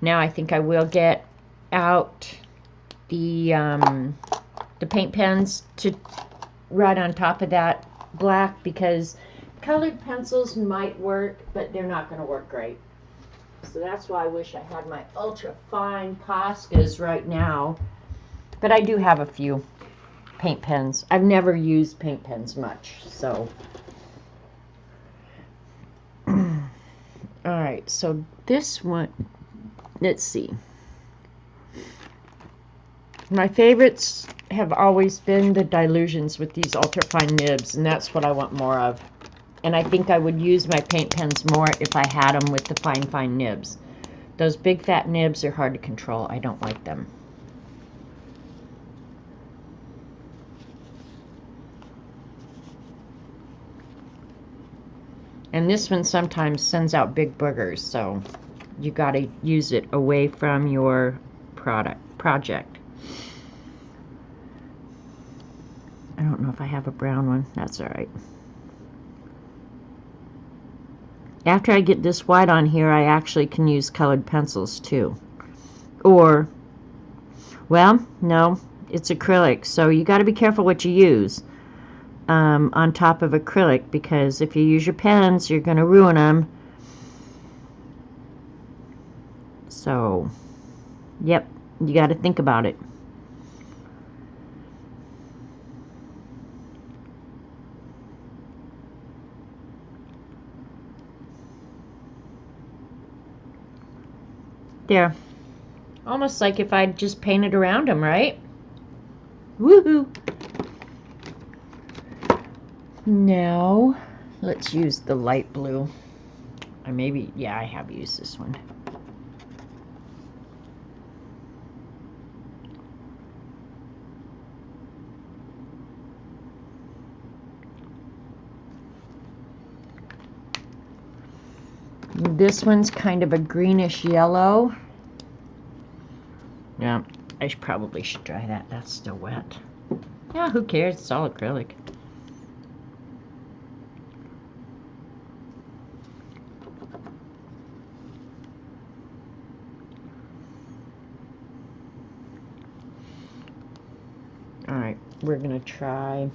A: Now I think I will get out the paint pens to write on top of that black, because colored pencils might work, but they're not going to work great. So that's why I wish I had my ultra fine Poscas right now. But I do have a few paint pens. I've never used paint pens much, so. Alright, so this one, let's see. My favorites have always been the dilutions with these ultra fine nibs, and that's what I want more of. And I think I would use my paint pens more if I had them with the fine nibs. Those big fat nibs are hard to control. I don't like them. And this one sometimes sends out big boogers, so you got to use it away from your project. I don't know if I have a brown one. That's all right. After I get this white on here, I actually can use colored pencils too. Or, well, no, it's acrylic, so you got to be careful what you use on top of acrylic, because if you use your pens, you're going to ruin them. So, yep, you got to think about it. There. Almost like if I'd just painted around them, right? Woohoo! Now, let's use the light blue. Or maybe, yeah, I have used this one. This one's kind of a greenish yellow. Yeah, I probably should dry that. That's still wet. Yeah, who cares? It's all acrylic. Alright, we're going to try,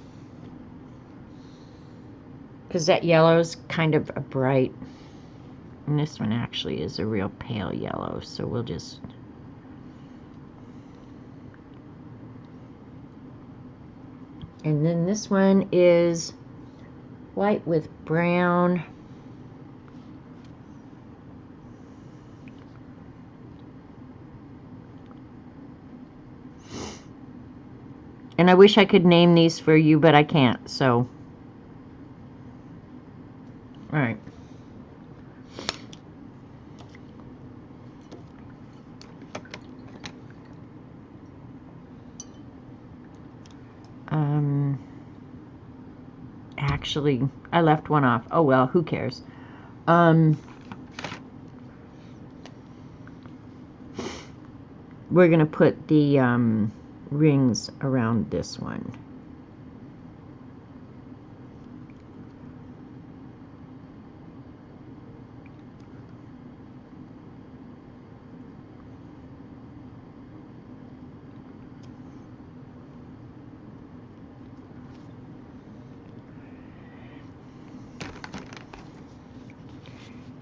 A: because that yellow's kind of a bright, and this one actually is a real pale yellow, so we'll just And then this one is white with brown. And I wish I could name these for you, but I can't, so. Alright. Actually, I left one off. Oh well, who cares? We're going to put the rings around this one.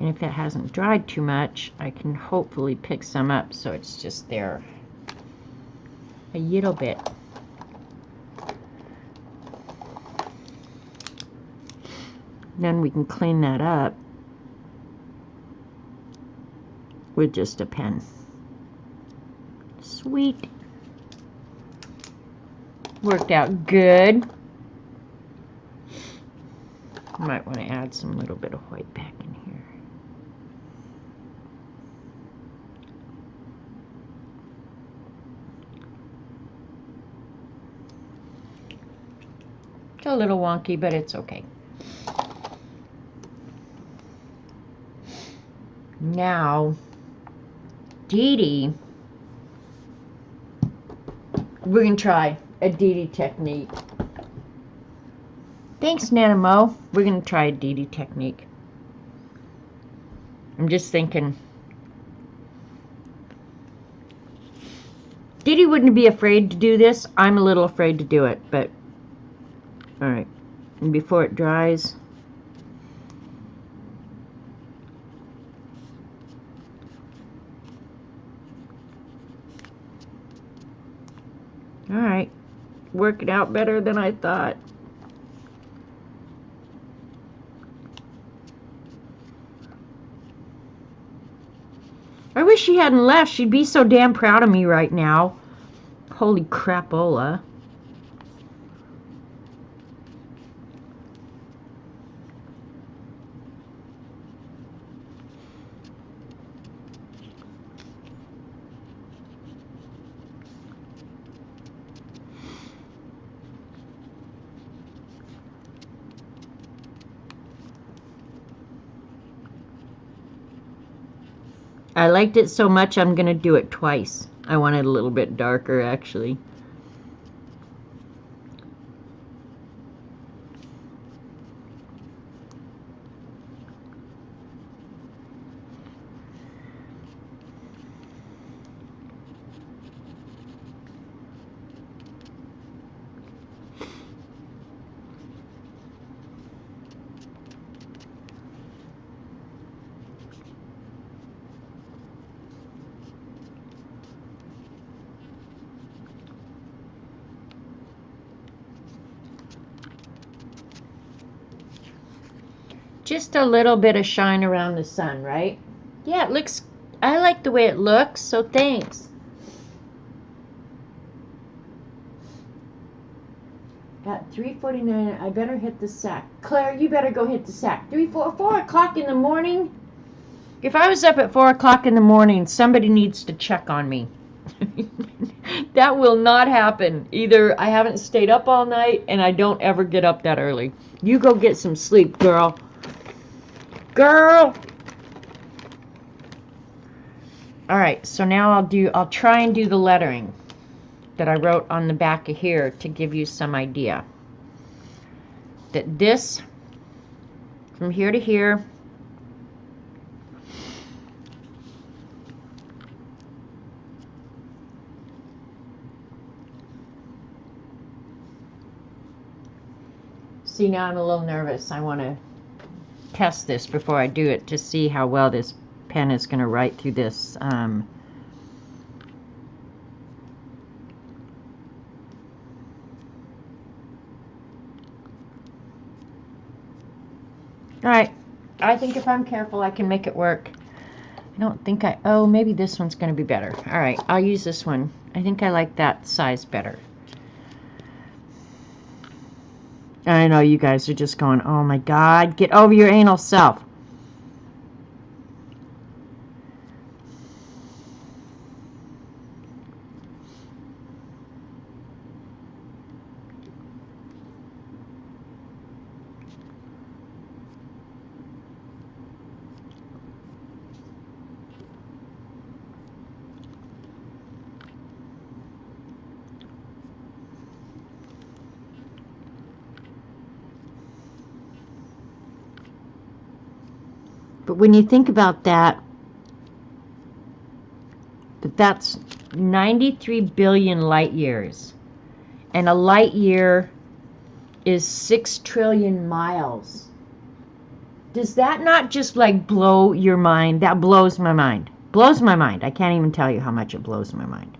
A: And if it hasn't dried too much, I can hopefully pick some up so it's just there a little bit. Then we can clean that up with just a pen. Sweet. Worked out good. Might want to add some little bit of white back in here. It's a little wonky, but it's okay. Now, Dede, we're going to try a Dede technique. Thanks, Nana Mo. We're going to try a Dede technique. I'm just thinking. Dede wouldn't be afraid to do this. I'm a little afraid to do it, but alright. And before it dries, alright. Working out better than I thought. I wish she hadn't left. She'd be so damn proud of me right now. Holy crapola. I liked it so much I'm going to do it twice. I want it a little bit darker, actually. Just a little bit of shine around the sun, right? Yeah, it looks, I like the way it looks, so thanks. At 3:49, I better hit the sack. Claire, you better go hit the sack. 4 o'clock in the morning? If I was up at 4 o'clock in the morning, somebody needs to check on me. That will not happen. Either I haven't stayed up all night and I don't ever get up that early. You go get some sleep, girl. Girl! Alright, so now I'll try and do the lettering that I wrote on the back of here to give you some idea. That this, from here to here, see, now I'm a little nervous. I want to test this before I do it to see how well this pen is going to write through this. Alright. I think if I'm careful, I can make it work. I don't think oh, maybe this one's going to be better. Alright, I'll use this one. I think I like that size better. I know you guys are just going, oh my God, get over your anal self. But when you think about that, that's 93 billion light years. And a light year is 6 trillion miles. Does that not just like blow your mind? That blows my mind. Blows my mind. I can't even tell you how much it blows my mind.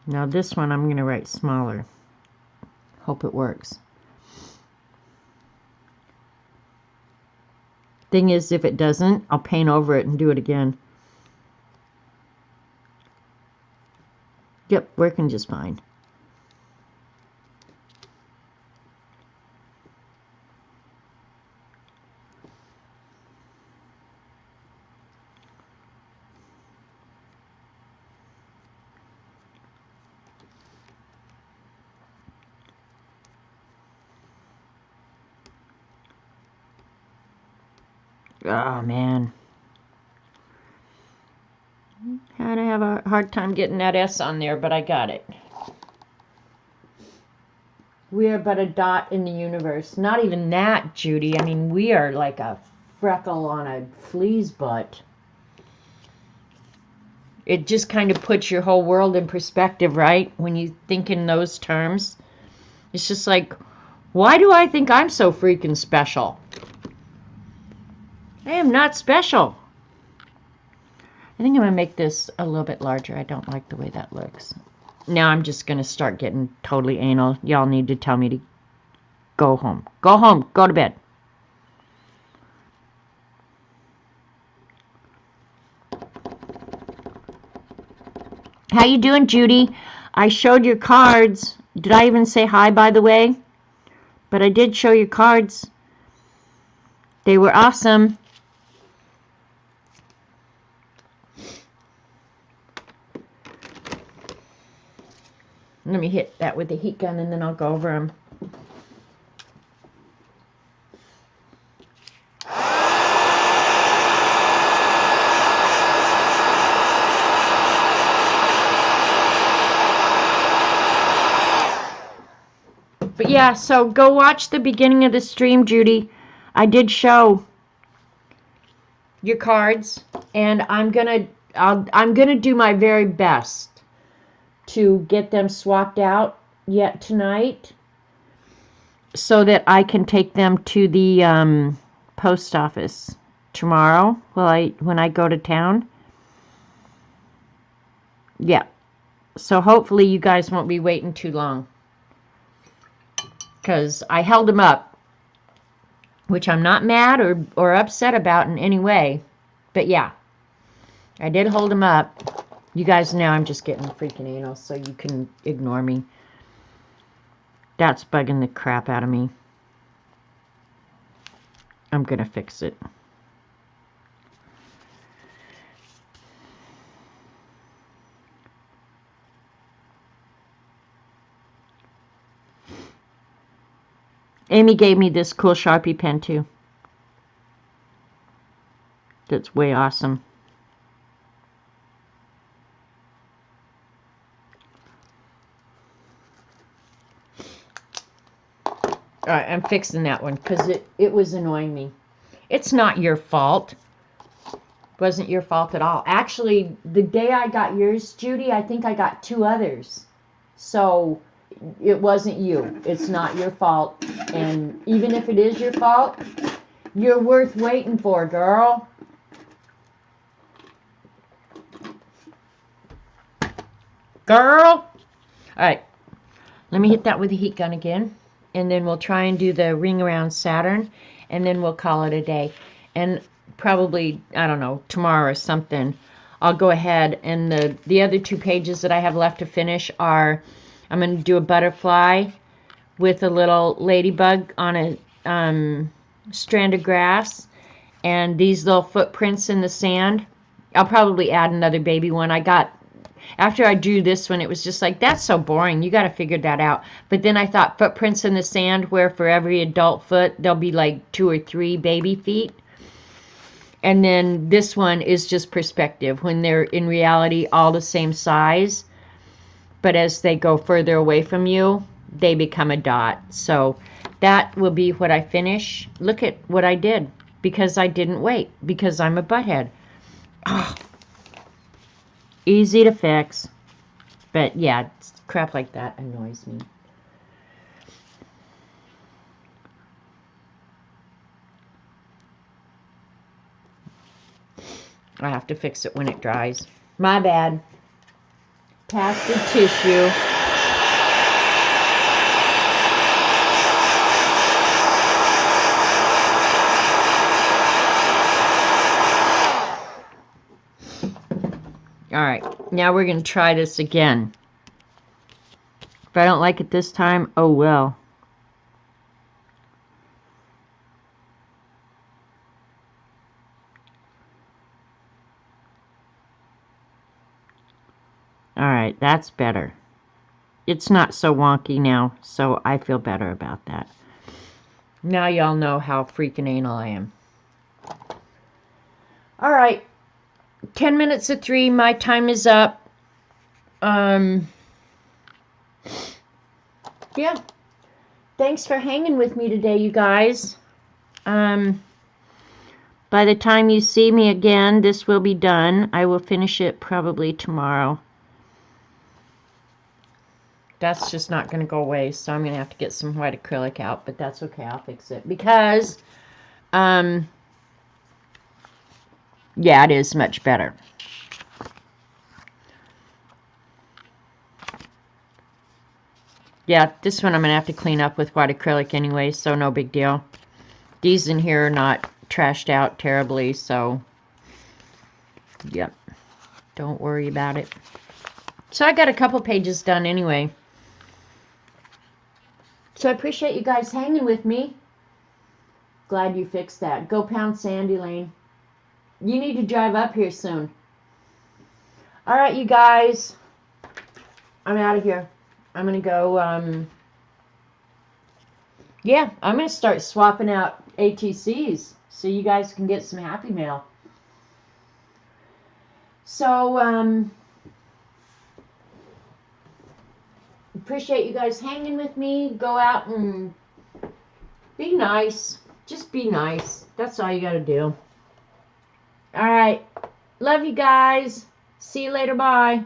A: Now this one I'm going to write smaller. Hope it works. Thing is, if it doesn't, I'll paint over it and do it again. Yep, working just fine. Oh, man. Had to have a hard time getting that S on there, but I got it. We are but a dot in the universe. Not even that, Judy. I mean, we are like a freckle on a flea's butt. It just kind of puts your whole world in perspective, right? When you think in those terms. It's just like, why do I think I'm so freaking special? I am not special. I think I'm going to make this a little bit larger. I don't like the way that looks. Now I'm just going to start getting totally anal. Y'all need to tell me to go home. Go home. Go to bed. How you doing, Judy? I showed your cards. Did I even say hi, by the way? But I did show your cards. They were awesome. Let me hit that with the heat gun and then I'll go over them. But yeah, so go watch the beginning of the stream, Judy. I did show your cards, and I'm gonna do my very best to get them swapped out yet tonight, so that I can take them to the post office tomorrow. When I go to town. Yeah. So hopefully you guys won't be waiting too long. Because I held them up, which I'm not mad or upset about in any way. But yeah, I did hold them up. You guys know I'm just getting freaking anal, so you can ignore me. That's bugging the crap out of me. I'm going to fix it. Amy gave me this cool Sharpie pen too. That's way awesome. Alright, I'm fixing that one because it was annoying me. It's not your fault. Wasn't your fault at all. Actually, the day I got yours, Judy, I think I got 2 others. So it wasn't you. It's not your fault. And even if it is your fault, you're worth waiting for, girl. Girl. All right. Let me hit that with the heat gun again. And then we'll try and do the ring around Saturn. And then we'll call it a day. And probably, I don't know, tomorrow or something, I'll go ahead and the other 2 pages that I have left to finish are, I'm going to do a butterfly with a little ladybug on a strand of grass and these little footprints in the sand. I'll probably add another baby one. After I drew this one, it was just like, that's so boring. You got to figure that out. But then I thought footprints in the sand, where for every adult foot, there'll be like 2 or 3 baby feet. And then this one is just perspective, when they're in reality all the same size. But as they go further away from you, they become a dot. So that will be what I finish. Look at what I did, because I didn't wait, because I'm a butthead. Oh, easy to fix. But yeah, crap like that annoys me. I have to fix it when it dries. My bad. Pass the tissue. All right, now we're going to try this again. If I don't like it this time, oh well. Alright, that's better. It's not so wonky now, so I feel better about that. Now y'all know how freaking anal I am. Alright, 10 minutes of 3, my time is up. Yeah. Thanks for hanging with me today, you guys. By the time you see me again, this will be done. I will finish it probably tomorrow. That's just not going to go away, so I'm going to have to get some white acrylic out, but that's okay, I'll fix it. Because, yeah, it is much better. Yeah, this one I'm going to have to clean up with white acrylic anyway, so no big deal. These in here are not trashed out terribly, so, yep, don't worry about it. So I got a couple pages done anyway. So I appreciate you guys hanging with me. Glad you fixed that. Go pound Sandy Lane. You need to drive up here soon. Alright, you guys. I'm out of here. I'm going to go, yeah, I'm going to start swapping out ATCs so you guys can get some Happy Mail. So, appreciate you guys hanging with me. Go out and be nice. Just be nice. That's all you got to do. All right. Love you guys. See you later. Bye.